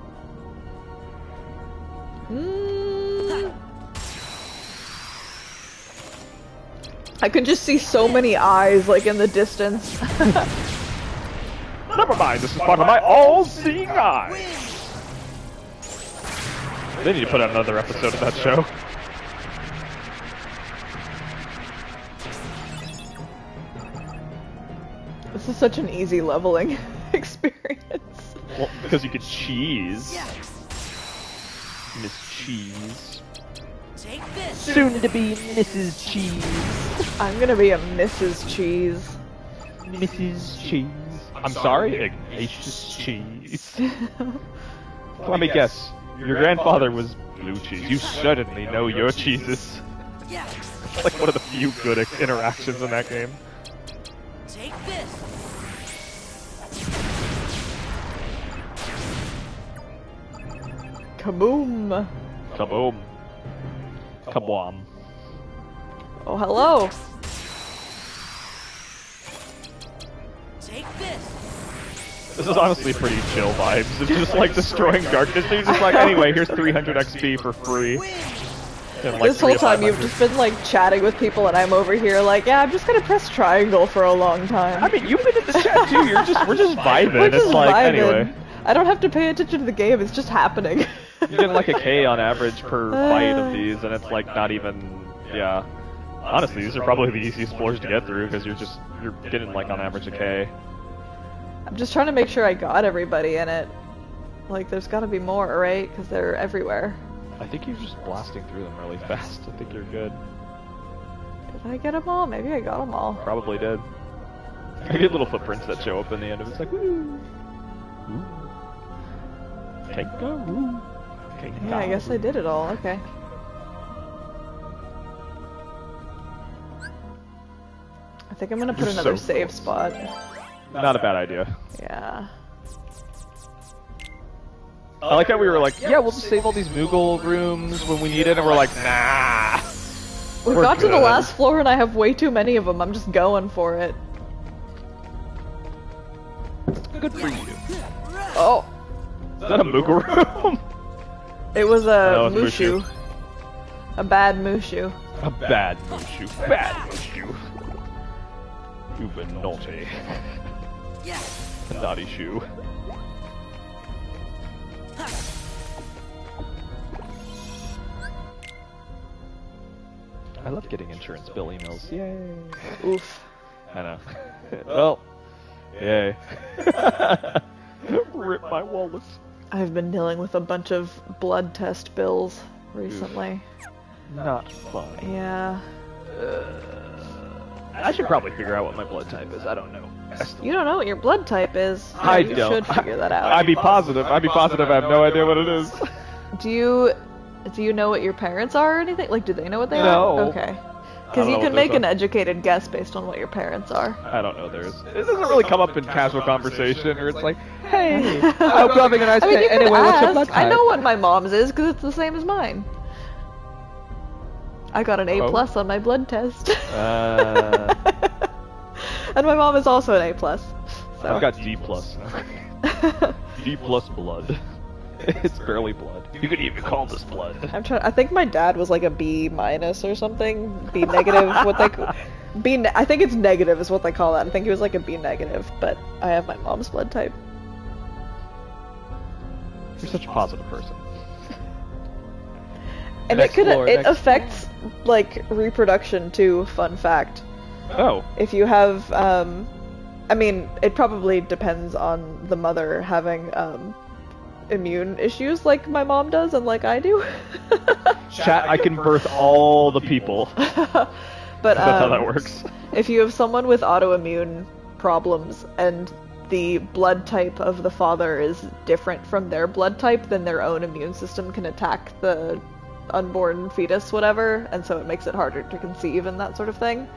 A: I could just see so many eyes, like, in the distance.
B: Never mind, this is part of my all-seeing eye! They need to put out another episode of that show.
A: This is such an easy leveling experience.
B: Well, because you could cheese. Miss Cheese.
C: Take this.
B: Soon to be Mrs. Cheese.
A: I'm gonna be a Mrs. Cheese.
B: Mrs. Cheese. I'm sorry? Ignatius Cheese. Let me guess. Your grandfather was blue cheese. You certainly know your cheeses. It's like one of the few good interactions in that game.
C: Take this.
A: Kaboom!
B: Kaboom. Kabwam.
A: Oh, hello!
C: Take this.
B: This is honestly pretty chill vibes. It's just like destroying darkness. It's just like, anyway, here's 300 XP for free. And, like,
A: This whole time you've just been like chatting with people and I'm over here like, yeah, I'm just gonna press triangle for a long time.
B: I mean, you've been in this chat too. We're just vibing.
A: We're just
B: It's like,
A: vibing.
B: anyway.
A: I don't have to pay attention to the game, it's just happening.
B: You get like a K on average per fight of these, and it's like not even, yeah. Honestly, these are probably the easiest floors to get through because you're getting like on average a K.
A: I'm just trying to make sure I got everybody in it. Like, there's gotta be more, right? Because they're everywhere.
B: I think you're just blasting through them really fast. I think you're good.
A: Did I get them all? Maybe I got them all.
B: Probably did. I get little footprints that show up in the end of it. It's like, woo! Ooh. Kangaroo.
A: Yeah, I guess I did it all. Okay. I think I'm gonna put
B: You're
A: another
B: so
A: save
B: close.
A: spot.
B: Not a bad idea.
A: Yeah.
B: I like how we were like, yeah, we'll just save all these Moogle rooms when we need it, and we're like, nah.
A: We
B: We're
A: got to the
B: good.
A: last floor and I have way too many of them. I'm just going for it.
B: Good for you.
A: Oh,
B: Is that a Moogle room?
A: it was a
B: No, it was
A: Mushu. A bad Mushu.
B: A bad Mushu. Bad Mushu. You've been naughty. A naughty shoe. I love getting insurance bill emails. Yay.
A: Oof.
B: I know. Well, yay. Rip my wallet.
A: I've been dealing with a bunch of blood test bills recently.
B: Not fun.
A: Yeah.
B: I should probably figure out what my blood type is. I don't know.
A: You don't know what your blood type is. Yeah,
B: I
A: you
B: don't.
A: should figure that out.
B: I'd be positive. I have no idea what it is.
A: Do you know what your parents are or anything? Like, do they know what they
B: No.
A: are? Okay. Because you
B: know
A: can
B: what
A: make
B: those
A: an
B: are.
A: educated guess based on what your parents are.
B: I don't know theirs. It doesn't really come up in casual conversation, or it's like, hey, I hope you're having a nice
A: I mean,
B: day.
A: you could
B: Anyway, what's your blood
A: ask.
B: type?
A: I know what my mom's is because it's the same as mine. I got an A+
B: Oh.
A: on my blood test. And my mom is also an A+. So.
B: I've got D+. D+ blood. It's barely blood. You could even call this blood.
A: I think my dad was like a B- or something. B negative. I think it's negative is what they call that. I think he was like a B negative, but I have my mom's blood type.
B: You're such a positive person.
A: And
B: Next floor,
A: it
B: next
A: affects like reproduction too. Fun fact.
B: Oh.
A: If you have, I mean, it probably depends on the mother having immune issues like my mom does and like I do.
B: Chat, I can birth all the people.
A: But
B: That's how that works.
A: if you have someone with autoimmune problems and the blood type of the father is different from their blood type, then their own immune system can attack the unborn fetus, whatever, and so it makes it harder to conceive and that sort of thing.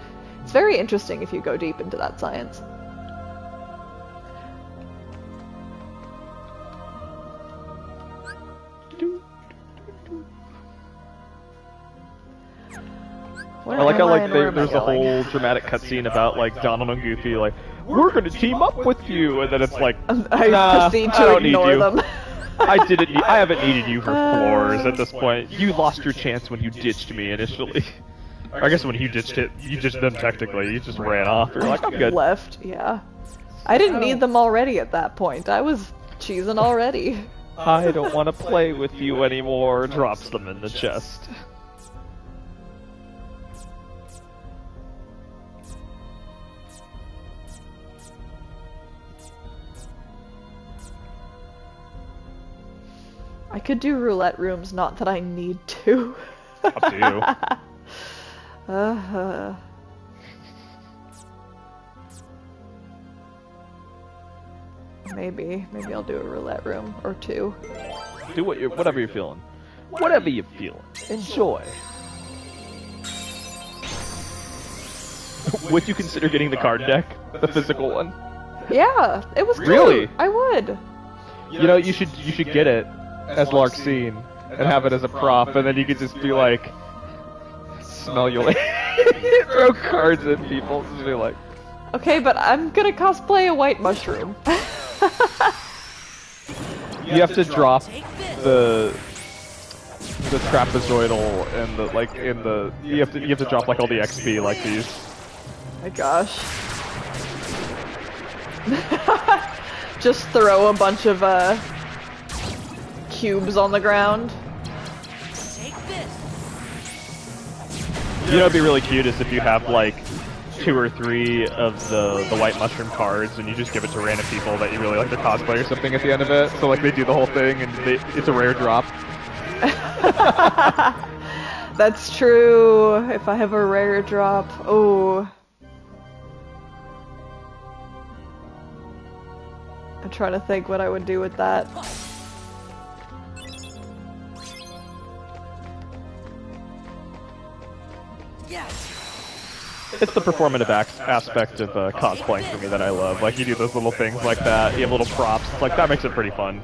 A: It's very interesting if you go deep into that science.
B: I like how like there's a whole dramatic cutscene about like Donald and Goofy like, we're gonna team up with you, and then it's like,
A: I proceed
B: I
A: to
B: don't need
A: ignore
B: you.
A: them.
B: I haven't needed you for floors at this point. You lost your chance when you ditched me initially. I guess when you ditched them technically. You just ran off. You're like, I'm good.
A: Left, yeah. I didn't need them already at that point. I was cheesing already.
B: I don't want to play with you anymore. Drops them in the chest.
A: I could do roulette rooms, not that I need to.
B: Up to you.
A: Maybe I'll do a roulette room or two.
B: Do whatever you're feeling. Whatever you're feeling. Enjoy. Would you consider getting the card deck? The physical one?
A: Yeah, it was cool.
B: Really?
A: I would.
B: You know, you should get it as Larxene and have it as a prop, and then you could just be like, smell you like throw cards at people, just be like.
A: Okay, but I'm gonna cosplay a white mushroom.
B: You have to drop the trapezoidal and you have to drop like all the XP like these.
A: My gosh. Just throw a bunch of cubes on the ground.
B: You know, it'd be really cute is if you have like 2 or 3 of the white mushroom cards, and you just give it to random people that you really like their cosplay or something at the end of it. So like they do the whole thing, and it's a rare drop.
A: That's true. If I have a rare drop, oh. I'm trying to think what I would do with that.
B: It's the performative aspect of cosplaying for me that I love. Like, you do those little things like that, you have little props, it's like, that makes it pretty fun.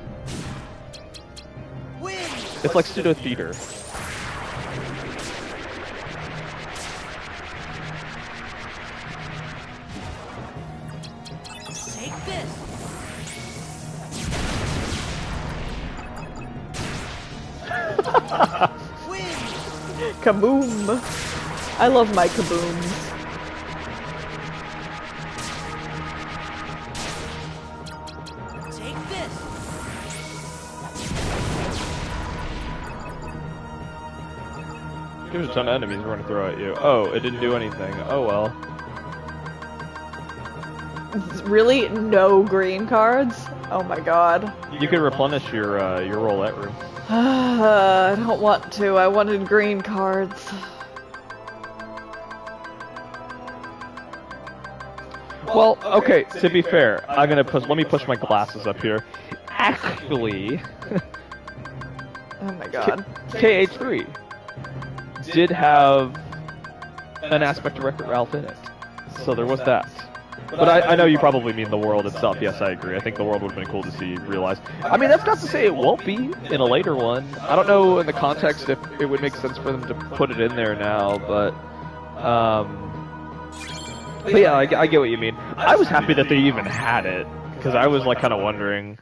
B: It's like pseudo-theater.
C: Take this.
A: Kaboom! I love my kabooms.
C: Take this.
B: There's a ton of enemies we're going to throw at you. Oh, it didn't do anything. Oh well.
A: Really? No green cards? Oh my god.
B: You can replenish your roulette room.
A: I don't want to. I wanted green cards.
B: Well, okay, to be fair, let me push my glasses up here. Actually,
A: Oh my god.
B: KH3 did have an aspect of Wreck-It Ralph in it. So there was that. But I know you probably mean the world itself. Yes, I agree. I think the world would have been cool to see realized. I mean, that's not to say it won't be in a later one. I don't know in the context if it would make sense for them to put it in there now, but yeah, I get what you mean. I was happy that they even had it, because I was like kind of wondering.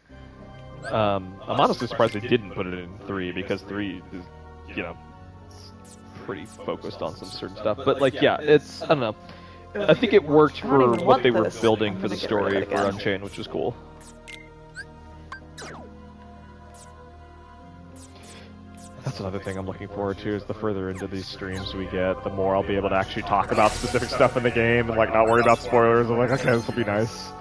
B: I'm honestly surprised they didn't put it in 3, because 3 is, you know, pretty focused on some certain stuff. But like, yeah, it's, I don't know. I think it worked for what they were building for the story for Unchained, which was cool. That's another thing I'm looking forward to, is the further into these streams we get, the more I'll be able to actually talk about specific stuff in the game and like not worry about spoilers. I'm like, okay, this will be nice.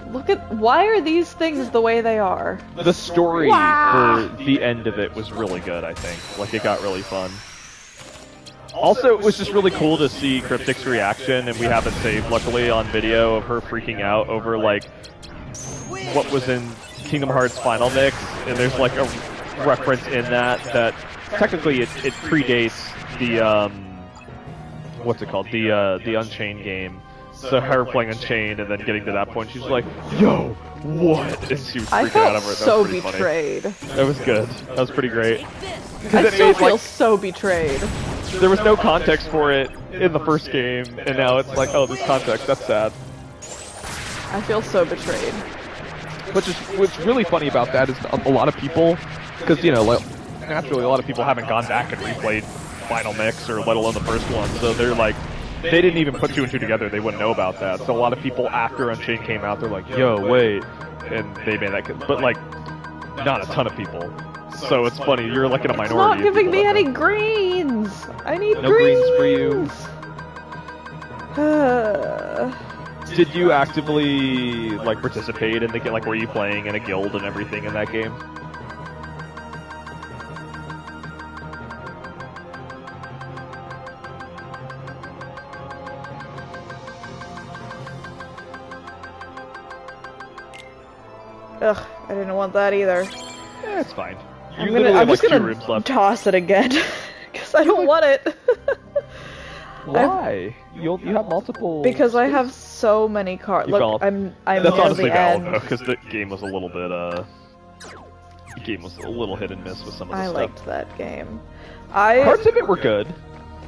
A: Look at, why are these things the way they are?
B: The story for the end of it was really good, I think. Like, it got really fun. Also, it was just really cool to see Cryptic's reaction, and we have it saved, luckily, on video of her freaking out over, like, what was in Kingdom Hearts Final Mix, and there's, like, a reference in that technically it predates the, what's it called? The Unchained game. So her playing Unchained and then getting to that point, she's like, yo, what? And she was freaking out over it. That
A: so
B: was pretty
A: betrayed.
B: Funny. That was good. That was pretty great.
A: I still feel so betrayed.
B: There was no context for it in the first game, and now it's like, oh, there's context. That's sad.
A: I feel so betrayed.
B: What's really funny about that is a lot of people, because, you know, like, naturally a lot of people haven't gone back and replayed Final Mix, or let alone the first one, so they're like, they didn't even put 2 and 2 together, they wouldn't know about that. So a lot of people after Unchained came out, they're like, yo, wait, and they made that, but like, not a ton of people. So it's funny, you're like in a minority.
A: It's not giving me any greens! I need
B: no
A: greens!
B: greens for you. Did you actively, like, participate in the game? Like, were you playing in a guild and everything in that game?
A: Ugh, I didn't want that either.
B: Yeah, it's fine.
A: I'm just gonna toss it again, because I don't want it.
B: Why? You have multiple...
A: Because I have so many cards. Look, I'm
B: That's
A: near
B: honestly
A: the
B: valid,
A: end.
B: though, because the game was a little bit, the game was a little hit and miss with some of the
A: I
B: stuff.
A: liked that game.
B: Parts of it were good.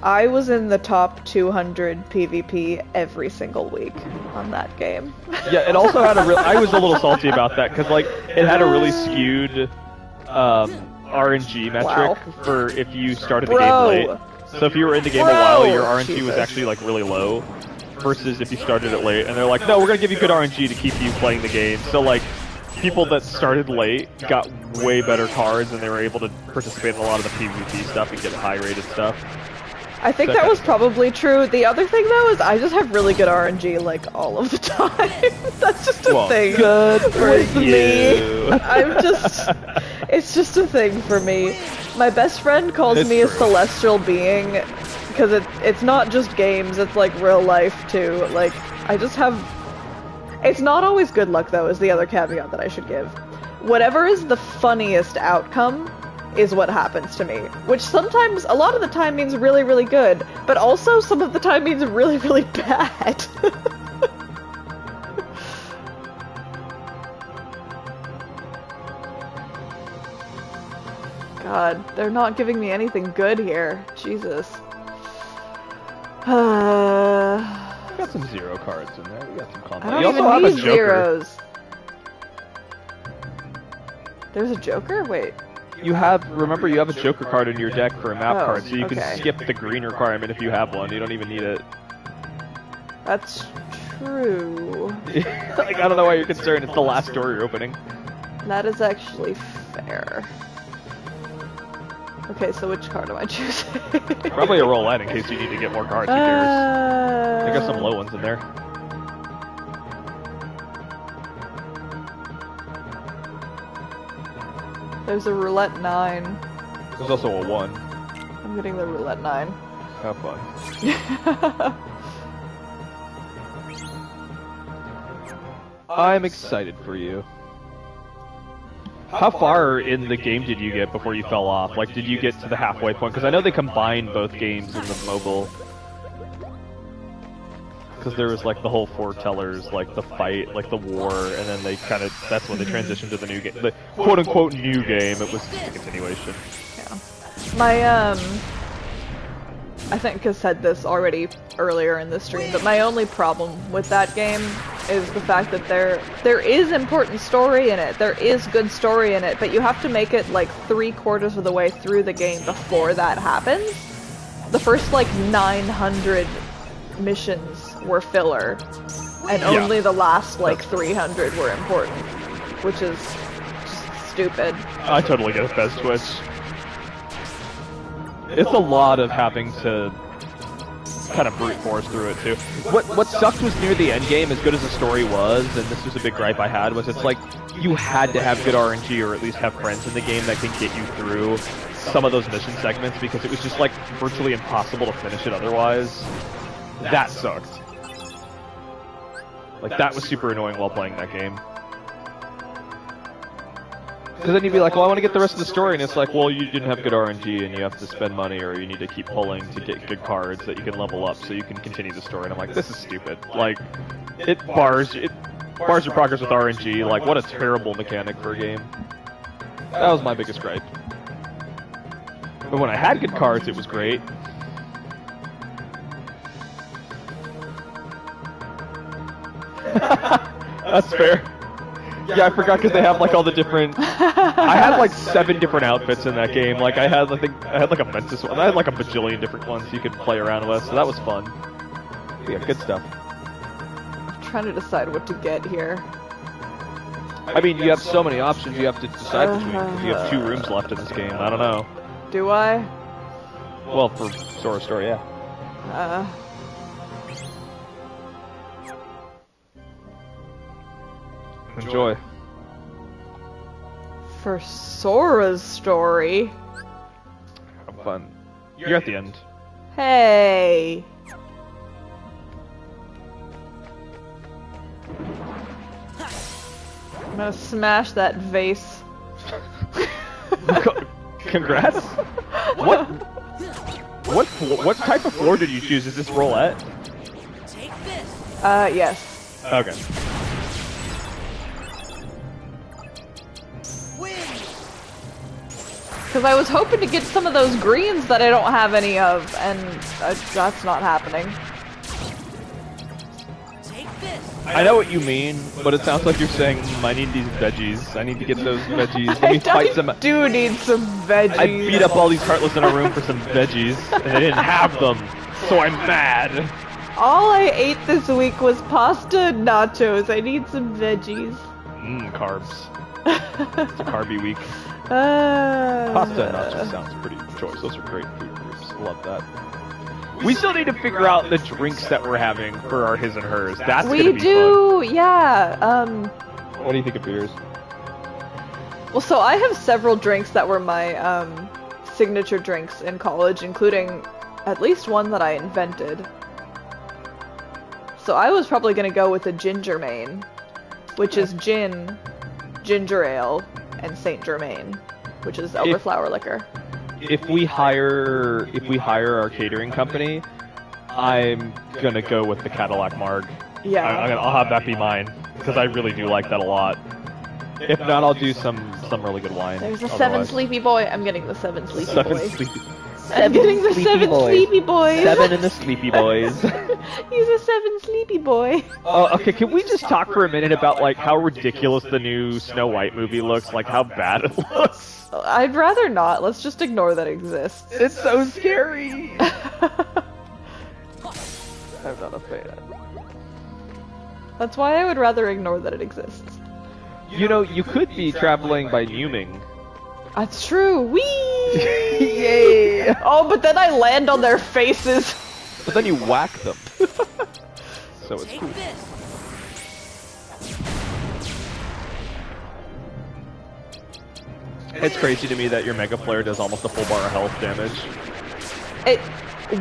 A: I was in the top 200 PvP every single week on that game.
B: Yeah, it also had I was a little salty about that, because, like, it had a really skewed, RNG metric for if you started the game late. So if you were in the game a while, your RNG was actually, like, really low, versus if you started it late. And they're like, no, we're gonna give you good RNG to keep you playing the game. So, like, people that started late got way better cards, and they were able to participate in a lot of the PvP stuff and get high-rated stuff.
A: I think that was probably true. The other thing, though, is I just have really good RNG, like, all of the time. That's just a thing
B: good
A: with
B: for
A: me. I'm just... It's just a thing for me. My best friend calls me a celestial being, because it's not just games, it's, like, real life, too. Like, I just have... It's not always good luck, though, is the other caveat that I should give. Whatever is the funniest outcome is what happens to me, which sometimes, a lot of the time, means really, really good, but also some of the time means really, really bad. God, they're not giving me anything good here. Jesus.
B: We got some zero cards in there. We got some combat.
A: I don't even need zeros. There's a Joker? Wait.
B: Remember you have a Joker card in your deck for a map card, so you can skip the green requirement if you have one. You don't even need it.
A: That's true.
B: Like, I don't know why you're concerned. It's the last door you're opening.
A: That is actually fair. Okay, so which card am I choosing?
B: Probably a roulette in case you need to get more cards. Who cares? I got some low ones in there.
A: There's a roulette 9.
B: There's also a 1.
A: I'm getting the roulette 9.
B: Have fun. I'm excited for you. How far in the game did you get before you fell off? Like, did you get to the halfway point? Because I know they combined both games in the mobile. because there was like the whole foretellers, like the fight, like the war, and then they kind of, that's when they transitioned to the new game, the quote-unquote new game. It was just a continuation.
A: Yeah. My, I think I said this already earlier in the stream, but my only problem with that game is the fact that there is important story in it, there is good story in it, but you have to make it like 3/4 of the way through the game before that happens. The first like 900 missions were filler, and only the last like 300 were important, which is just stupid.
B: I totally get a Fez Twitch. It's a lot of having to kind of brute force through it too. What sucked was near the end game, as good as the story was, and this was a big gripe I had, was it's like you had to have good RNG or at least have friends in the game that can get you through some of those mission segments, because it was just like virtually impossible to finish it otherwise. That sucked. Like that was super annoying while playing that game. Because then you'd be like, well, I want to get the rest of the story, and it's like, well, you didn't have good RNG, and you have to spend money, or you need to keep pulling to get good cards that you can level up so you can continue the story. And I'm like, this is stupid. Like, it bars your progress with RNG. Like, what a terrible mechanic for a game. That was my biggest gripe. But when I had good cards, it was great. That's fair. Yeah, I forgot because they have like all the different. I had like 7 different outfits in that game. Like I had like a Mentis one. I had like a bajillion different ones you could play around with, so that was fun. Yeah, good stuff.
A: I'm trying to decide what to get here.
B: I mean, you have so many options you have to decide between, because you have 2 rooms left in this game. I don't know.
A: Do I?
B: Well, for Sora Story, yeah. Enjoy.
A: For Sora's story.
B: Have fun. You're at the end.
A: Hey. I'm gonna smash that vase.
B: Congrats. What type of floor did you choose? Is this roulette?
C: Take this.
A: Yes.
B: Okay.
A: Because I was hoping to get some of those greens that I don't have any of, and that's not happening.
C: Take this.
B: I know what you mean, but it sounds like you're saying, I need these veggies. I need to get those veggies. Let me fight some.
A: I do need some veggies.
B: I beat up all these Heartless in a room for some veggies, and they didn't have them, so I'm mad.
A: All I ate this week was pasta and nachos. I need some veggies.
B: Carbs. It's a carby week. Pasta and nachos sounds pretty choice. Those are great food groups. Love that. We still need to figure out the drinks that we're having for our his and hers. That's gonna be fun.
A: We do, yeah.
B: What do you think of yours?
A: Well, so I have several drinks that were my signature drinks in college, including at least one that I invented. So I was probably gonna go with a ginger main, which is gin, ginger ale, and Saint Germain, which is elderflower liquor.
B: If we hire our catering company, I'm gonna go with the Cadillac Marg.
A: Yeah.
B: I'll have that be mine, because I really do like that a lot. If not, I'll do some really good wine.
A: There's a 7 Sleepy Boy. I'm getting the 7 Sleepy
B: Seven
A: Boy.
B: Sleepy.
A: I'm getting the 7 Sleepy Boys.
B: 7 and the Sleepy Boys.
A: He's a 7 Sleepy Boy.
B: Oh, okay. Can we just talk for a minute about like how ridiculous the new Snow White movie looks? Like how bad it looks.
A: I'd rather not. Let's just ignore that it exists.
B: It's so scary. I'm not a fan.
A: That's why I would rather ignore that it exists.
B: You know, you could be traveling by Numing.
A: That's true. Whee!
B: Yay!
A: Oh, but then I land on their faces.
B: But then you whack them. So it's cool. It's crazy to me that your Mega Flare does almost a full bar of health damage.
A: It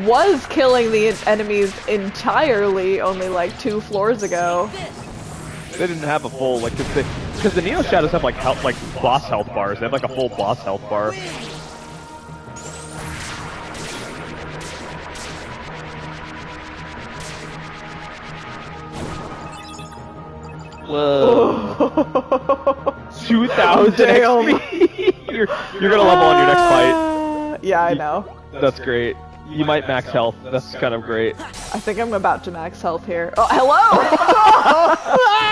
A: was killing the enemies entirely only like 2 floors ago.
B: They didn't have a full, like, because the Neo Shadows have like health, like boss health bars. They have like a full boss health bar. Whoa. 2,000
A: Damn.
B: XP. You're gonna level on your next fight.
A: Yeah, I know.
B: That's great. You might max health. That's kind of great.
A: I think I'm about to max health here. Oh, hello!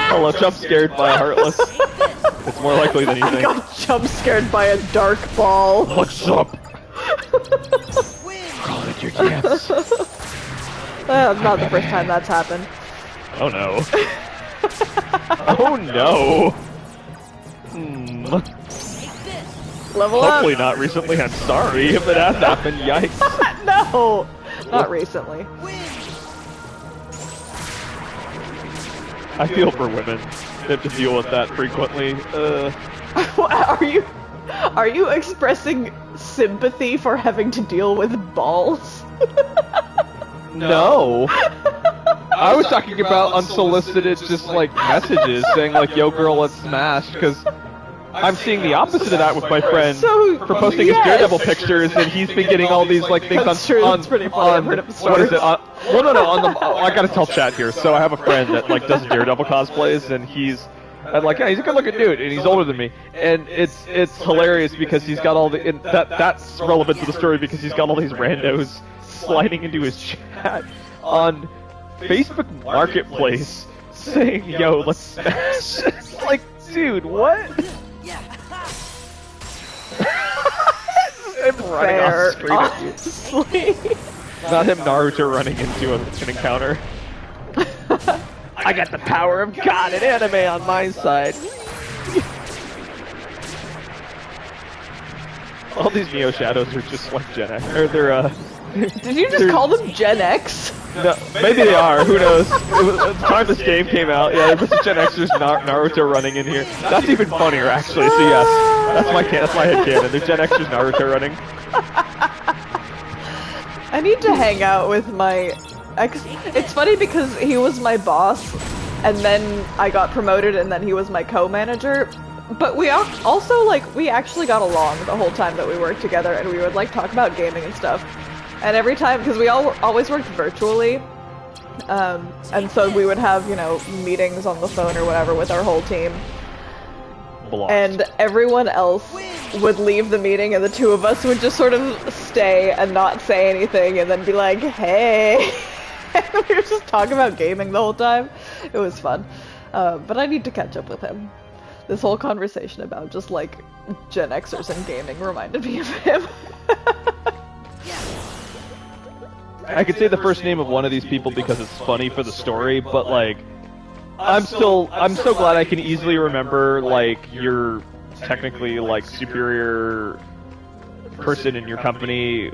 B: Hello, jump scared by a Heartless. It's more likely than you
A: I
B: think.
A: got jump scared by a dark ball.
B: What's up? Call it your dance.
A: Not the first time that's happened.
B: Oh no. Oh no.
A: Level up!
B: Hopefully not recently. I'm sorry if it has happened. Yikes.
A: No! Not recently.
B: I feel for women. They have to deal with that frequently.
A: Are you expressing sympathy for having to deal with balls?
B: No. I was talking about unsolicited, just like messages saying like, "Yo, girl, let's smash," because I'm seeing the opposite of that with my friend for posting his Daredevil pictures, and he's been getting all these like things
A: That's true, that's pretty funny. I've heard of the
B: what is
A: stories.
B: it? No. On the I gotta tell chat here. So I have a friend that like does Daredevil cosplays, and I'm like, yeah, he's a good-looking dude, and he's older than me, and it's hilarious because he's got all the that's relevant to the story because he's got all these randos sliding into his chat on Facebook Marketplace saying, "Yo, let's smash." It's like, dude, what? Him running off screen at you.
A: Honestly.
B: Not him Naruto running into an encounter. I got the power of God and anime on my side. All these Neo Shadows are just like Gen X. Or they're,
A: Did you just call them Gen X?
B: No, maybe they are. Who knows? At the time this game came out, yeah, there's a Gen Xers Naruto running in here. That's even funnier, actually. So yes, that's my headcanon. There's Gen Xers Naruto running.
A: I need to hang out with my ex. It's funny because he was my boss, and then I got promoted, and then he was my co-manager. But we also we actually got along the whole time that we worked together, and we would like talk about gaming and stuff. And every time, because we always worked virtually, and so we would have, meetings on the phone or whatever with our whole team.
B: Blocked.
A: And everyone else would leave the meeting, and the two of us would just sort of stay and not say anything, and then be like, hey. And we were just talking about gaming the whole time. It was fun. But I need to catch up with him. This whole conversation about just, Gen Xers and gaming reminded me of him.
B: I could say the first name of one of these people because it's funny for the story, but I'm so glad I can easily remember your technically superior person in your company,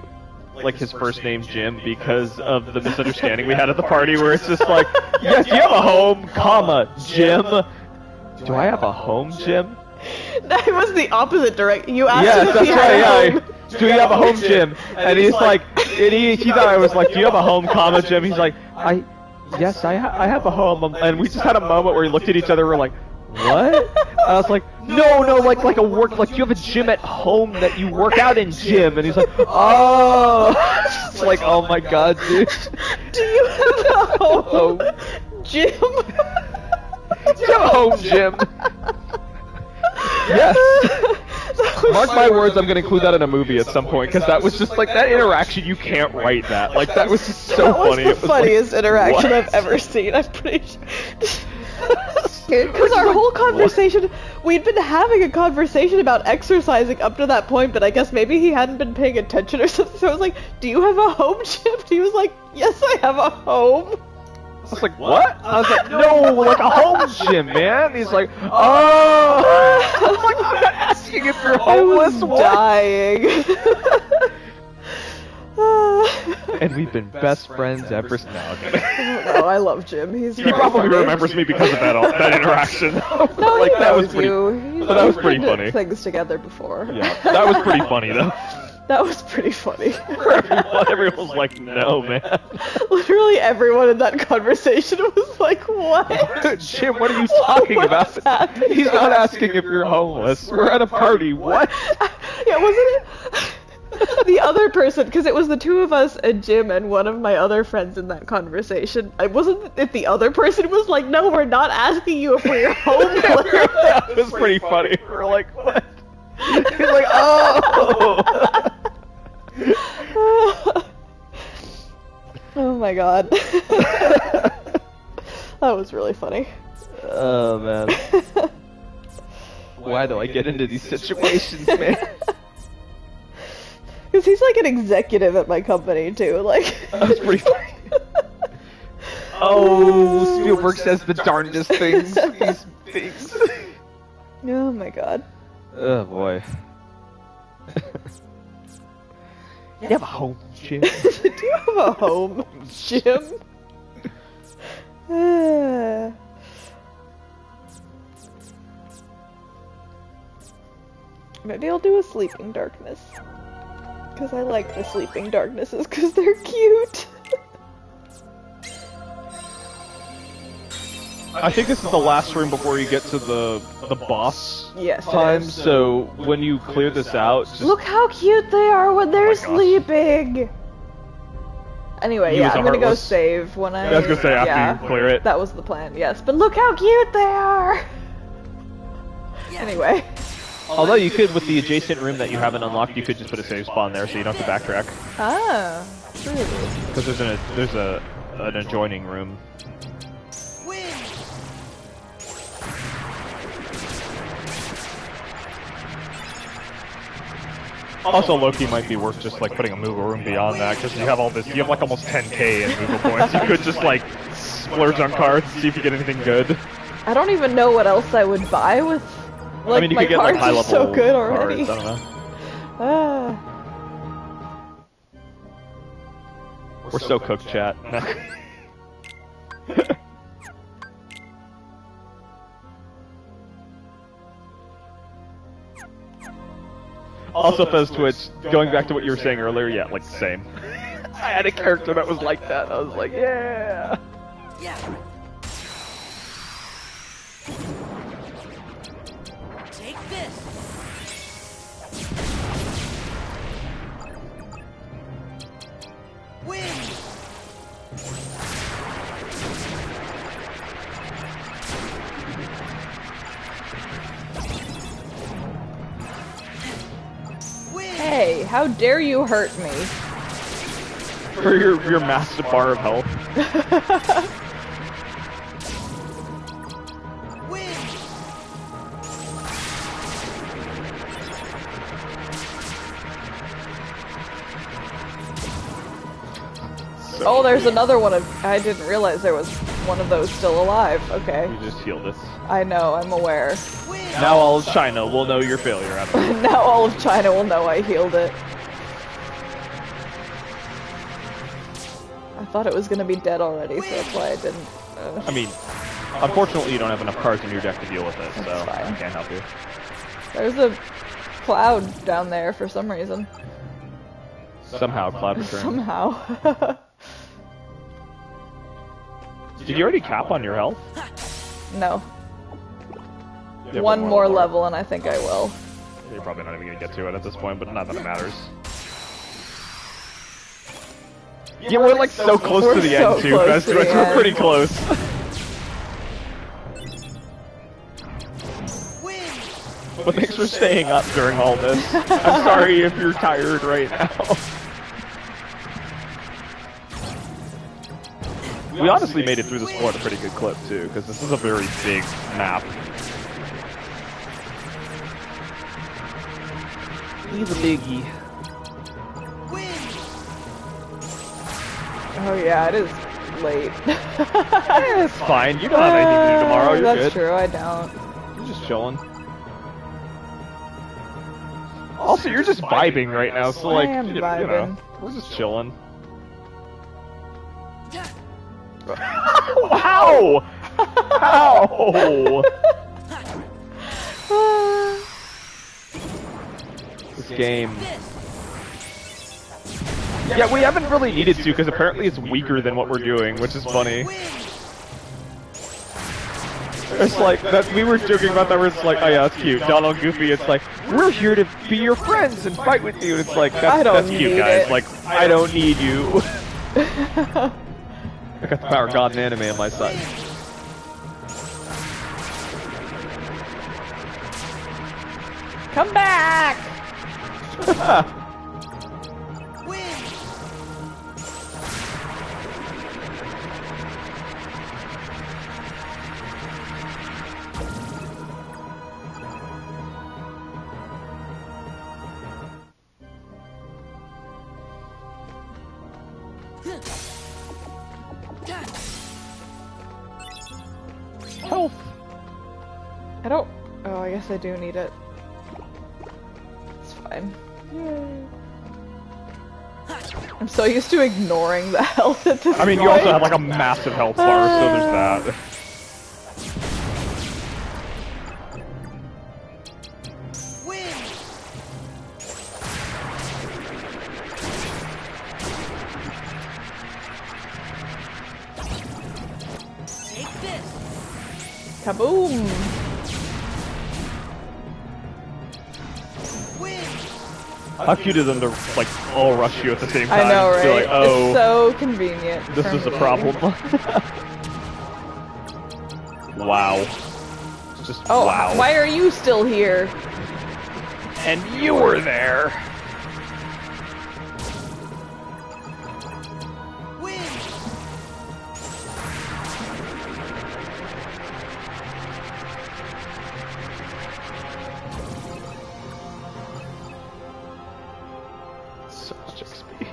B: his first name Jim, because of the misunderstanding we had at the party where it's just like, yes, you have a home, comma, Jim. Do I have a home, Jim?
A: That was the opposite direction. You asked
B: yes,
A: him if
B: that's
A: he had a
B: right,
A: home.
B: yeah. Do you have a home, Jim? And he's like, he thought I was like, do you have a home, comma, Jim? He's like, yes, I have a home. And we just had a moment where we looked at each other and we're like, what? And I was like, no, like a work, do you have a gym at home that you work out in, Jim? And he's like, oh. It's like, oh my god, dude.
A: Do you have a home, Jim?
B: Do you have a home, Jim? Yes. Mark my words, I'm going to include that in a movie at some point, because that was just that interaction, you can't write that. That was just so funny.
A: That was the funniest interaction I've ever seen, I'm pretty sure. Because our whole conversation, we'd been having a conversation about exercising up to that point, but I guess maybe he hadn't been paying attention or something, so I was like, do you have a home, Jim? He was like, yes, I have a home.
B: I was like, what? I was like, no, a home gym, man. He's like, oh. I was like, I'm not asking if you're homeless.
A: I was dying.
B: And we've been best friends ever since. No, okay.
A: No, I love Jim.
B: He probably remembers me because of that interaction.
A: No,
B: that was pretty.
A: But
B: that was pretty funny.
A: Things together before.
B: Yeah, that was pretty funny though.
A: That was pretty funny.
B: Everyone was like, no, man.
A: Literally everyone in that conversation was like, what?
B: Jim, what are you talking about? He's not asking if you're homeless. We're at a party. What?
A: Yeah, wasn't it? The other person, because it was the two of us and Jim and one of my other friends in that conversation. I wasn't it the other person was like, no, we're not asking you if we're homeless.
B: That was pretty funny. We're like, what? He's like, oh!
A: Oh my god. That was really funny.
B: Oh man. Why do I get into these situations, man?
A: Because he's like an executive at my company too, like.
B: That's pretty funny. Oh, Spielberg says the darndest things. These things.
A: Oh my god.
B: Oh boy. You have a home, Jim?
A: Do you have a home, Jim? Maybe I'll do a sleeping darkness. Because I like the sleeping darknesses because they're cute.
B: I think this is the last room before you get to the boss
A: Yes, it
B: time,
A: is.
B: so when you clear this out, just
A: Look how cute they are when they're
B: gosh.
A: sleeping! Anyway,
B: Use
A: yeah,
B: a
A: I'm gonna go
B: heartless-
A: save when I...
B: I was gonna say after you clear it.
A: That was the plan, yes. But look how cute they are! Anyway.
B: Although you could, with the adjacent room that you haven't unlocked, you could just put a save spawn there so you don't have to backtrack.
A: Ah, true.
B: Because there's an adjoining room. Also, Loki might be worth just like putting a mover room beyond that, because you have all this. You have like almost 10k in mover points. You could just like splurge on cards, see if you get anything good.
A: I don't even know what else I would buy with. Like,
B: I mean, you
A: my
B: could get like
A: cards
B: high
A: are
B: level
A: so good already.
B: cards. I don't know. We're so cooked, chat. Also, Fez Twitch, going back to what you were saying earlier, yeah, like, same. I had a character that was like that, I was like, yeah!
C: Yeah. Take this. Win.
A: Hey, how dare you hurt me?
B: For your massive bar of health.
A: Oh, there's another one of. I didn't realize there was one of those still alive. Okay.
B: You just healed us.
A: I know, I'm aware.
B: Now all of China will know your failure, Adam.
A: Now all of China will know I healed it. I thought it was gonna be dead already, so that's why I didn't.
B: I mean, unfortunately you don't have enough cards in your deck to deal with it, so
A: That's fine.
B: I can't help you.
A: There's a cloud down there for some reason.
B: Somehow, Cloud returned.
A: Somehow.
B: Did you already cap on your health?
A: No.
B: Yeah,
A: One more level and I think I will.
B: You're probably not even gonna get to it at this point, but not that it matters. Yeah, we're like so close to the
A: so
B: end too,
A: close
B: Fez
A: to
B: Twitch.
A: the
B: We're
A: end.
B: pretty close. But thanks for staying up during all this. I'm sorry if you're tired right now. We honestly made it through this floor at a pretty good clip too, because this is a very big map. He's a biggie.
A: Oh yeah, it is late.
B: It's fine. You don't have anything to do tomorrow. You're
A: That's
B: good.
A: true, I don't.
B: You're just chilling. Also, you're just vibing right now, so like,
A: I am
B: you know,
A: vibing.
B: we're just chilling. Wow! Ow! This game. Yeah, we haven't really needed to, because apparently it's weaker than what we're doing, which is funny. It's like that we were joking about that where it's like, oh yeah, that's cute. Donald and Goofy, it's like, we're here to be your friends and fight with you. And it's like, that's cute, guys. Like, I don't need you. I got the power of God and anime on my side.
A: Come back!
B: Health.
A: I don't... Oh, I guess I do need it. It's fine. Yay. I'm so used to ignoring the health at this point.
B: I mean, you also have like a massive health bar, so there's that.
A: Kaboom!
B: How cute of them to like all rush you at the same time.
A: I know, right?
B: Like, oh,
A: it's so convenient.
B: this is a problem. Wow. Just
A: Oh,
B: wow.
A: why are you still here?
B: And you were there. So much XP.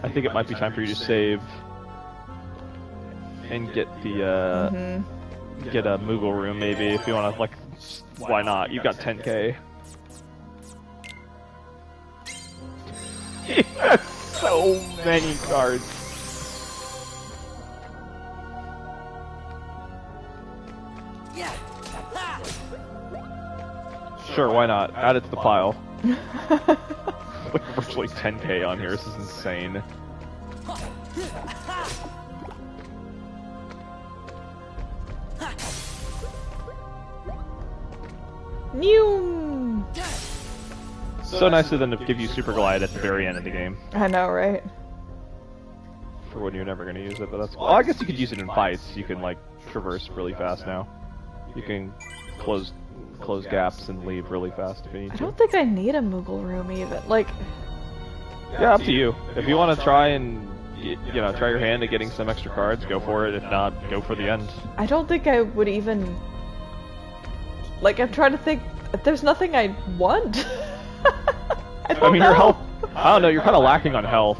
B: I think it might be time for you to save and get the get a Moogle room maybe if you want to, like, why not? You've got 10k. He has so many cards. Sure, why not? Add it to the pile. Like virtually 10k on here. This is insane.
A: New.
B: So nice of them to give you Super Glide at the very end of the game.
A: I know, right?
B: For when you're never going to use it, but that's cool. Well, I guess you could use it in fights. You can, like, traverse really fast now. You can close gaps and leave really fast if you need to.
A: I don't think I need a Moogle room even. Like,
B: yeah, up to you. If you want to try and, you know, try your hand at getting some extra cards, go for it. If not, go for the end.
A: I don't think I would even... Like, I'm trying to think... There's nothing I want.
B: I mean, your health... I don't know, you're kind of lacking on health.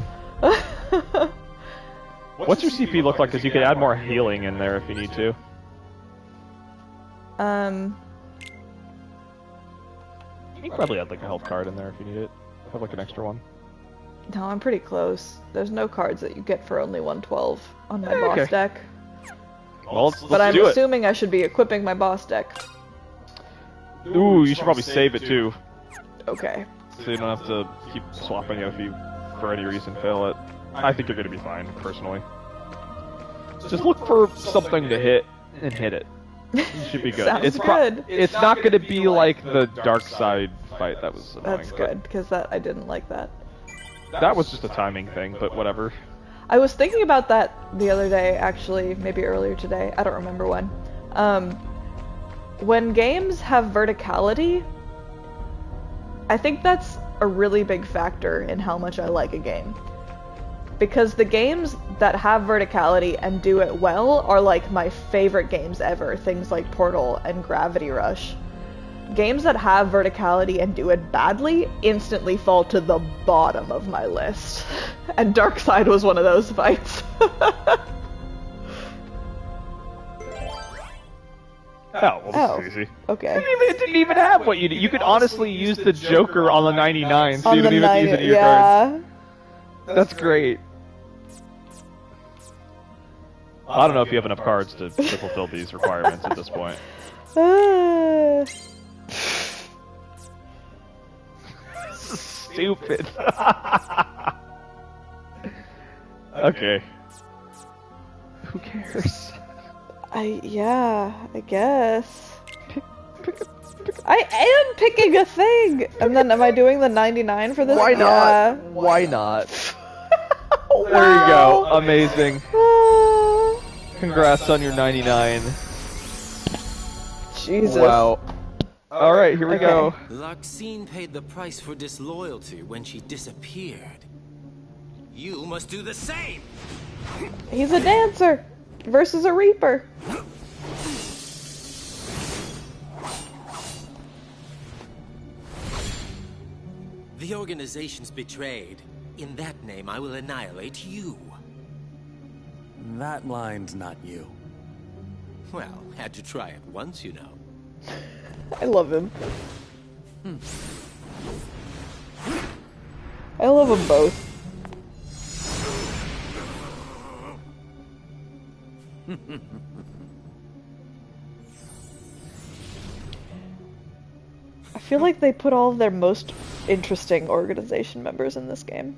B: What's your CP look like? Because you could add more healing in there if you need to. You can probably add, like, a health card in there if you need it. Have, like, an extra one.
A: No, I'm pretty close. There's no cards that you get for only 112 on my boss deck.
B: Well, let's
A: but I'm
B: do it.
A: assuming I should be equipping my boss deck.
B: Ooh, you should probably save it too.
A: Okay.
B: So you don't have to keep swapping it if you, for any reason, fail it. I think you're gonna be fine, personally. Just look for something to hit, and hit it. You should be good.
A: Sounds good.
B: It's not gonna be like the dark side fight that was annoying.
A: That's good, because I didn't like that.
B: That was just a timing thing, but whatever.
A: I was thinking about that the other day, actually, maybe earlier today. I don't remember when. When games have verticality, I think that's a really big factor in how much I like a game. Because the games that have verticality and do it well are like my favorite games ever. Things like Portal and Gravity Rush. Games that have verticality and do it badly instantly fall to the bottom of my list. And Darkseid was one of those fights.
B: Oh, well, this is easy.
A: Okay.
B: It didn't even have what you need. You could honestly use the Joker on the 99, so
A: On
B: you don't
A: the
B: even have to use any of your cards. That's great. I don't know if you have enough cards to fulfill these requirements at this point. Stupid. Okay. Who cares?
A: I guess. I am picking a thing! And then am I doing the 99 for this?
B: Why not?
A: Yeah.
B: Why not?
A: Wow.
B: There you go. Amazing. Congrats on your 99.
A: Jesus.
B: Wow. Alright, here we
A: Okay.
B: go.
G: Larxene paid the price for disloyalty when she disappeared. You must do the same!
A: He's a dancer versus a reaper.
G: The organization's betrayed. In that name, I will annihilate you.
F: That line's not you.
G: Well, had to try it once, you know.
A: I love him. I love them both. I feel like they put all of their most interesting organization members in this game.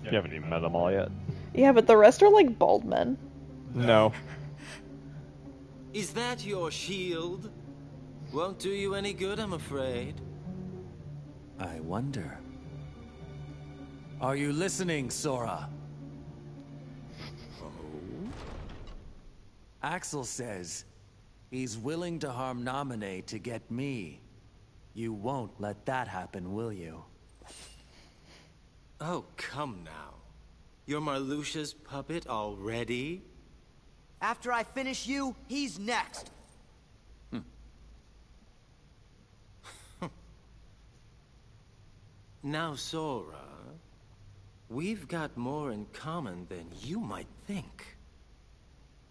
B: You haven't even met them all yet.
A: Yeah, but the rest are like bald men.
B: No.
G: Is that your shield? Won't do you any good, I'm afraid.
F: I wonder. Are you listening, Sora? Axel says he's willing to harm Naminé to get me. You won't let that happen, will you?
G: Oh, come now. You're Marluxia's puppet already?
C: After I finish you, he's next.
G: Now, Sora, we've got more in common than you might think.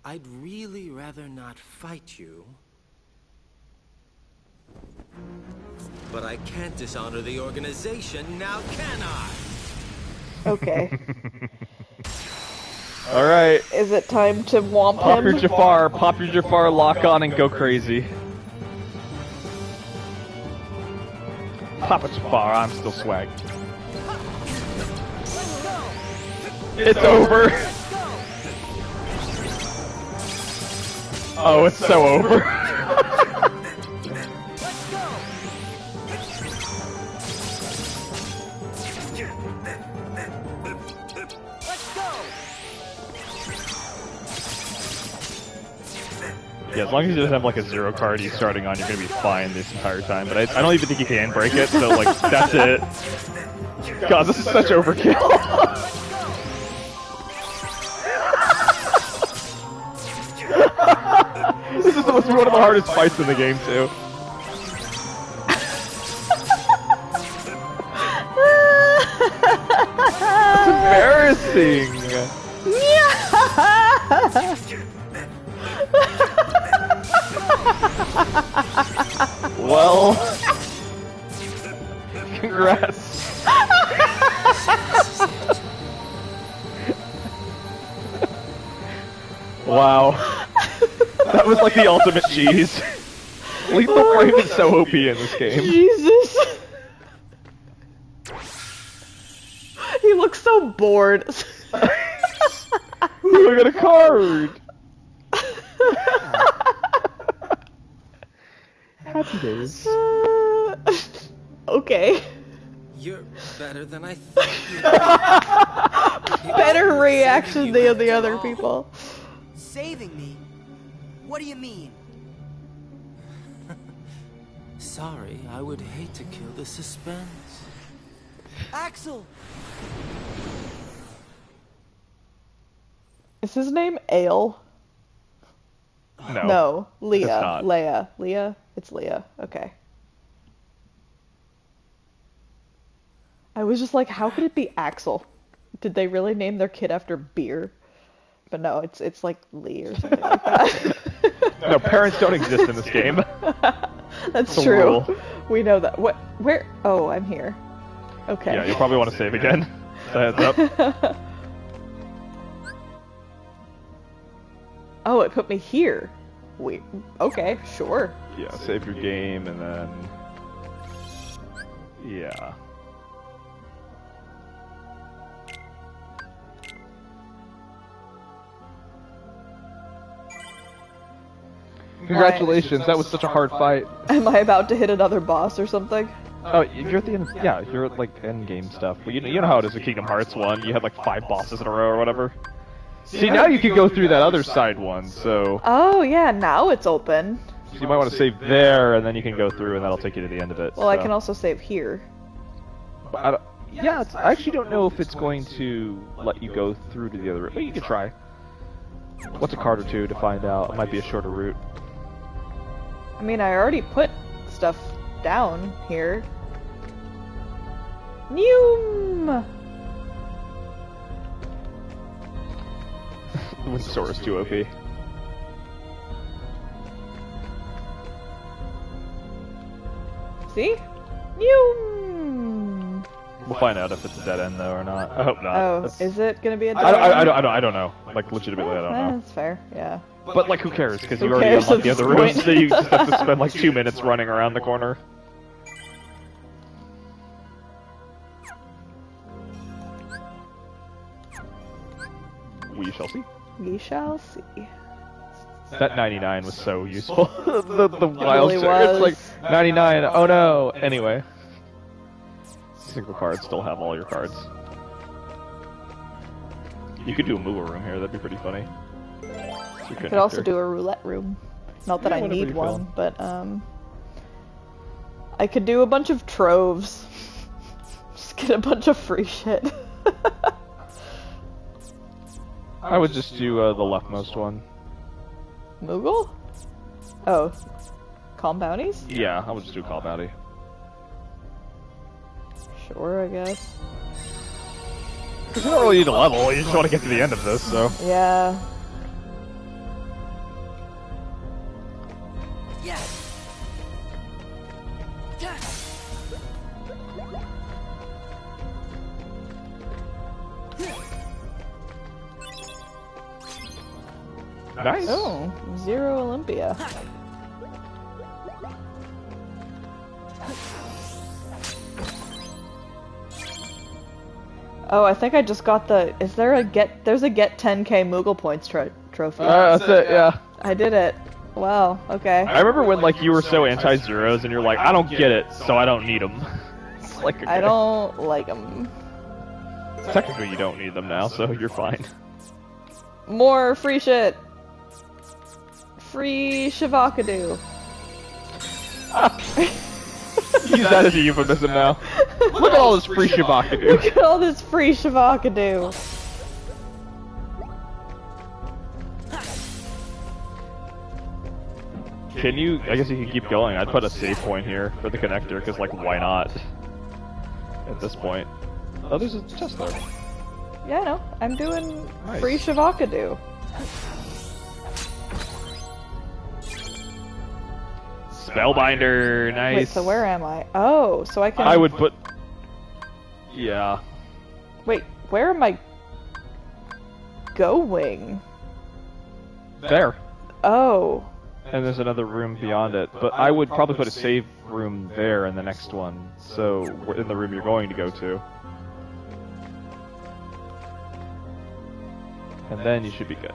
G: I'd really rather not fight you. But I can't dishonor the organization, now can I?
A: Okay.
B: Alright.
A: Is it time to womp
B: Pop your
A: him?
B: Jafar, pop your Jafar, lock on, and go crazy. Pop a Jafar, I'm still swag. It's over! Oh, it's so over. Yeah, as long as he doesn't have like a 0 card he's starting on, you're gonna be fine this entire time. But I don't even think he can break it, so like, that's it. God, this is such overkill. This is supposed to be one of the hardest fights in the game, too. It's embarrassing. Well, congrats. Wow. That was like the ultimate cheese. Lethal Frame is so OP in this game.
A: Jesus. He looks so bored.
B: Look at a card. Happy days.
A: Okay.
G: You're better than I thought you'd be.
A: Better reaction than the other people.
C: Saving me? What do you mean?
G: Sorry, I would hate to kill the suspense.
C: Axel!
A: Is his name Ale?
B: No.
A: No, Leah.
B: It's not.
A: Leia. Leah? It's Leah. Okay. I was just like, how could it be Axel? Did they really name their kid after beer? But no, it's like Lee or something like that.
B: No, parents don't exist in this game.
A: That's
B: a
A: true.
B: rule.
A: We know that. What? Where? Oh, I'm here. Okay.
B: Yeah, you'll probably want to save again. So heads up.
A: Oh, it put me here. Wait. Okay, sure.
B: Yeah, save your game and then... Yeah. Congratulations, that was such a hard fight.
A: Am I about to hit another boss or something?
B: Oh, you're at the end. Yeah, you're at like end game stuff. Well, you know how it is in Kingdom Hearts 1. You had like 5 bosses in a row or whatever. See, now you can go through that other side one. So.
A: Oh yeah, now it's open.
B: So you might want to save there, and then you can go through, and that'll take you to the end of it.
A: Well, so. I can also save here.
B: But I actually don't know if it's going to let you go through to the other route. But you can try. What's a card or two to find out? It might be a shorter route.
A: I mean, I already put stuff down here. Noom!
B: When Sora's too OP.
A: See? Noom!
B: We'll find out if it's a dead end though or not. I hope not.
A: Oh, is it gonna be a dead end?
B: I don't know. Like legitimately, I don't know.
A: That's fair. Yeah.
B: But like, who cares? Because you already unlocked the other rooms, so you just have to spend like 2 minutes running around the corner. We shall see.
A: We shall see.
B: That 99 was so useful. the wild
A: really
B: it's like 99. Oh no. Anyway, single cards still have all your cards. You could do a Moo room here. That'd be pretty funny.
A: You could also do a roulette room. Not that I need one,
B: feel.
A: but I could do a bunch of troves. Just get a bunch of free shit.
B: I would just do the leftmost one.
A: Moogle? Oh. Calm bounties?
B: Yeah, I would just do Call Bounty.
A: Sure, I guess.
B: Because you don't really need a level, you just want to get to the end of this, so.
A: Yeah.
B: Nice.
A: Oh, Zero Olympia. Oh, I think I just got the. Is there a get? There's a get 10k Moogle points trophy.
B: That's it. Yeah.
A: I did it. Wow. Okay.
B: I remember when like you were so anti-zeros and you're like, I don't get it, so I don't need them. It's like okay.
A: I don't like them.
B: Technically, you don't need them now, so you're fine.
A: More free shit. Free Shavakadu.
B: Use that as a euphemism now. Look at all this free Shavakadu.
A: Look at all this free Shavakadu.
B: Can you? I guess you can keep going. I'd put a save point here for the connector, because like, why not? At this point. Oh, there's a chest there.
A: Yeah, no, I'm doing
B: nice.
A: Free Shavakadu.
B: Spellbinder, nice.
A: Wait, so where am I? Oh, so I can...
B: I would put... Yeah.
A: Wait, where am I going?
B: There.
A: Oh.
B: And there's another room beyond it, but I would probably put a save room there in the next one, so we're in the room you're going to go to. And then you should be good.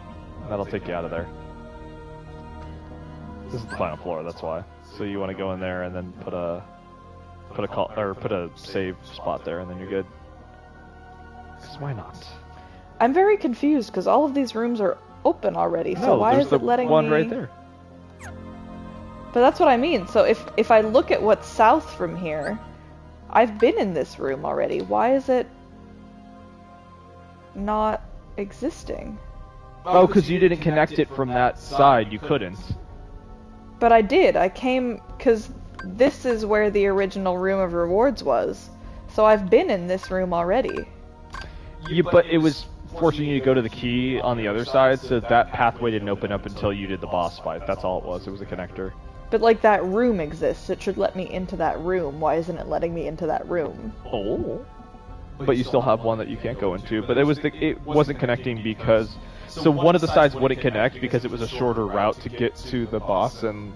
B: That'll take you out of there. This is the final floor, that's why. So you want to go in there and then put a save spot there, and then you're good. 'Cause why not?
A: I'm very confused because all of these rooms are open already. So why is it letting me?
B: One right there.
A: But that's what I mean. So if I look at what's south from here, I've been in this room already. Why is it not existing?
B: Oh, because you didn't connect it from that side. You couldn't.
A: But I did. I came because this is where the original room of rewards was. So I've been in this room already.
B: But it was forcing you to go to the key on the other side, so that pathway didn't open up until you did the boss fight. That's all it was. It was a connector.
A: But like that room exists. It should let me into that room. Why isn't it letting me into that room?
B: Oh. But you still have one that you can't go into. But it wasn't connecting because... So one of the sides wouldn't connect because it was a shorter route to get to the boss and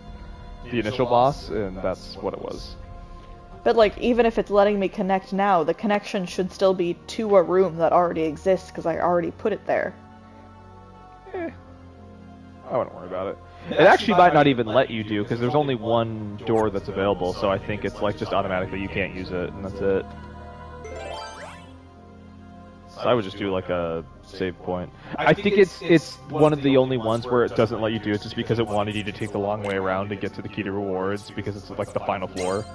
B: the initial boss, and that's what it was.
A: But like, even if it's letting me connect now, the connection should still be to a room that already exists because I already put it there.
B: I wouldn't worry about it. It actually might not even let you do, because there's only one door that's available, so I think it's like just automatically you can't use it, and that's it. So I would just do like a save point. I think it's one of the only ones where it doesn't let you do it just because it wanted you to take the long way around to get to the key to rewards, because it's like the final floor.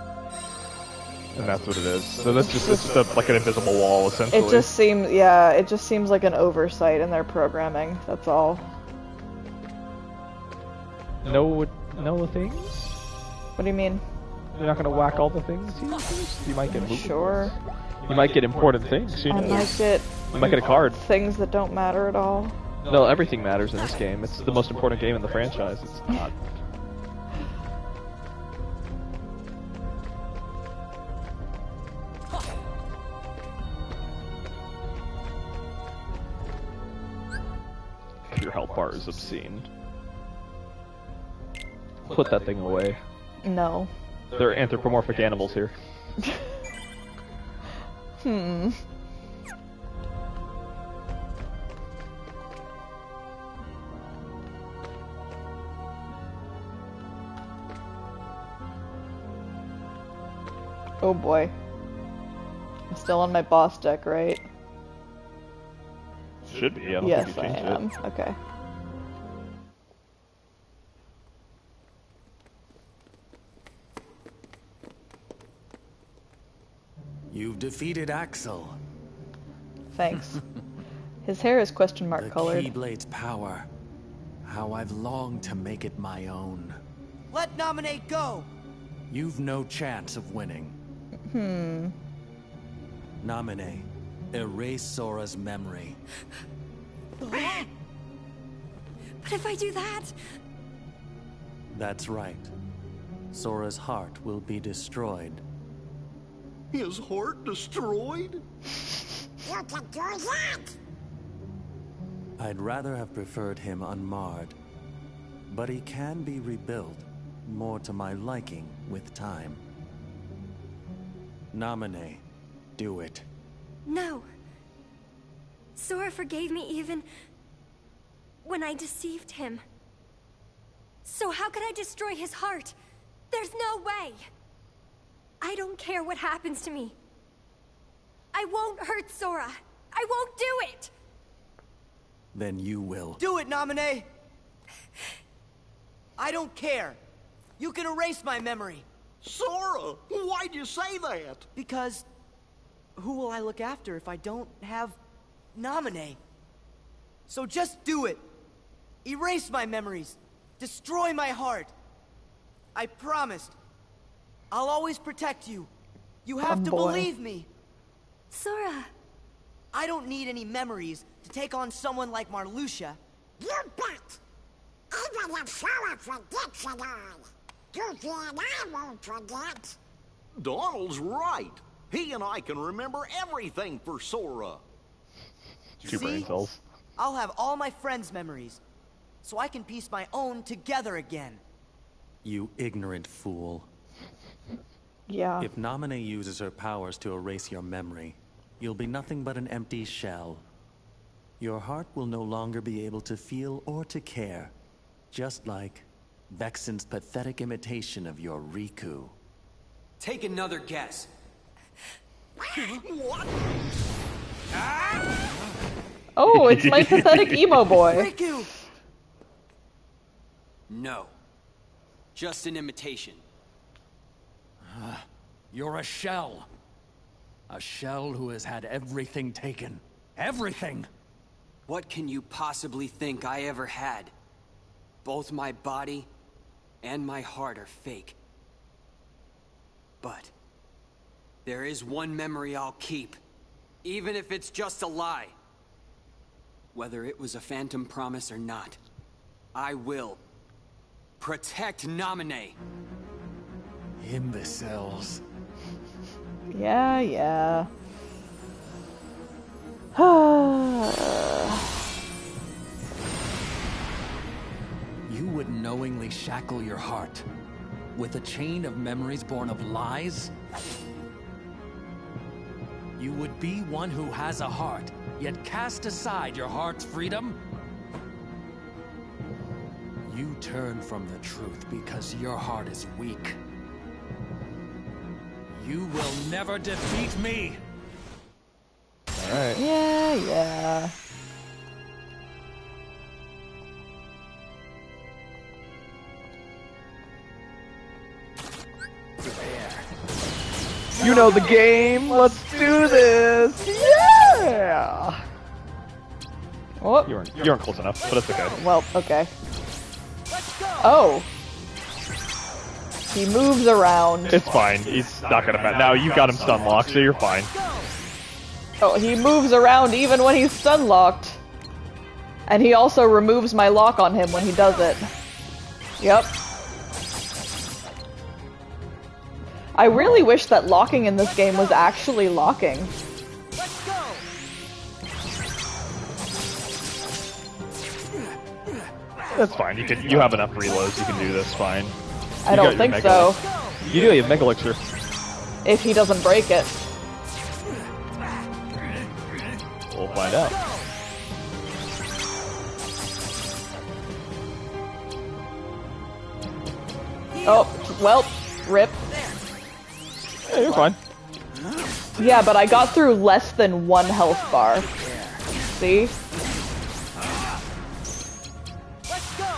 B: And that's what it is. So that's just like an invisible wall, essentially.
A: It just seems, yeah, it just seems like an oversight in their programming, that's all.
B: No things?
A: What do you mean?
B: You're not gonna whack all the things here first? You might get movable.
A: Sure.
B: You might get important things.
A: I might get...
B: You might get a card.
A: Things that don't matter at all.
B: No, everything matters in this game. It's the most important game in the franchise. It's not. Your health bar is obscene. Put that thing away.
A: No.
B: There are anthropomorphic animals here.
A: Oh boy. I'm still on my boss deck, right?
B: Should be. I don't
A: yes,
B: think you
A: I
B: changed
A: am.
B: it.
A: Okay.
F: You've defeated Axel.
A: Thanks. His hair is question mark colored.
F: The Keyblade's power. How I've longed to make it my own.
C: Let Nominate go!
F: You've no chance of winning. Nominate. Erase Sora's memory.
H: But if I do that...
F: That's right. Sora's heart will be destroyed.
E: His heart destroyed?
D: You can do that!
F: I'd rather have preferred him unmarred. But he can be rebuilt, more to my liking with time. Nominate. Do it.
H: No. Sora forgave me even... when I deceived him. So how could I destroy his heart? There's no way! I don't care what happens to me. I won't hurt Sora. I won't do it!
F: Then you will.
C: Do it, Nominate! I don't care. You can erase my memory.
E: Sora, why'd you say that?
C: Because... who will I look after if I don't have... Nominate? So just do it. Erase my memories. Destroy my heart. I promised. I'll always protect you. You have to believe me.
H: Sora.
C: I don't need any memories to take on someone like Marluxia.
D: You bet! Even if Sora forgets it all, you think I won't forget.
E: Donald's right. He and I can remember everything for Sora.
B: Two brain cells.
C: I'll have all my friends' memories, so I can piece my own together again.
F: You ignorant fool.
A: Yeah.
F: If Nominate uses her powers to erase your memory, you'll be nothing but an empty shell. Your heart will no longer be able to feel or to care, just like Vexen's pathetic imitation of your Riku.
I: Take another guess.
E: What?
A: Oh, it's my pathetic emo boy.
C: Riku!
I: No. Just an imitation.
F: You're a shell. A shell who has had everything taken. Everything!
I: What can you possibly think I ever had? Both my body and my heart are fake. But there is one memory I'll keep, even if it's just a lie. Whether it was a phantom promise or not, I will protect Nominate.
F: Imbeciles.
A: Yeah, yeah.
F: You would knowingly shackle your heart with a chain of memories born of lies? You would be one who has a heart, yet cast aside your heart's freedom? You turn from the truth because your heart is weak. You will never defeat me!
B: Alright.
A: Yeah.
B: You know the game! Let's do this! Yeah!
A: Oh.
B: You weren't close enough, but it's okay.
A: Well, okay. Oh. He moves around.
B: It's fine. He's not gonna matter. Now you got him stun locked, so you're fine.
A: Oh, he moves around even when he's stun locked. And he also removes my lock on him when he does it. Yep. I really wish that locking in this game was actually locking.
B: That's fine. You have enough reloads. You can do this fine.
A: I don't think so.
B: You do. You have Mega Elixir.
A: If he doesn't break it.
B: We'll find out.
A: Oh, well, rip.
B: Yeah, you're fine.
A: Yeah, but I got through less than 1 health bar. See?
C: Let's go.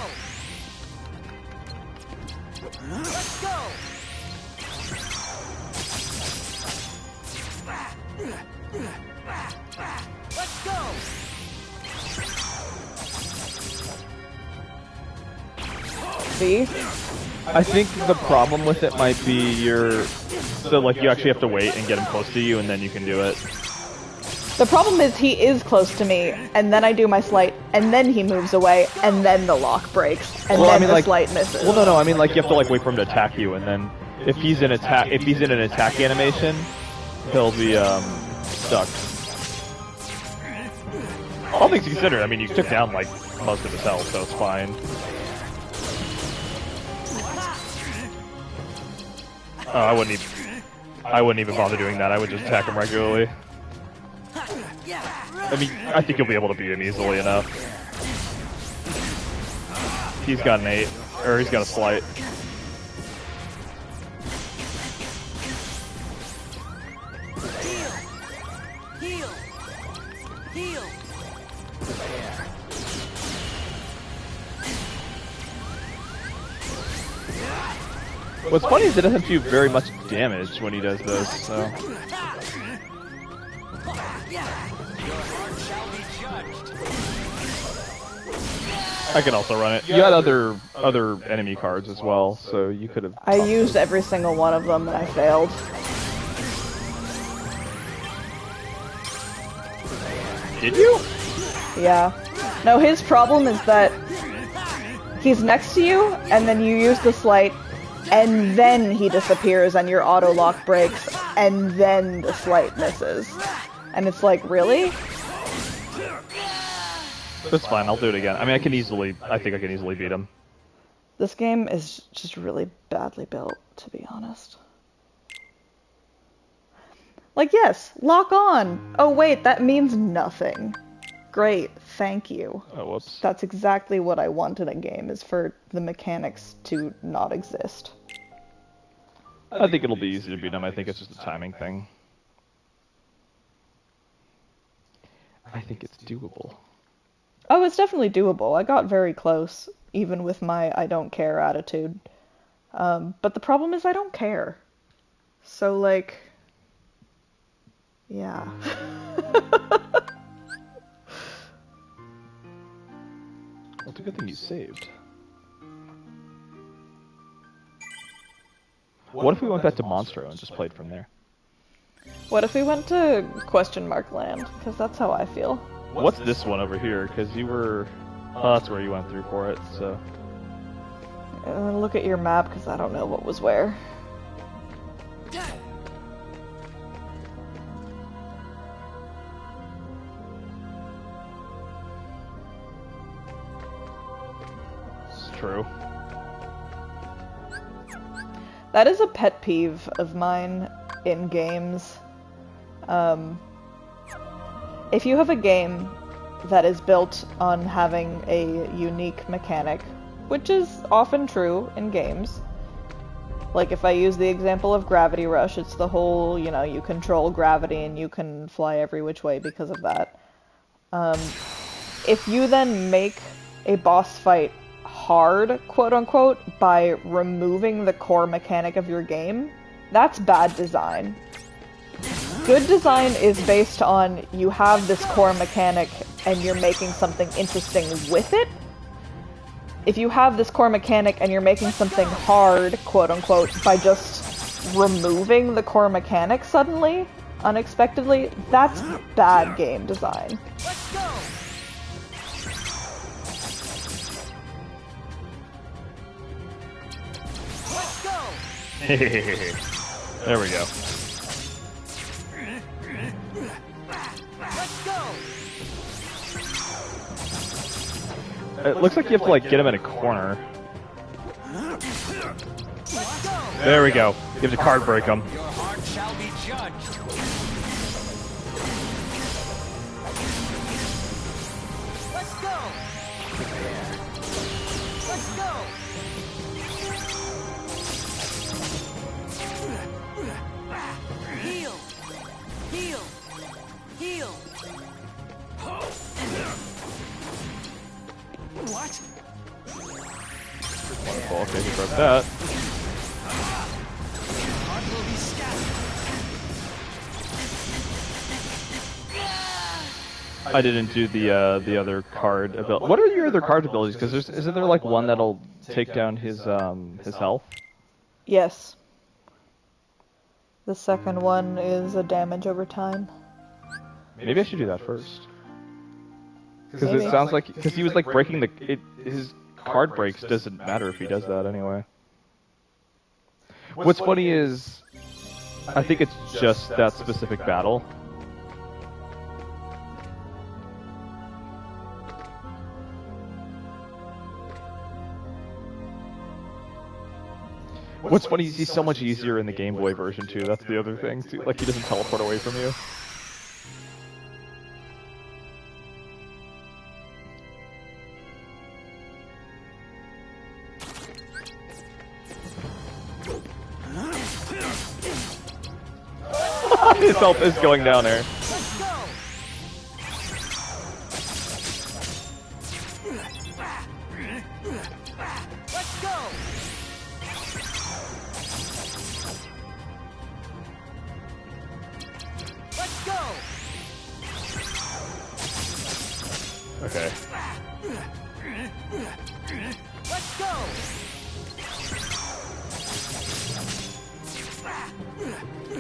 C: Let's go. Let's go.
A: See?
B: I think the problem with it might be so like you actually have to wait and get him close to you and then you can do it.
A: The problem is he is close to me, and then I do my sleight, and then he moves away, and then the lock breaks, and then the sleight misses.
B: Well, no, I mean like you have to like wait for him to attack you, and then if he's in an attack animation, he'll be stuck. All things considered, I mean you took down like most of his health, so it's fine. I wouldn't even bother doing that. I would just attack him regularly. I mean, I think you'll be able to beat him easily enough. He's got an 8, or he's got a slight.
C: Heal. Heal.
B: What's funny is it doesn't do very much damage when he does this, so... I can also run it. You had other enemy cards as well, so you could have...
A: I used every single one of them and I failed.
B: Did you?
A: Yeah. No, his problem is that he's next to you, and then you use the sleight, and then he disappears and your auto lock breaks, and then the sleight misses. And it's like, really?
B: That's fine, I'll do it again. I mean, I think I can easily beat him.
A: This game is just really badly built, to be honest. Like, yes, lock on! Oh wait, that means nothing. Great, thank you.
B: Oh, whoops.
A: That's exactly what I want in a game, is for the mechanics to not exist.
B: I think it'll be easy to beat him, I think it's just a timing thing. I think it's doable.
A: Oh, it's definitely doable. I got very close, even with my I don't care attitude. But the problem is I don't care. So, like... yeah.
B: Well, it's a good thing you saved. What if we went back to Monstro and just played from there?
A: What if we went to question mark land? Because that's how I feel.
B: What's this one over here? Because you were... Oh, that's where you went through for it, so...
A: Look at your map, because I don't know what was where.
B: It's true.
A: That is a pet peeve of mine in games. If you have a game that is built on having a unique mechanic which is often true in games. Like, if I use the example of Gravity Rush, it's the whole, you know, you control gravity and you can fly every which way because of that. If you then make a boss fight hard, quote-unquote, by removing the core mechanic of your game, that's bad design. Good design is based on you have this core mechanic and you're making something interesting with it. If you have this core mechanic and you're making something hard, quote-unquote, by just removing the core mechanic suddenly, unexpectedly, that's bad game design.
C: Let's go! Let's go!
B: There we go.
C: Let's go!
B: It looks like you have to, like, get him in a corner.
C: Let's go!
B: There we go. You have to card break him.
I: Your heart shall be judged.
C: Let's go! Let's go! Heal! Heal! Heal!
I: What?
B: Wonderful. Okay, he broke that.
I: Heart will be scattered.
B: I didn't do the other card ability. What are your other card abilities? Because isn't there like one that'll take down his health?
A: Yes. The second one is a damage over time.
B: Maybe I should do that first. Because
A: Maybe.
B: it sounds like he was like breaking his card breaks doesn't matter if he does that anyway. What's funny is I think it's just that specific battle. What's funny is he's so much easier in the Game Boy version too. That's the other thing too. Like he doesn't teleport away from you. His health is going down there.
C: Let's go! Let's go! Let's go!
B: Okay.
C: Let's go!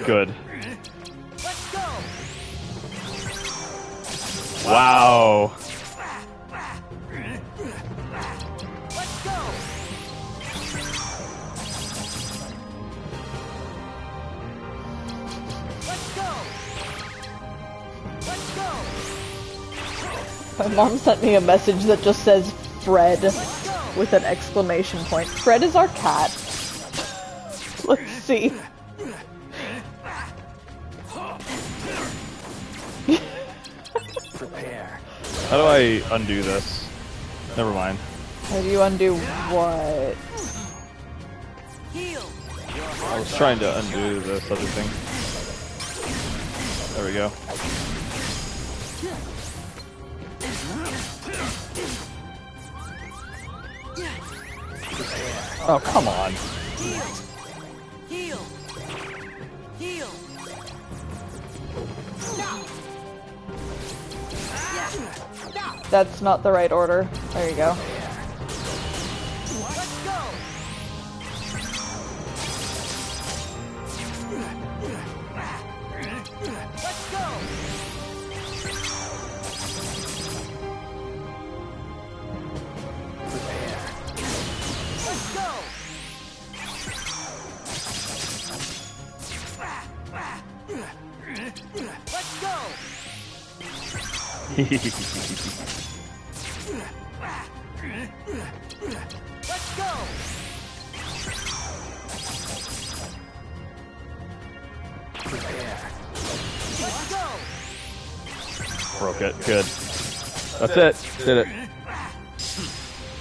B: Good.
C: Let's go!
B: Wow.
C: Let's go! Let's go! Let's go!
A: My mom sent me a message that just says Fred with an exclamation point. Fred is our cat. Let's see.
I: Prepare.
B: How do I undo this? Never mind.
A: How do you undo what?
C: Heal!
B: I was trying to undo this other thing. There we go. Oh, come on.
C: Heal! Heal!
A: That's not the right order. There you go.
C: Let's go! Let's go! Let's go! Let's go! Let's go! Let's go!
B: Broke it. Good. That's it. Did it.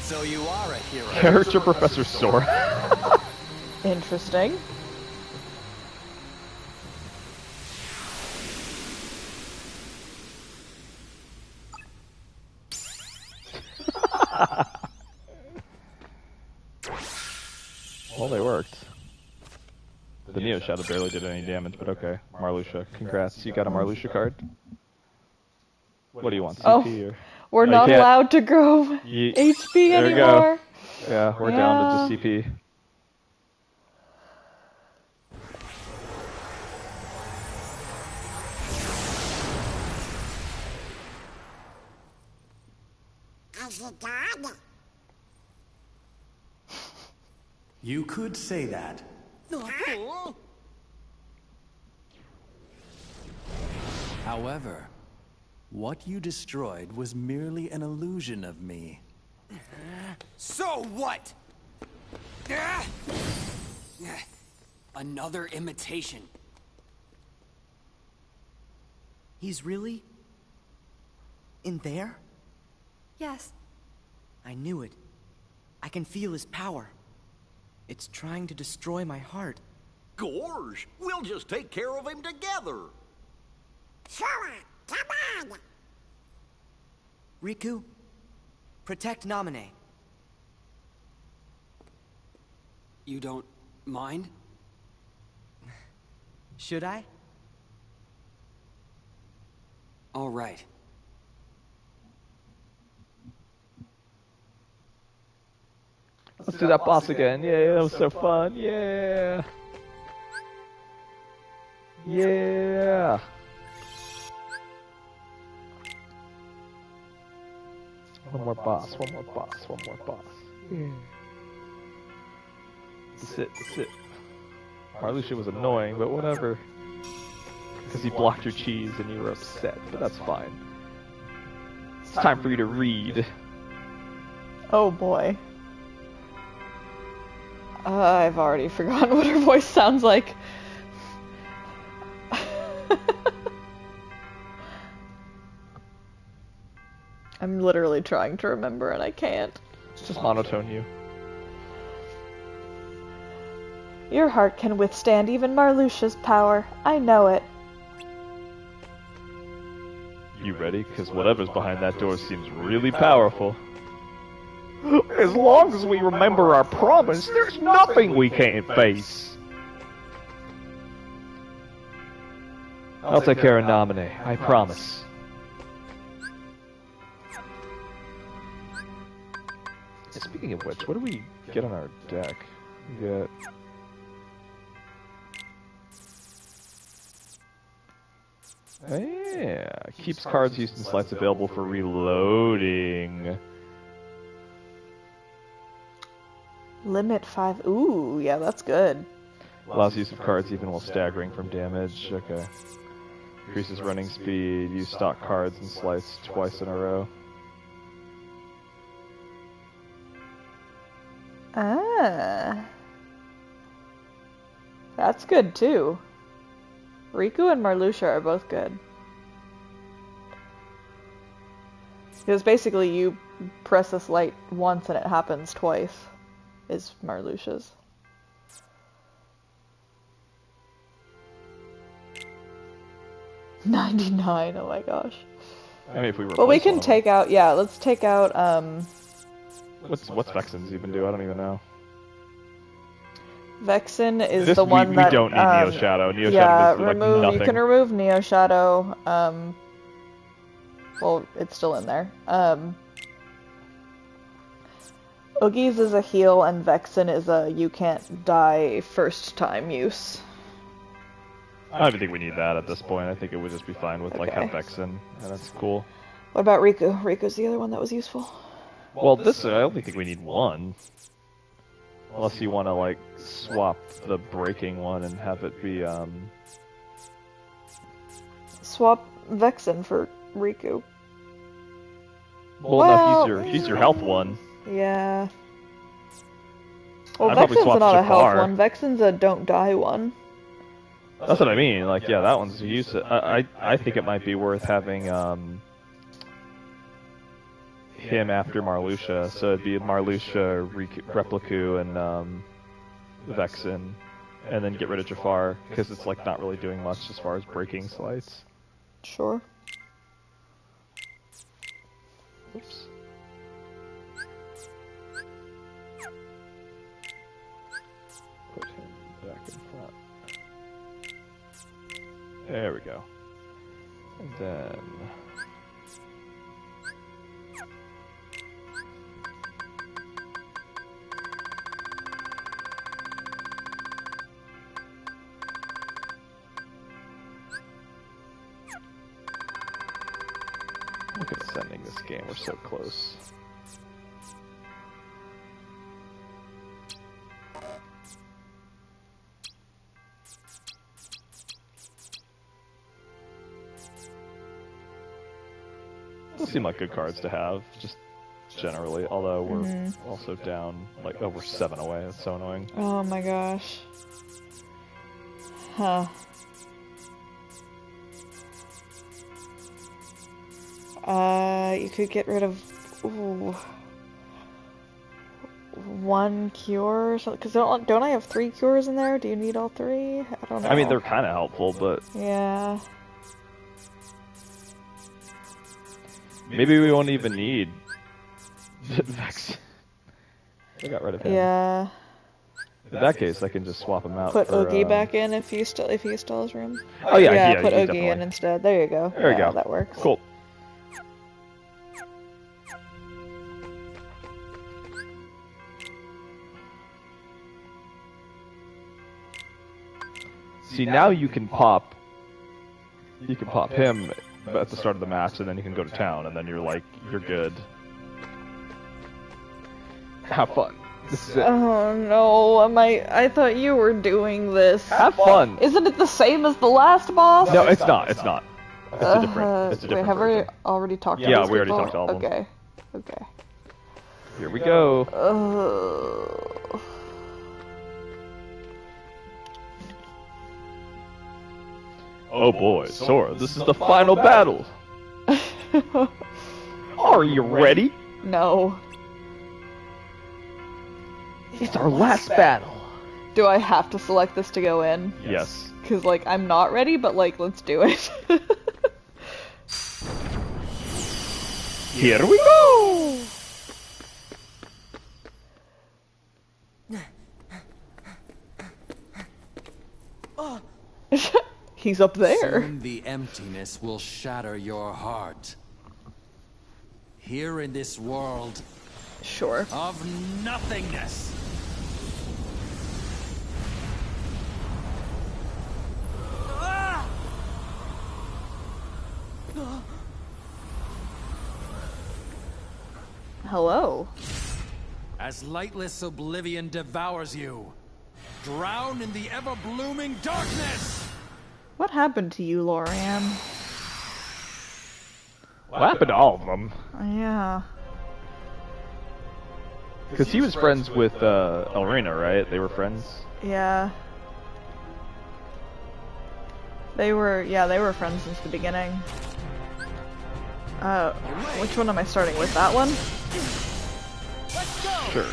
I: So you are a hero.
B: Character Professor Sora.
A: Interesting.
B: Well, they worked. The Neo Shadow barely did any damage, but okay. Marluxia, congrats. You got a Marluxia card? What do you want, CP or?
A: We're not allowed to grow HP
B: there
A: anymore.
B: We go. Yeah, we're down to just CP.
D: Is he dead?
F: You could say that. However, what you destroyed was merely an illusion of me.
I: So what? Another imitation.
C: He's really... in there?
H: Yes.
C: I knew it. I can feel his power. It's trying to destroy my heart.
E: Gorge, we'll just take care of him together.
D: Sora, come on!
C: Riku, protect Naminé.
I: You don't mind?
C: Should I?
I: All right.
B: Let's do that boss again. Yeah, that was so fun. Yeah. Yeah. One more boss, one more boss, one more boss. Yeah. That's it, that's it. Marluxia was annoying, but whatever. Because he blocked your cheese and you were upset, but that's fine. It's time for you to read.
A: Oh boy. I've already forgotten what her voice sounds like. I'm literally trying to remember and I can't.
B: Just monotone you.
A: Your heart can withstand even Marluxia's power. I know it.
B: You ready? Because whatever's behind that door seems really powerful. As long as we remember our promise, there's nothing we can't face. I'll take care of Naminé, I promise. Speaking of which, what do we get on our deck? We get... Yeah, keeps cards used in slides available for reloading.
A: Limit 5. Ooh, yeah, that's good.
B: Allows use of cards even while staggering from damage. Okay. Increases running speed. Use stock cards and slice twice in a row.
A: Ah. That's good too. Riku and Marluxia are both good. Because basically you press this light once and it happens twice. Is Marluxia's. $99, oh my gosh.
B: I mean, if we
A: Well, we can take out, yeah, let's take out,
B: What's Vexen's even do? I don't even know.
A: Vexen is the one
B: we
A: that...
B: don't need Neo Shadow. Neo
A: yeah,
B: Shadow does like nothing.
A: You can remove Neo Shadow. Well, it's still in there. Oogie's is a heal, and Vexen is a you can't die first time use.
B: I don't even think we need that at this point. I think it would just be fine with like have Vexen, and that's cool.
A: What about Riku? Riku's the other one that was useful.
B: Well, this I only think we need one. Unless you want to, like, swap the breaking one and have it be,
A: Swap Vexen for Riku.
B: Well, no, he's your health one.
A: Yeah. Well,
B: I'd probably
A: Vexen's
B: swap
A: not a health
B: Jafar.
A: one. Vexen's a don't die one.
B: That's what I mean. Like, yeah, that one's used. I think it might be worth having, him after Marluxia, so it'd be Marluxia, Repliku, and Vexen, and then get rid of Jafar, because it's like not really doing much as far as breaking slides.
A: Sure.
B: Oops. Put him back in front. There we go. And then... Look at sending this game, we're so close. Those seem like good cards to have, just generally, although we're also down, like, we're 7 away, that's so annoying.
A: Oh my gosh. Huh. You could get rid of one cure or something. Because don't I have 3 cures in there? Do you need all 3? I don't know.
B: I mean, they're kind of helpful, but...
A: Yeah.
B: Maybe we won't even need... Vex. I got rid of him.
A: Yeah.
B: In that case, I can just swap him out
A: Put
B: for...
A: Oogie back in if he still has room.
B: Oh yeah,
A: yeah.
B: Yeah,
A: Put Oogie
B: definitely.
A: in instead. There you go.
B: There we go.
A: That works.
B: Cool. See, now you can pop him at the start of the match, and then you can go to town, and then you're good. Have fun. This is it.
A: Oh no, I thought you were doing this.
B: Have fun.
A: Isn't it the same as the last boss?
B: No, it's not. It's not. It's a different. It's a different
A: Wait, have
B: version.
A: we already talked to
B: Yeah,
A: these
B: we already
A: people?
B: talked to all of them.
A: Okay. Okay.
B: Here we go. Oh boy, Sora, this is the final battle. Are you ready?
A: No.
B: It's our last battle.
A: Do I have to select this to go in?
B: Yes.
A: Because, like, I'm not ready, but, like, let's do it.
B: Here we go!
A: He's up there.
F: Soon the emptiness will shatter your heart. Here in this world
A: Sure.
F: of nothingness.
A: Hello.
F: As lightless oblivion devours you, drown in the ever-blooming darkness!
A: What happened to you, Lorian?
B: What happened to all of them?
A: Yeah.
B: Because he was friends with Elrina, right? They were friends?
A: Yeah. They were friends since the beginning. Which one am I starting with? That one?
B: Sure.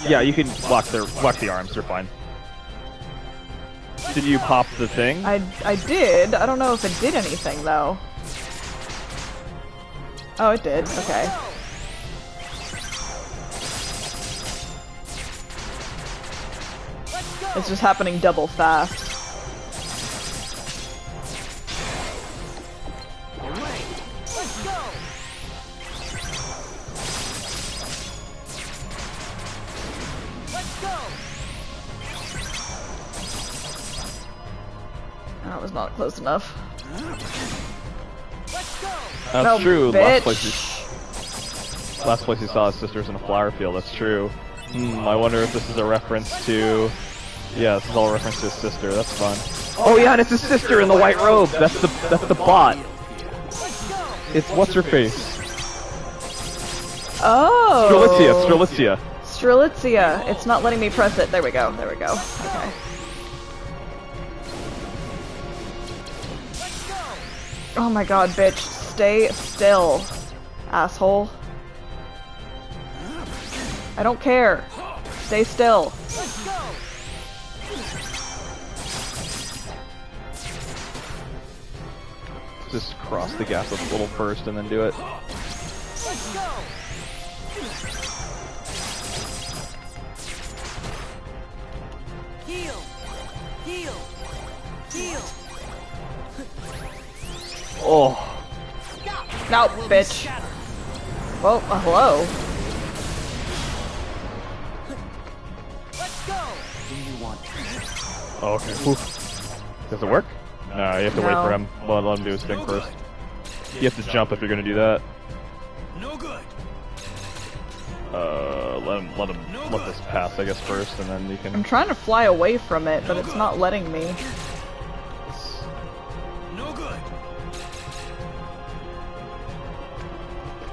B: Yeah, you can block the arms, they're fine. Did you pop the thing?
A: I did. I don't know if it did anything, though. Oh, it did. Okay. It's just happening double fast. That was not close enough.
B: That's
A: No,
B: true.
A: bitch.
B: Last place you saw his sister's in a flower field. That's true. I wonder if this is a reference to. Yeah, this is all a reference to his sister. That's fun. Oh yeah, and it's his sister in the white robe. That's the bot. It's what's her face?
A: Oh.
B: Strelitzia.
A: Strelitzia. It's not letting me press it. There we go. There we go. Okay. Oh my god, bitch. Stay still. Asshole. I don't care. Stay still.
C: Let's go!
B: Just cross the gap a little first and then do it.
C: Let's go! Heal! Heal! Heal!
B: Oh.
A: No, bitch. Well, hello.
C: Let's go!
I: Do you want?
B: Oh, okay. Oof. Does it work? No, you have to wait for him. Well, let him do his thing first. You have to jump if you're gonna do that.
I: No good.
B: Let this pass, I guess, first, and then you can.
A: I'm trying to fly away from it, but it's not letting me.
I: No good.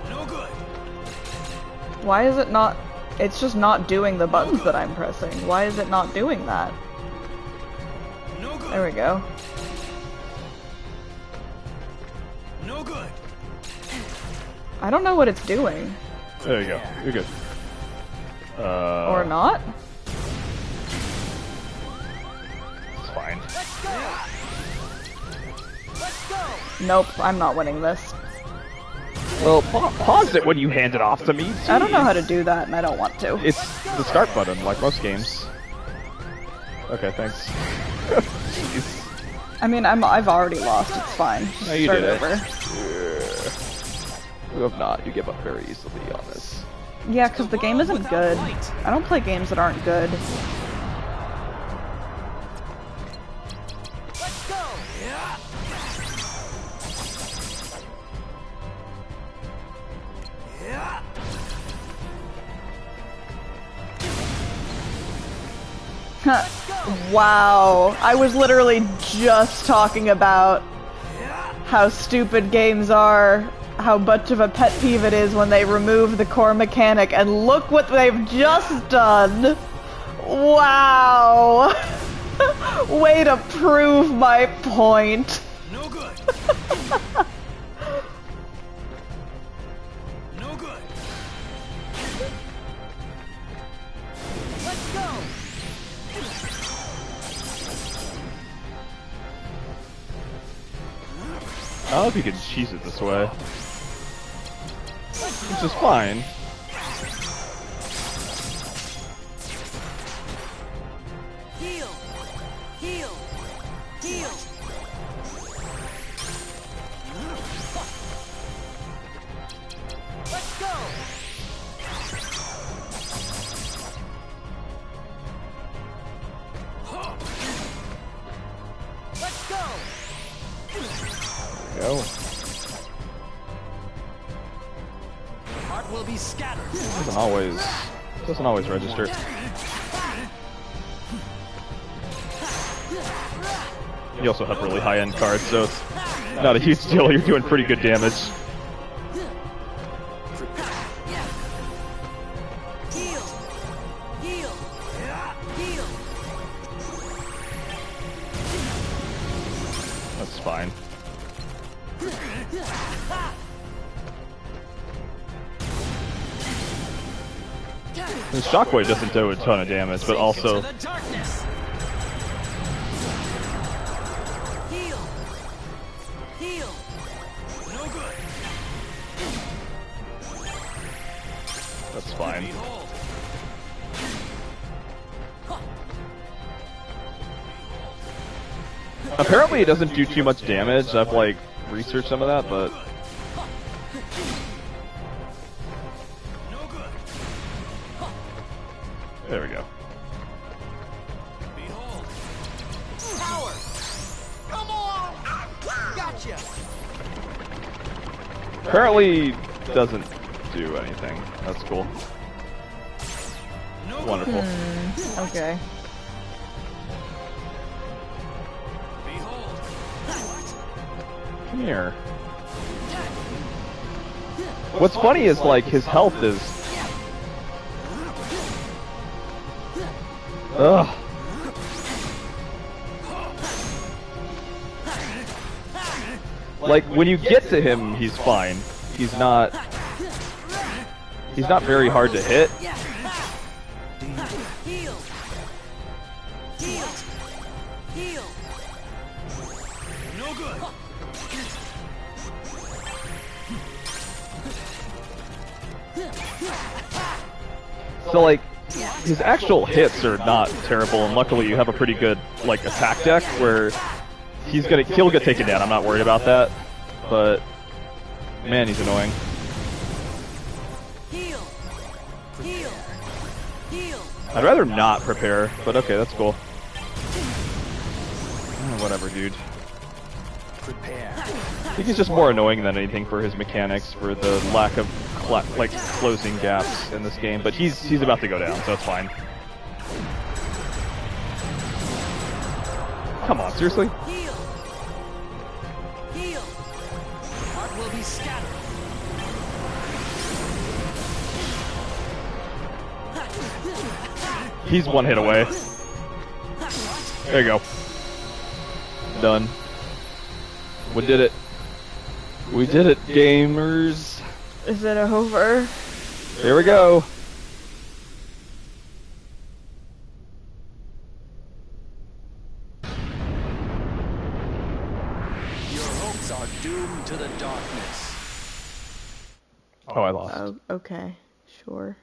I: No good.
A: Why is it not? It's just not doing the buttons that I'm pressing. Why is it not doing that?
I: No good.
A: There we go.
I: No good.
A: I don't know what it's doing.
B: There you go. You're good.
A: Or not?
B: It's fine.
C: Let's go! Let's go!
A: Nope, I'm not winning this.
B: Well, pause it when you hand it off to me.
A: I don't know how to do that, and I don't want to.
B: It's the start button, like most games. Okay, thanks. Jeez.
A: I mean, I've already lost. It's fine.
B: No, you
A: Start
B: did it.
A: over.
B: You have not. You give up very easily on this.
A: Yeah, because the game isn't good. I don't play games that aren't good.
C: Let's go!
A: Wow. I was literally just talking about how stupid games are, how much of a pet peeve it is when they remove the core mechanic, and look what they've just done! Wow! Way to prove my point!
I: No good. No good.
C: Let's go!
B: I hope you can cheese it this way. Which is fine.
C: Heal! Heal! Heal! Let's go! Let's go!
B: Go.
I: Heart will be scattered.
B: Doesn't always register. You also have really high-end cards, so it's not a huge deal. You're doing pretty good damage.
C: Heal! Heal! Heal!
B: That's fine. The shockwave doesn't do a ton of damage, but also
I: The darkness.
C: Heal! Heal!
I: No good.
B: that's fine.
I: Behold.
B: Apparently it doesn't do too much damage. I've like researched some of that, but
I: No good.
B: there we go.
I: Behold.
C: Power! Come on! Gotcha!
B: Apparently doesn't do anything. That's cool.
I: No good.
B: Wonderful.
A: Okay.
I: Behold.
B: Come here. What's funny is like his health is. Ugh. Like when you get to him, he's fine. He's not He's not very hard to hit.
C: Heal. Heal. Heal. No good.
B: So like, his actual hits are not terrible, and luckily you have a pretty good like attack deck where he'll get taken down. I'm not worried about that, but man, he's annoying.
C: Heal. Heal. Heal.
B: I'd rather not prepare, but okay, that's cool. Whatever, dude.
I: Prepare.
B: I think he's just more annoying than anything for his mechanics, for the lack of like closing gaps in this game. But he's about to go down, so it's fine. Come on, seriously?
C: Heal. Heal. Heart will be scattered.
B: He's one hit away. There you go. Done. We did it. We did it, gamers.
A: Is it over?
B: Here we go.
I: Your hopes are doomed to the darkness.
B: Oh, I lost.
A: Oh, okay. Sure.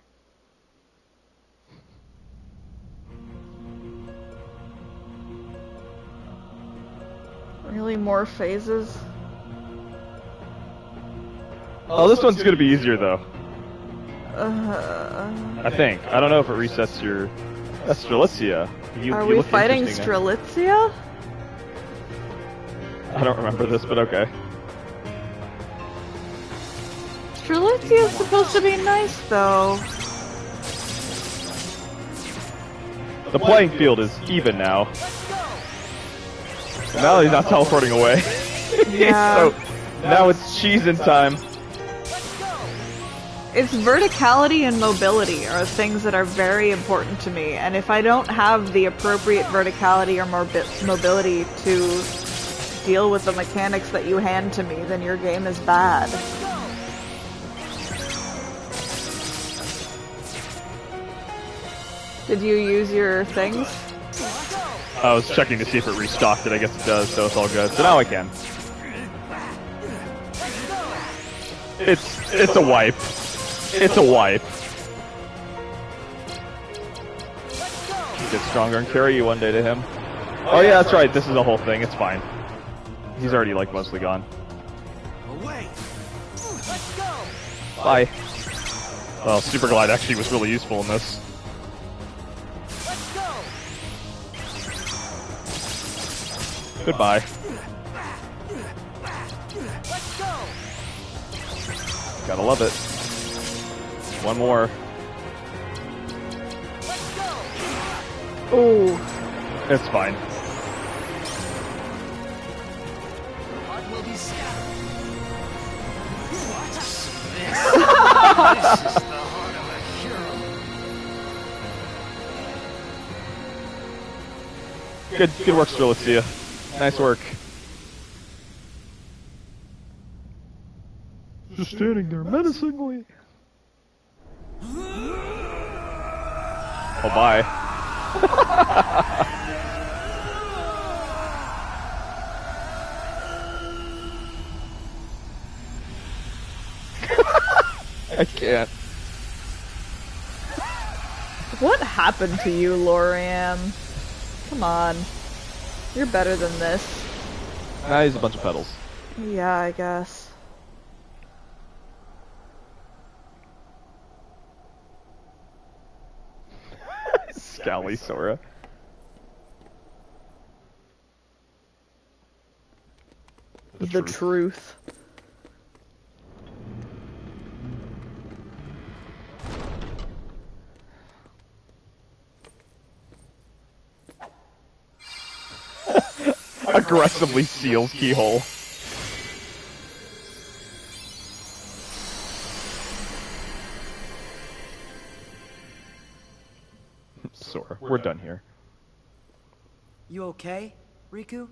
A: Really, more phases?
B: Oh, this one's gonna be easier though. I think. I don't know if it resets your. That's Strelitzia.
A: Are we
B: look
A: fighting
B: interesting now.
A: Strelitzia?
B: I don't remember this, but okay.
A: Strelitzia is supposed to be nice, though.
B: The playing field is even now. Now he's not teleporting away.
A: Yeah.
B: So now it's cheese in time.
A: It's verticality and mobility are things that are very important to me, and if I don't have the appropriate verticality or mobility to deal with the mechanics that you hand to me, then your game is bad. Did you use your things?
B: I was checking to see if it restocked it. I guess it does, so it's all good. So now I can. It's a wipe. It's a wipe. Get stronger and carry you one day to him. Oh yeah, that's right. This is a whole thing. It's fine. He's already like mostly gone. Bye. Well, Super Glide actually was really useful in this. Goodbye. Gotta love it. One more.
A: Ooh.
B: It's fine. Good work, Strelitzia. Nice work. Just standing there menacingly. Oh, bye. I can't.
A: What happened to you, Lorian? Come on. You're better than this.
B: Ah, he's a bunch of pedals.
A: Yeah, I guess.
B: Scally Sora.
A: The truth.
B: Aggressively seals keyhole. Sora, we're done here.
C: You okay, Riku?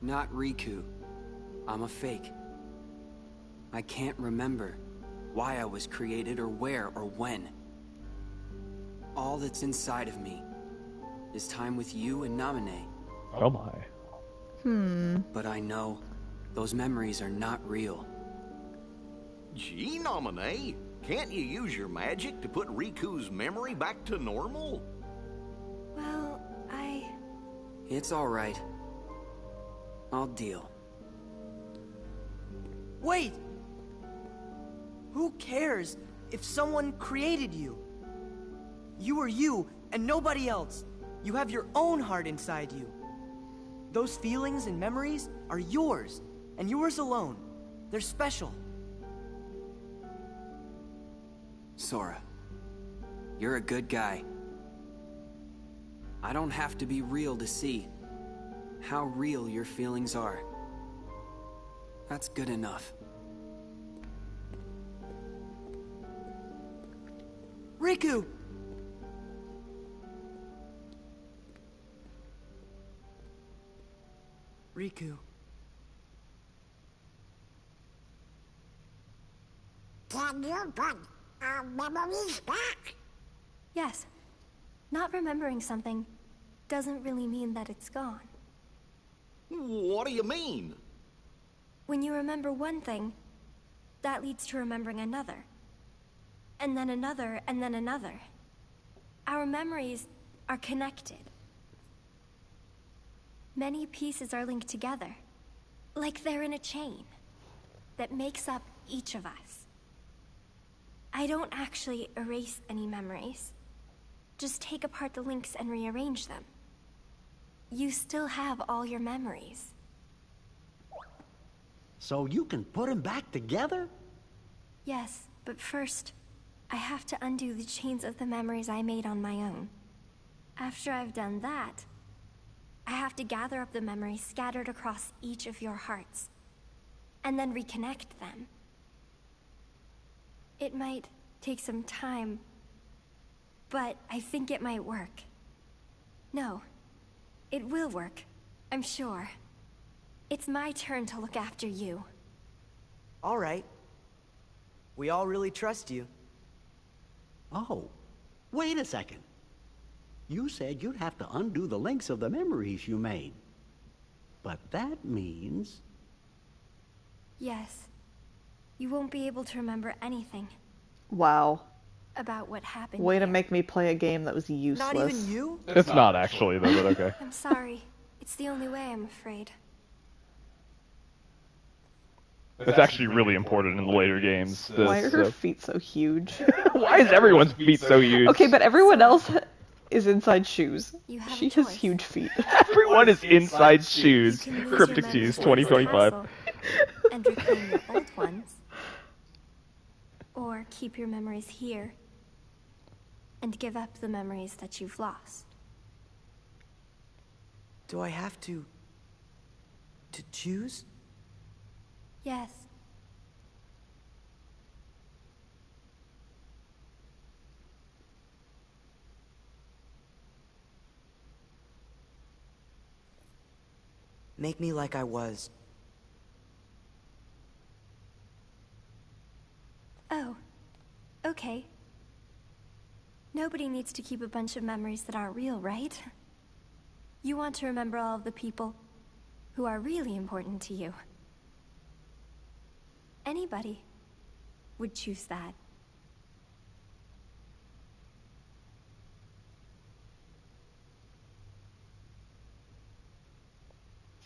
I: Not Riku. I'm a fake. I can't remember. why I was created or where or when. All that's inside of me is time with you and Namine.
B: Oh my.
I: But I know those memories are not real.
E: Gee, Namine, can't you use your magic to put Riku's memory back to normal?
H: Well,
I: It's all right. I'll deal.
C: Wait! Who cares if someone created you? You are you and nobody else. You have your own heart inside you. Those feelings and memories are yours, and yours alone. They're special.
I: Sora, you're a good guy. I don't have to be real to see how real your feelings are. That's good enough.
C: Riku! Riku.
D: Can you put our memories back?
H: yes. Not remembering something doesn't really mean that it's gone.
E: What do you mean?
H: When you remember one thing, that leads to remembering another. And then another, and then another. Our memories are connected. Many pieces are linked together, like they're in a chain that makes up each of us. I don't actually erase any memories. Just take apart the links and rearrange them. You still have all your memories.
J: So you can put them back together?
H: Yes, but first, I have to undo the chains of the memories I made on my own. After I've done that, I have to gather up the memories scattered across each of your hearts, and then reconnect them. It might take some time, but I think it might work. No, it will work, I'm sure. It's my turn to look after you.
C: All right. We all really trust you.
J: Oh, wait a second. You said you'd have to undo the links of the memories you made. But that means...
H: Yes. You won't be able to remember anything
A: Wow.
H: about what happened
A: Way to
H: here.
A: make me play a game that was useless.
C: Not even you?
B: It's not actually, though, but okay.
H: I'm sorry. It's the only way, I'm afraid.
B: It's actually really important in the later games.
A: Why are her feet so huge?
B: Why is everyone's feet so huge?
A: Okay, but everyone else is inside shoes.
H: You have
A: She
H: a
A: has
H: choice.
A: huge feet.
B: Everyone is inside shoes.
H: You can lose your
B: Cryptictease
H: memories in the
B: 2025.
H: castle and reclaim your old ones. Or keep your memories here and give up the memories that you've lost.
C: Do I have to choose?
H: Yes.
C: Make me like I was.
H: Oh, okay. Nobody needs to keep a bunch of memories that aren't real, right? You want to remember all of the people who are really important to you. Anybody would choose that.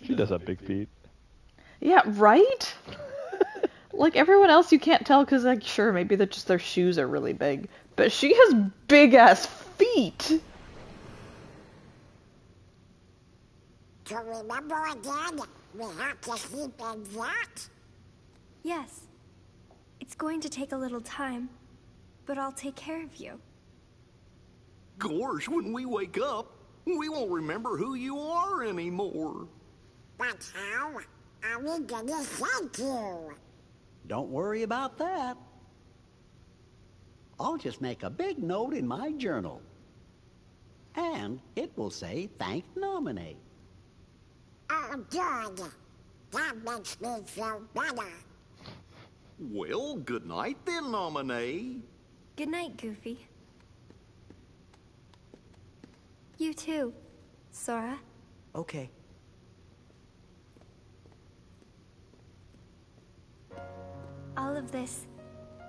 B: She does have big feet.
A: Yeah, right? Like everyone else, you can't tell because, like, sure, maybe they're just their shoes are really big, but she has big ass feet.
D: To remember again, we have to sleep in that?
H: Yes. It's going to take a little time, but I'll take care of you.
E: Gosh, when we wake up, we won't remember who you are anymore.
D: But how are we gonna thank you?
J: Don't worry about that. I'll just make a big note in my journal. And it will say, thank Nominate.
D: Oh, good. That makes me feel better.
E: Well, good night then, Nominee.
H: Good night, Goofy. You too, Sora.
C: Okay.
H: All of this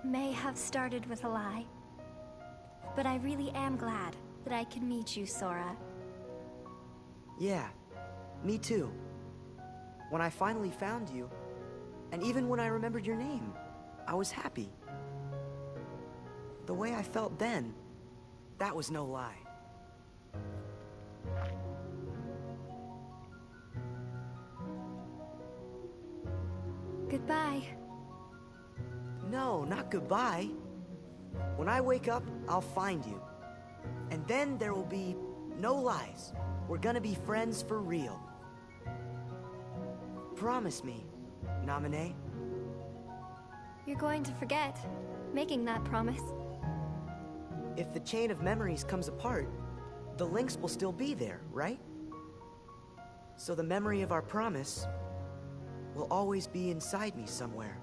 H: may have started with a lie, but I really am glad that I could meet you, Sora.
C: Yeah, me too. When I finally found you, and even when I remembered your name, I was happy. The way I felt then, that was no lie.
H: Goodbye.
C: No, not goodbye. When I wake up, I'll find you. And then there will be no lies. We're gonna be friends for real. Promise me, Nominee.
H: You're going to forget making that promise.
C: If the chain of memories comes apart, the links will still be there, right? So the memory of our promise will always be inside me somewhere.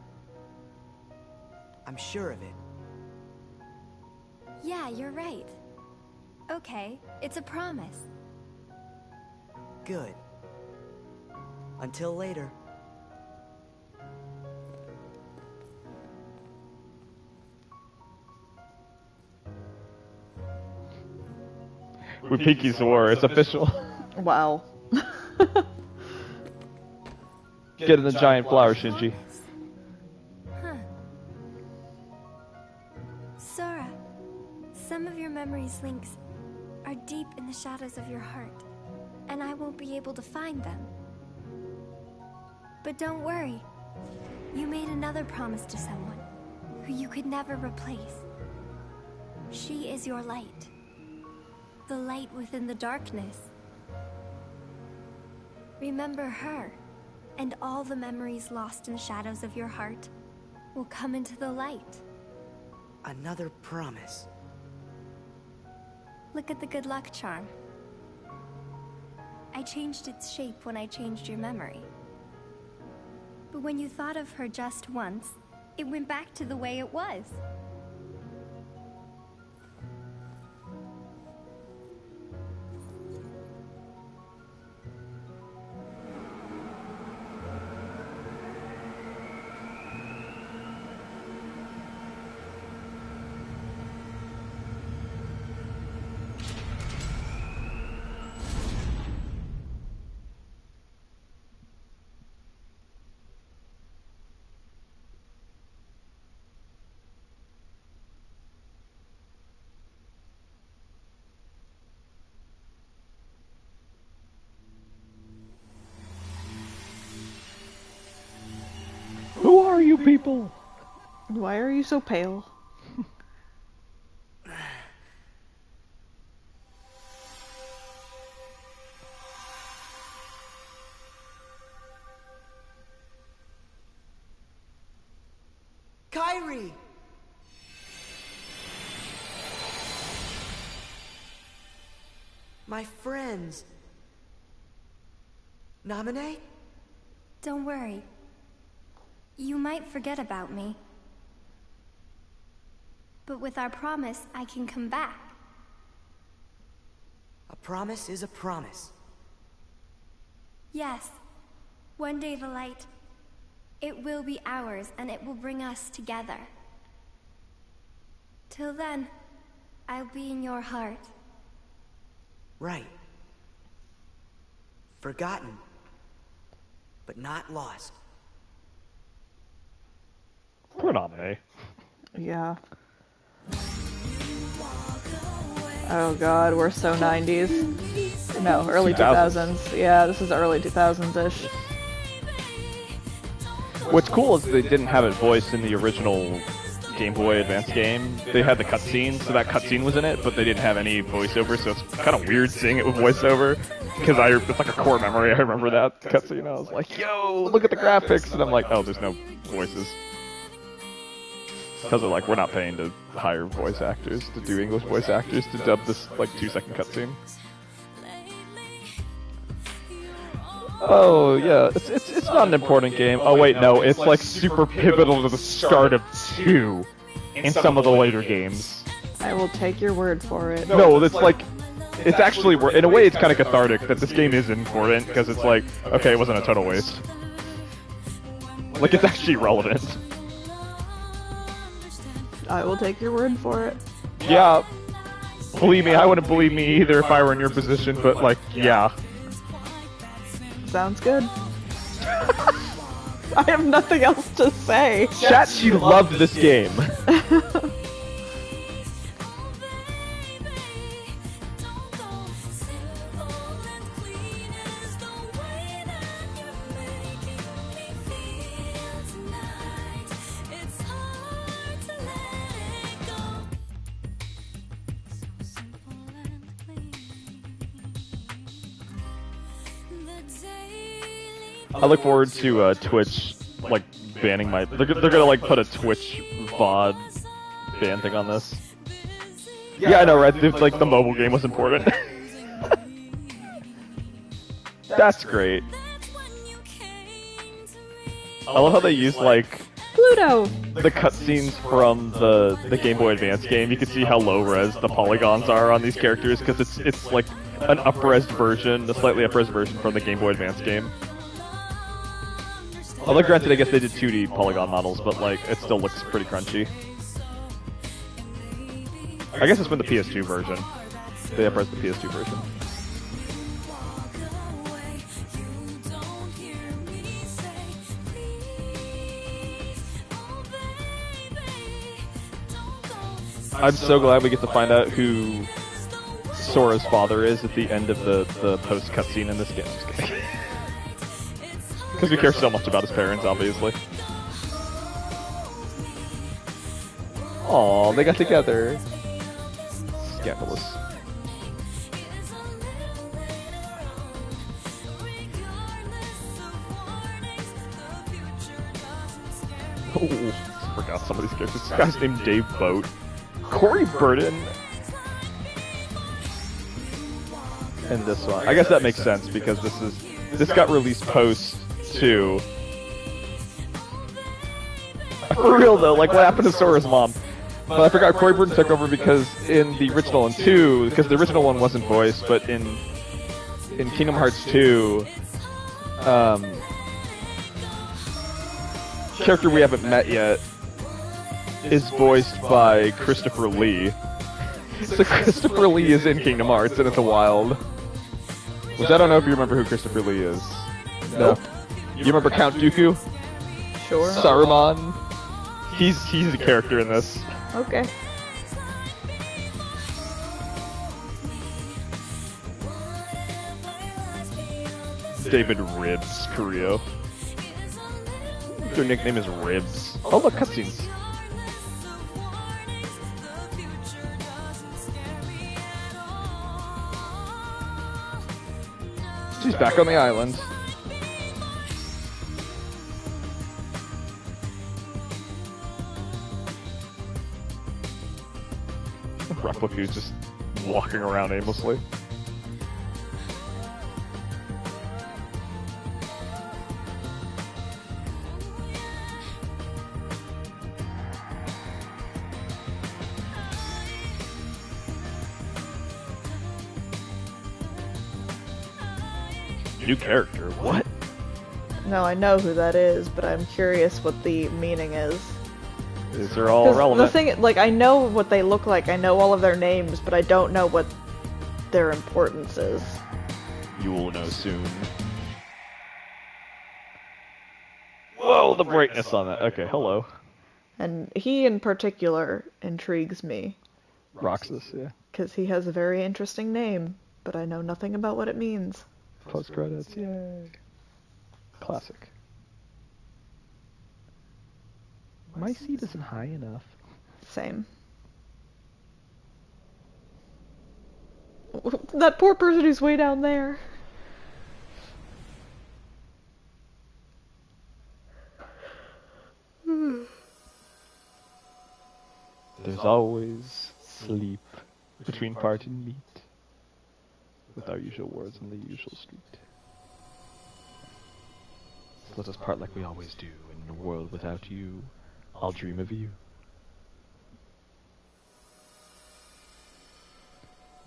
C: I'm sure of it.
H: Yeah, you're right. Okay, it's a promise.
C: Good. Until later.
B: We pinky swore. It's official.
A: Wow.
B: Get in the giant flower, Shinji.
H: Huh. Sora, some of your memories' links are deep in the shadows of your heart, and I won't be able to find them. But don't worry. You made another promise to someone who you could never replace. She is your light. The light within the darkness. Remember her, and all the memories lost in the shadows of your heart will come into the light.
C: Another promise.
H: Look at the good luck charm. I changed its shape when I changed your memory. But when you thought of her just once, it went back to the way it was.
B: Who are you people?
A: Why are you so pale?
C: Kairi! My friends. Nominee?
H: Don't worry. You might forget about me. But with our promise, I can come back.
C: A promise is a promise.
H: Yes. One day the light, it will be ours, and it will bring us together. Till then, I'll be in your heart.
C: Right. Forgotten, but not lost.
B: Poor Nominee.
A: Yeah. Oh god, we're so 90s. No, early 2000s. Yeah, this is early 2000s-ish.
B: What's cool is they didn't have it voiced in the original Game Boy Advance game. They had the cutscene, so that cutscene was in it, but they didn't have any voiceover, so it's kind of weird seeing it with voiceover. Because it's like a core memory. I remember that cutscene. I was like, yo, look at the graphics. And I'm like, oh, there's no voices. Because like, we're not paying to hire voice actors, to do English voice actors, to dub this like 2-second cutscene. Oh yeah, it's not an important game. Oh wait, no, it's like super pivotal to the start of 2 in some of the later games.
A: I will take your word for it.
B: No, it's like, it's actually, in a way it's kind of cathartic that this game is important, because it's like, okay, it wasn't a total waste. Like, it's actually relevant.
A: I will take your word for it.
B: Yeah. Believe me, I wouldn't believe me either if I were in your position, but like, yeah.
A: Sounds good. I have nothing else to say.
B: Chat, she loved this game. I look forward to Twitch, like, banning my... They're gonna, like, put a Twitch VOD ban thing on this. Yeah, I know, right? It's like, the mobile game was important. That's great. I love how they use, like...
A: Pluto!
B: The cutscenes from the Game Boy Advance game. You can see how low-res the polygons are on these characters, because it's like an up-res version, a slightly up-res version from the Game Boy Advance game. Although granted, I guess they did 2D polygon models, but like, it still looks pretty crunchy. I guess it's from the PS2 version. They up-res the PS2 version. I'm so glad we get to find out who Sora's father is at the end of the post cutscene in this game. Because we care so much about his parents, obviously. Aw, they got together. Scandalous. Oh, I forgot some of these characters. This guy's named Dave Boat. Corey Burton. And this one. I guess that makes sense because this got released post 2. For real though, like what happened to Sora's mom? But I forgot Corey Burton took over because in the original one 2, because the original one wasn't voiced, but in Kingdom Hearts 2, character we haven't met yet is voiced by Christopher Lee. So Christopher Lee is in Kingdom Hearts and it's wild. Which I don't know if you remember who Christopher Lee is.
A: Nope.
B: No. You remember Count Dooku?
A: Sure.
B: Saruman? He's a character in this.
A: Okay.
B: David Ribs Carrillo. Their nickname is Ribs. Oh look, cutscenes. She's back on the island. Replica's just walking around aimlessly. New character, what?
A: No, I know who that is, but I'm curious what the meaning is.
B: These are all relevant.
A: The thing, like, I know what they look like, I know all of their names, but I don't know what their importance is.
B: You will know soon. Whoa, the brightness on that. Okay, hello.
A: And he in particular intrigues me.
B: Roxas, yeah.
A: Because he has a very interesting name, but I know nothing about what it means.
B: Post credits, yay. Classic. My seat isn't high enough.
A: Same. That poor person who's way down there.
B: There's always sleep between part and meet, with our usual words on the usual street. let us part like we always do. In a world without you, I'll dream of you.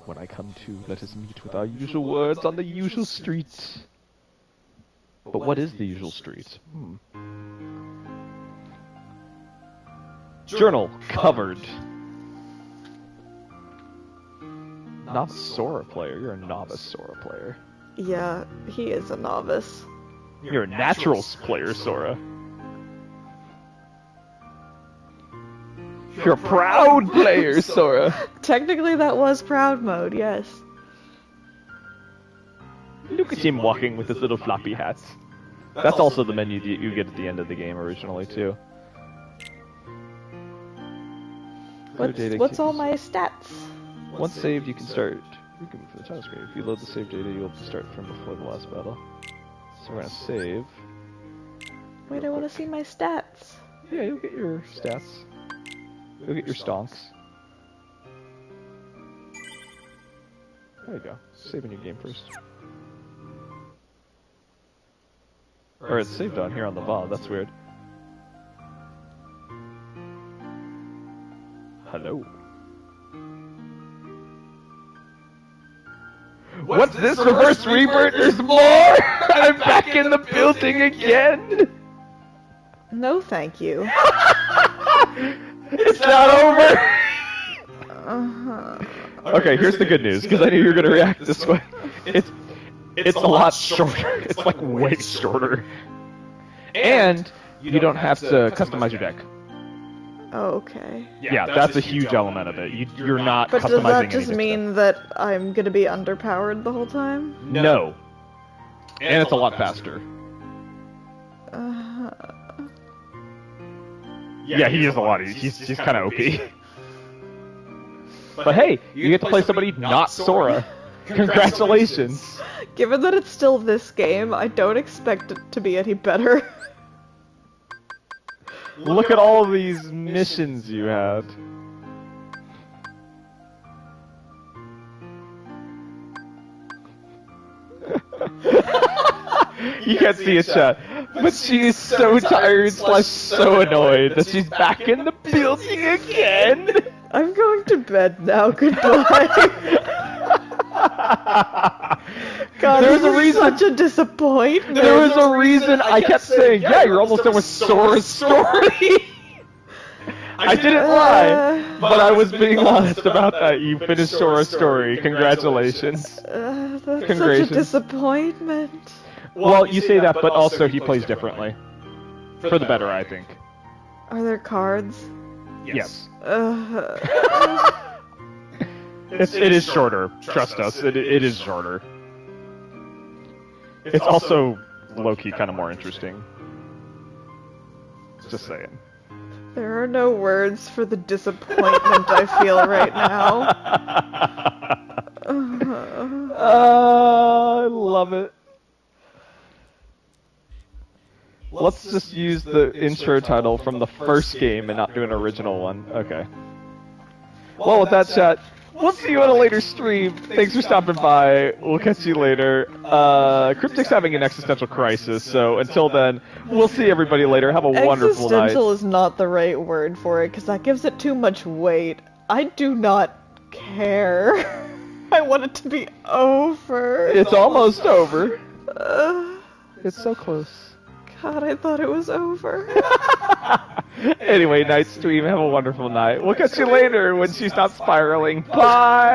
B: When I come to, let us meet with our usual words on the usual street. But what is the usual street? Journal covered. Novice Sora player. You're a novice Sora player.
A: Yeah, he is a novice.
B: You're a natural player, Sora. You're a proud player, Sora.
A: Technically, that was proud mode, yes.
B: Look at him walking with his little floppy hats. That's also the menu that you get at the end of the game originally, too.
A: What's all my stats?
B: Once saved, you can start. You can move from the title screen. If you load the save data, you'll start from before the last battle. So we're gonna save.
A: Wait, I want to see my stats.
B: Yeah, you'll get your stats. You'll get your stonks. There you go. Save a new game first. Or it's saved on here on the VOD, that's weird. Hello. What's this? Reverse Rebirth? There's more! I'm back in the building again!
A: No, thank you.
B: It's not over! Okay, here's the good news, because I knew you were going to react this way. It's a lot shorter. It's like way shorter. And you don't have to customize your deck.
A: Oh, okay.
B: Yeah, that's a huge element of it. You're not
A: but
B: customizing
A: does that just
B: anything.
A: mean that I'm gonna be underpowered the whole time?
B: No. And it's a lot faster. Yeah, he is a lot easier. He's kind of OP. But hey, you get to play somebody not Sora. Congratulations.
A: Given that it's still this game, I don't expect it to be any better.
B: Look at all of these missions you had. You can't see it, chat, but she is so tired / so annoyed that she's back in the building again.
A: I'm going to bed now. Goodbye. God,
B: there was a reason.
A: Such a disappointment.
B: There was a reason I kept saying, yeah, you're almost done with Sora's story. I didn't lie, but I was being honest about that. You finished Sora's story. Congratulations.
A: That's such a disappointment.
B: Well, you say that, but also he plays differently. For the better, I think.
A: Are there cards?
B: Yes. It is shorter. Trust us. It is shorter. It's also low-key kind of more interesting. Just saying.
A: There are no words for the disappointment I feel right now.
B: I love it. Let's just use the intro title from the first game and not do an original one. Okay. Well, with that, chat, we'll see you on a later stream. Thanks for stopping by. We'll catch you later. Cryptic's having an existential crisis, so until then, we'll see everybody later. Have a wonderful night.
A: Existential is not the right word for it, because that gives it too much weight. I do not care. I want it to be over.
B: It's almost over. It's so close.
A: God, I thought it was over.
B: Anyway, night stream. Have a wonderful night. We'll catch you later when she's not spiraling. Bye!